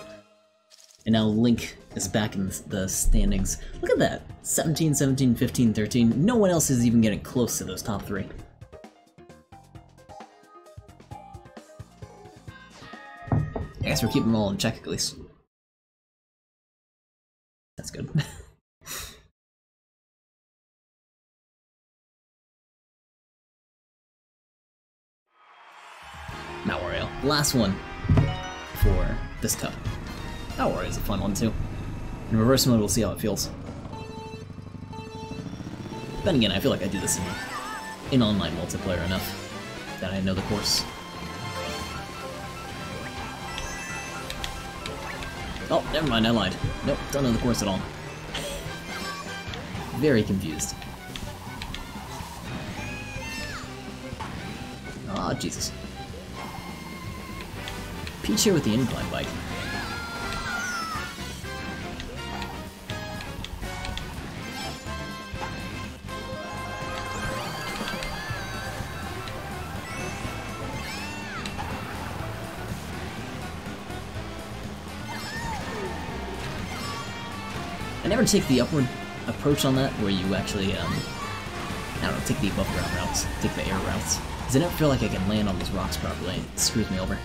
And now Link is back in the standings. Look at that! 17, 17, 15, 13. No one else is even getting close to those top three. I guess we're keeping them all in check at least. That's good. Not Wario. Last one for this cup. Not Wario is a fun one too. In reverse mode, we'll see how it feels. Then again, I feel like I do this in online multiplayer enough that I know the course. Oh, never mind, I lied. Nope, don't know the course at all. Very confused. Aw, Jesus. Peach here with the incline bike. I never take the upward approach on that, where you actually, I don't know, take the above ground routes, take the air routes. Because I never feel like I can land on those rocks properly, it screws me over.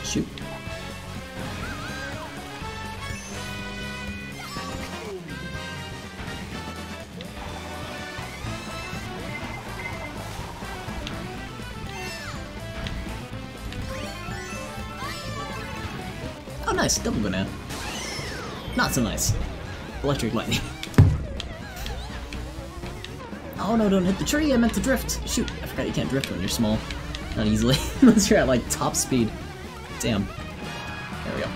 Shoot. Oh nice, double banana. Not so nice. Electric lightning. Oh no, don't hit the tree, I meant to drift. Shoot, I forgot you can't drift when you're small. Not easily, unless you're at like top speed. Damn. There we go.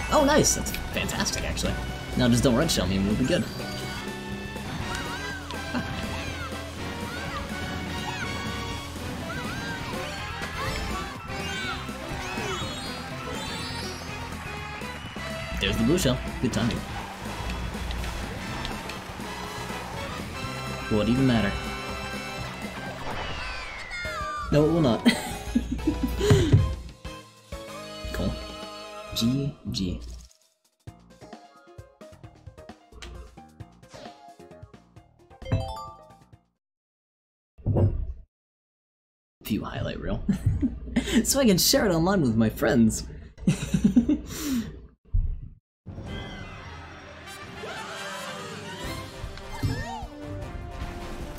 Oh, nice! That's fantastic, actually. Now just don't red shell me and we'll be good. There's the blue shell. Good timing. Will it even matter? No, it will not. Cool. GG. View highlight reel. So I can share it online with my friends.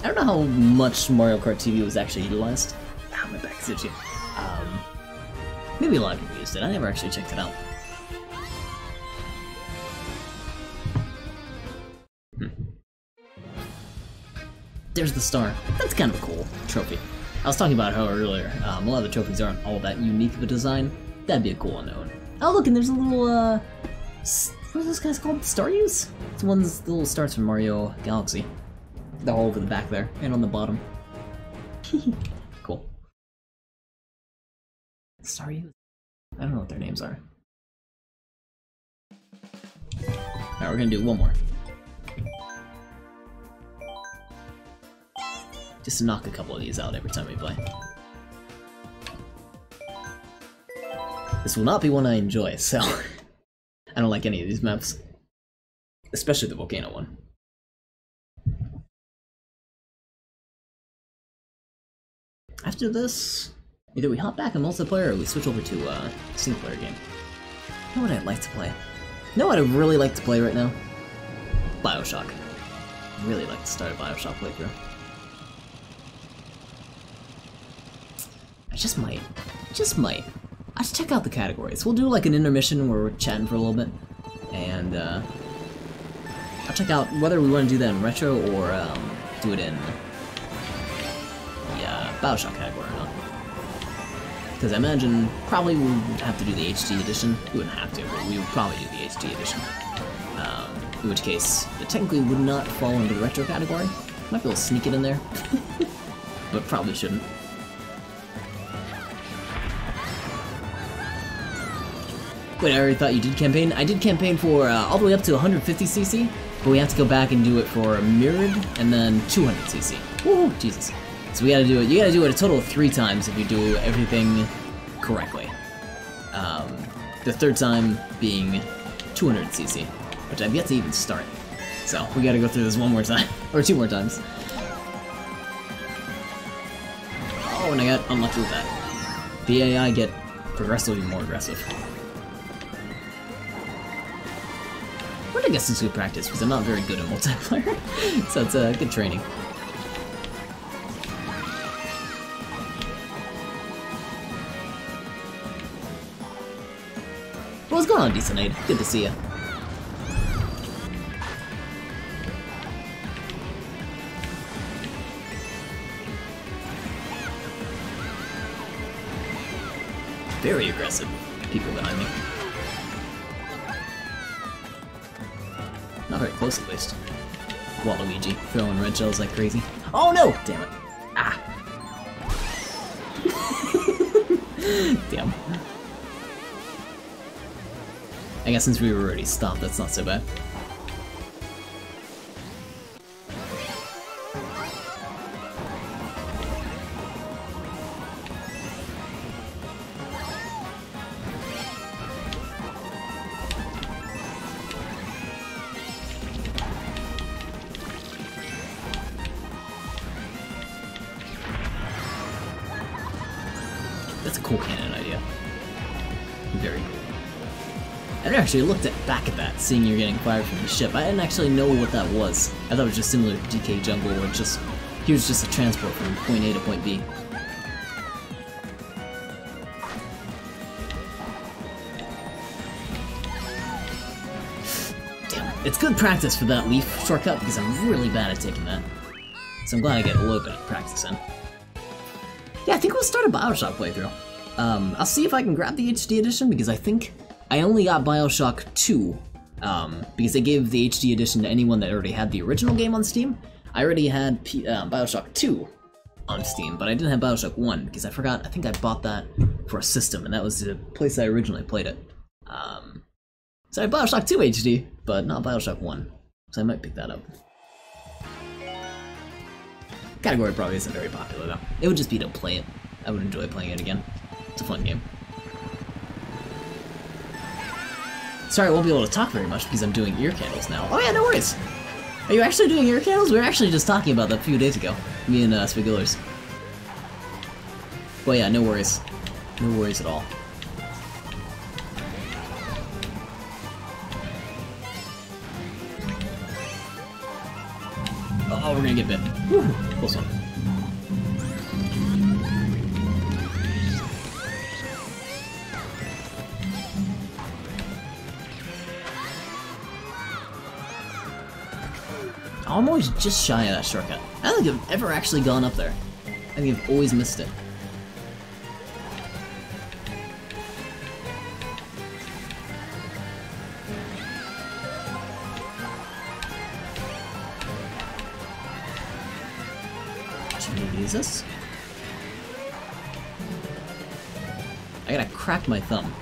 I don't know how much Mario Kart TV was actually utilized. Ah, my back's itchy. Maybe a lot of people used it. I never actually checked it out. There's the star. That's kind of a cool trophy. I was talking about how earlier, a lot of the trophies aren't all that unique of a design. That'd be a cool one to own. Oh look, and there's a little, what are those guys called? Staryus? It's the ones, the little stars from Mario Galaxy. They're all over the back there, and on the bottom. Cool. Staryus? I don't know what their names are. Alright, we're gonna do one more. Just to knock a couple of these out every time we play. This will not be one I enjoy, so I don't like any of these maps. Especially the volcano one. After this, either we hop back in multiplayer or we switch over to a single player game. You know what I'd like to play? You know what I'd really like to play right now? BioShock. I'd really like to start a BioShock playthrough. I just might. I'll just check out the categories. We'll do like an intermission where we're chatting for a little bit. And I'll check out whether we want to do that in retro or do it in the BioShock category or not. Because I imagine probably we would have to do the HD edition. We wouldn't have to, but we would probably do the HD edition. In which case, it technically would not fall into the retro category. Might be able to sneak it in there, but probably shouldn't. Wait, I already thought you did campaign? I did campaign for all the way up to 150cc, but we have to go back and do it for mirrored and then 200cc. Woo, Jesus. So we gotta do it, you gotta do it a total of 3 times if you do everything correctly. The third time being 200cc, which I've yet to even start. So we gotta go through this one more time, or 2 more times. Oh, and I got unlucky with that. The AI get progressively more aggressive. But I guess it's good practice, because I'm not very good at multiplayer, so it's good training. What's going on, Desolate? Good to see ya. Very aggressive. People behind me. Not very close, at least. Waluigi throwing red shells like crazy. Oh no! Damn it. Ah. Damn. I guess since we were already stopped, that's not so bad. That's a cool cannon idea. Very cool. I never actually looked back at that, seeing you're getting fired from the ship. I didn't actually know what that was. I thought it was just similar to DK Jungle, where here's just a transport from point A to point B. Damn it. It's good practice for that leaf shortcut, because I'm really bad at taking that. So I'm glad I get a little bit of practice in. Yeah, I think we'll start a BioShock playthrough. I'll see if I can grab the HD edition, because I think I only got BioShock 2, because they gave the HD edition to anyone that already had the original game on Steam. I already had BioShock 2 on Steam, but I didn't have BioShock 1, because I forgot, I think I bought that for a system, and that was the place I originally played it. So Sorry, Bioshock 2 HD, but not Bioshock 1. So I might pick that up. Category probably isn't very popular though. It would just be to play it. I would enjoy playing it again. It's a fun game. Sorry I won't be able to talk very much because I'm doing ear candles now. Oh yeah, no worries! Are you actually doing ear candles? We were actually just talking about that a few days ago. Me and Spigillers. Well yeah, no worries. No worries at all. Oh, we're gonna get bit. Whew, close one. I'm always just shy of that shortcut. I don't think I've ever actually gone up there. I think I've always missed it. Jesus. I gotta crack my thumb.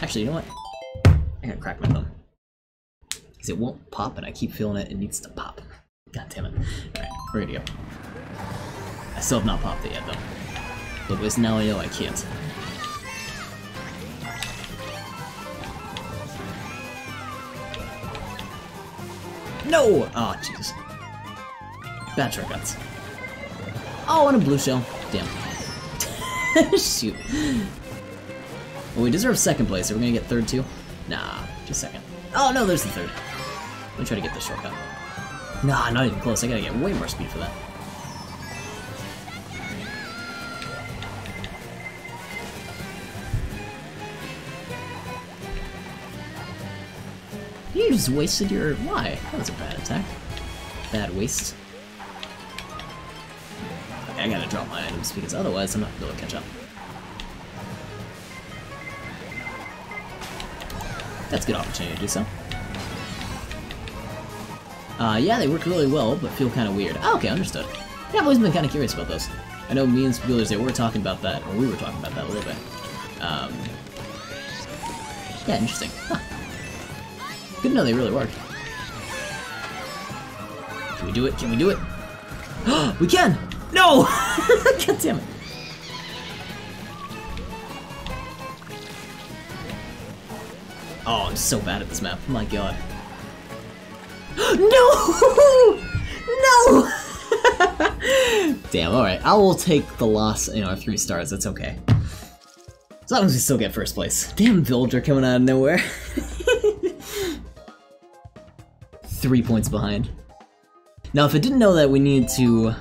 Actually, you know what? I gotta crack my thumb. Because it won't pop and I keep feeling it needs to pop. God damn it. Alright, we're gonna go. I still have not popped it yet though. But at least now I know I can't. No! Oh, Jesus. Bad shortcuts. Oh, and a blue shell. Damn. Shoot. Well, we deserve second place. Are we gonna get third too? Nah, just second. Oh no, there's the third. Let me try to get this shortcut. Nah, not even close. I gotta get way more speed for that. You just wasted your... Why? That was a bad attack. Bad waste. Okay, I gotta drop my items because otherwise I'm not gonna be able to catch up. That's a good opportunity to do so. Yeah, they work really well, but feel kind of weird. Oh, okay, understood. Yeah, I've always been kind of curious about those. I know me and Spigillers, they were talking about that, or we were talking about that a little bit. Yeah, interesting. Huh. Good to know they really work. Can we do it? Can we do it? We can! No! God damn it. Oh, I'm so bad at this map. My god. No! No! Damn, alright. I will take the loss in our 3 stars. That's okay. As long as we still get first place. Damn, villager coming out of nowhere. 3 points behind. Now, if I didn't know that we needed to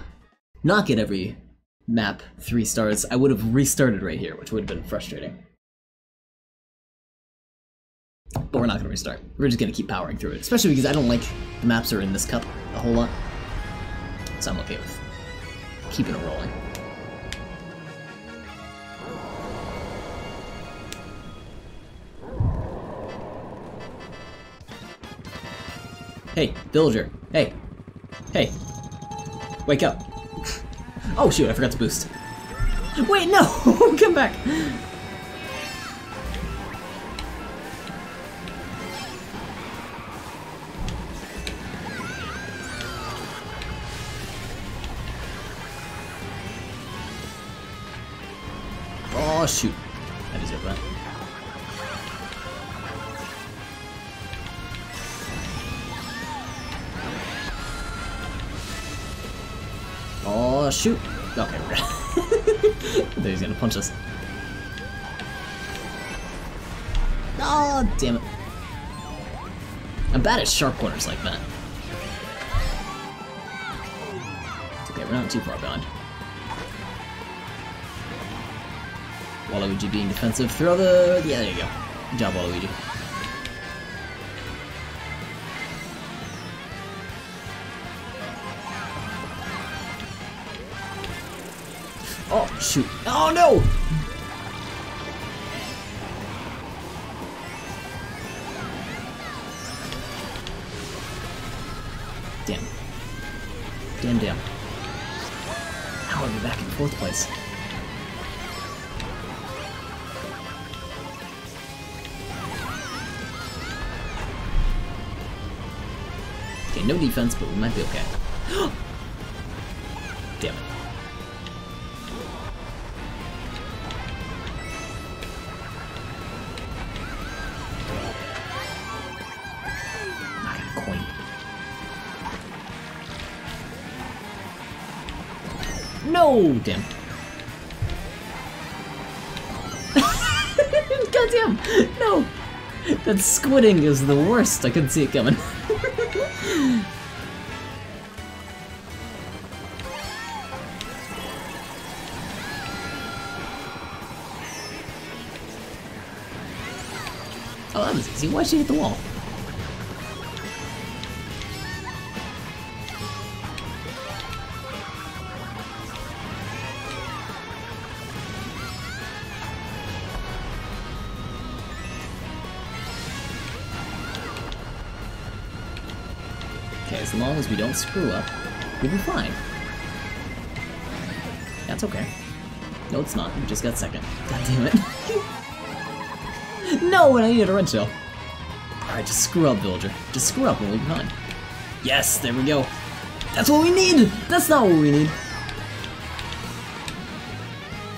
not get every map 3 stars, I would have restarted right here, which would have been frustrating. But we're not going to restart. We're just going to keep powering through it, especially because I don't like the maps that are in this cup a whole lot. So I'm okay with keeping it rolling. Hey, villager. Hey. Hey. Wake up. Oh shoot, I forgot to boost. Wait, no! Come back! Oh shoot. I deserve that. Oh shoot! Okay, we're good. I thought he was gonna punch us. Oh, damn it. I'm bad at sharp corners like that. It's okay, we're not too far behind. Waluigi being defensive. Throw the... Yeah, there you go. Good job, Waluigi. Oh, shoot. Oh, no! Damn. Damn, damn. How are we back in 4th place? no defense, but we might be okay. Damn it. I got a coin. No! Damn. Goddamn! No! That squidding is the worst. I couldn't see it coming. Oh, that was easy. Why'd she hit the wall? Okay, as long as we don't screw up, we'll be fine. That's okay. No, it's not. We just got second. God damn it. No, and I needed a red shell. Alright, just screw up, Villager. Just screw up and we'll be fine. Yes, there we go. That's what we need! That's not what we need.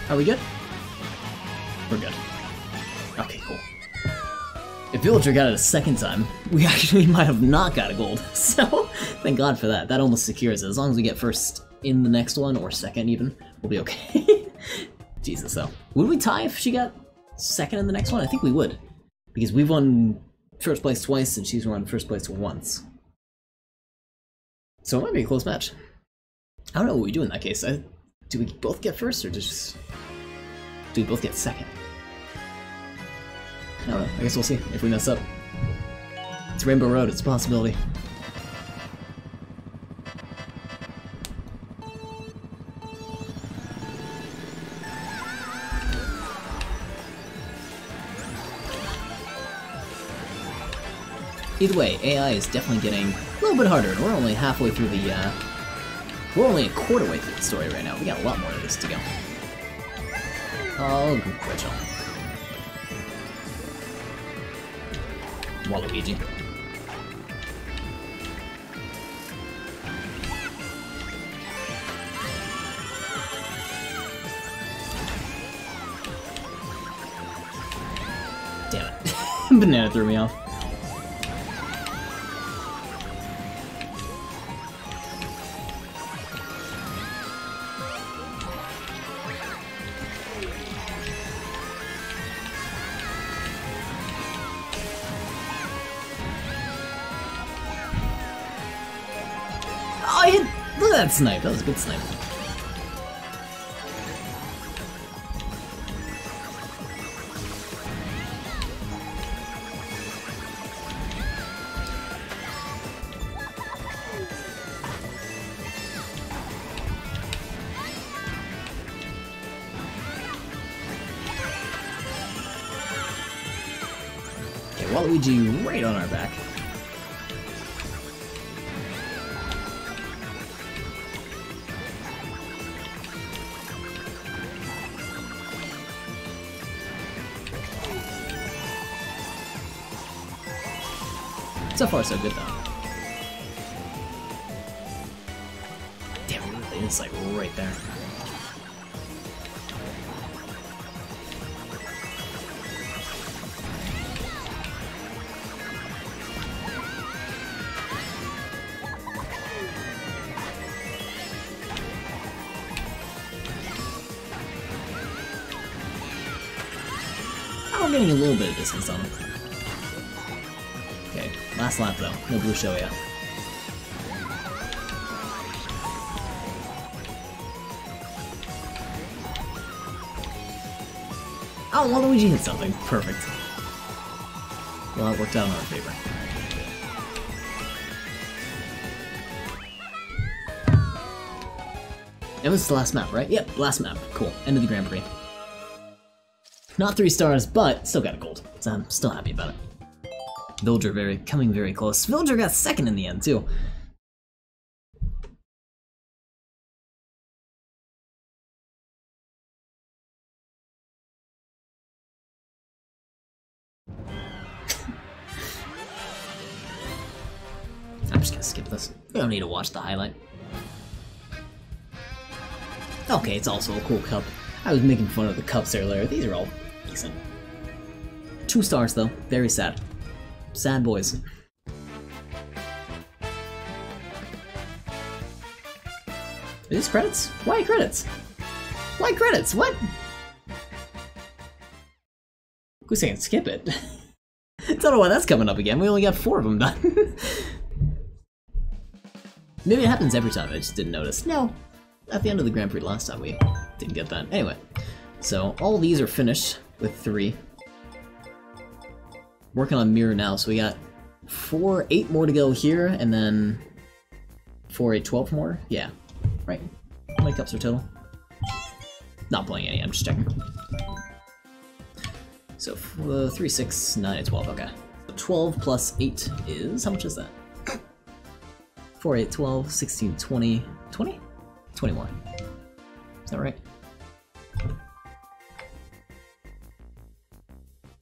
Are we good? We're good. Okay, cool. If Villager got it a second time, we actually might have not got a gold. So, thank God for that. That almost secures it. As long as we get first in the next one, or second even, we'll be okay. Jesus, though. Would we tie if she got second in the next one? I think we would. Because we've won first place twice, and she's won first place once. So it might be a close match. I don't know what we do in that case. Do we both get first, or just... do we both get second? I don't know. I guess we'll see if we mess up. It's Rainbow Road. It's a possibility. Either way, AI is definitely getting a little bit harder, and we're only halfway through the, we're only a quarter way through the story right now. We got a lot more of this to go. Oh, good Rachel. Waluigi. Damn it. Banana threw me off. Oh, I hit! Look at that snipe. That was a good snipe. Okay, Waluigi right on our back. So far, so good, though. Damn, really, it's like right there. I'm getting a little bit of distance on him. Okay, last lap though. No blue show yet. Oh, Waluigi hit something. Perfect. Well, it worked out in our favor. It was the last map, right? Yep, last map. Cool. End of the Grand Prix. Not 3 stars, but still got a gold. So I'm still happy about it. Villager coming very close. Villager got second in the end, too. I'm just gonna skip this. We don't need to watch the highlight. Okay, it's also a cool cup. I was making fun of the cups earlier. These are all decent. 2 stars though. Very sad. Sad boys. Are these credits? Why credits? Why credits? What? Who's saying skip it? I don't know why that's coming up again. We only got 4 of them done. Maybe it happens every time, I just didn't notice. No. At the end of the Grand Prix last time we didn't get that. Anyway, so all these are finished with 3. Working on mirror now, so we got 8 more to go here, and then 4, 8, 12 more? Yeah. Right. How many cups are total? Not playing any, I'm just checking. So 3, 6, 9, 12, okay. So 12 plus 8 is, how much is that? 4, 8, 12, 16, 20, 20? 20 more. Is that right?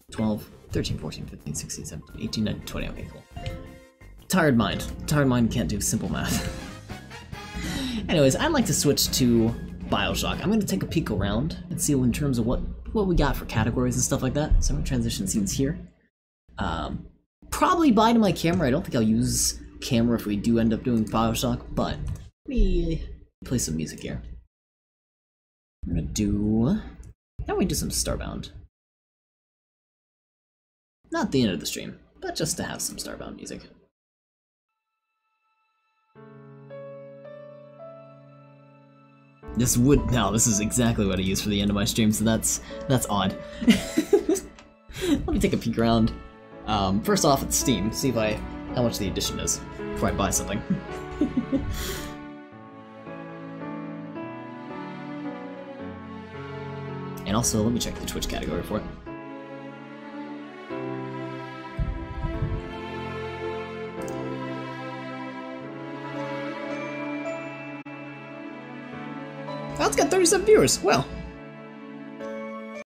12, 13, 14, 15, 16, 17, 18, 19, 20, okay, cool. Tired mind. Tired mind can't do simple math. Anyways, I'd like to switch to Bioshock. I'm going to take a peek around and see in terms of what we got for categories and stuff like that. So I'm going to transition scenes here. Probably bye to my camera. I don't think I'll use camera if we do end up doing Bioshock, but let me play some music here. I'm going to do... How do we do some Starbound? Not the end of the stream, but just to have some Starbound music. This is exactly what I use for the end of my stream, so that's odd. Let me take a peek around. First off, it's Steam, see if how much the edition is before I buy something. And also, let me check the Twitch category for it. Oh, it's got 37 viewers. Well,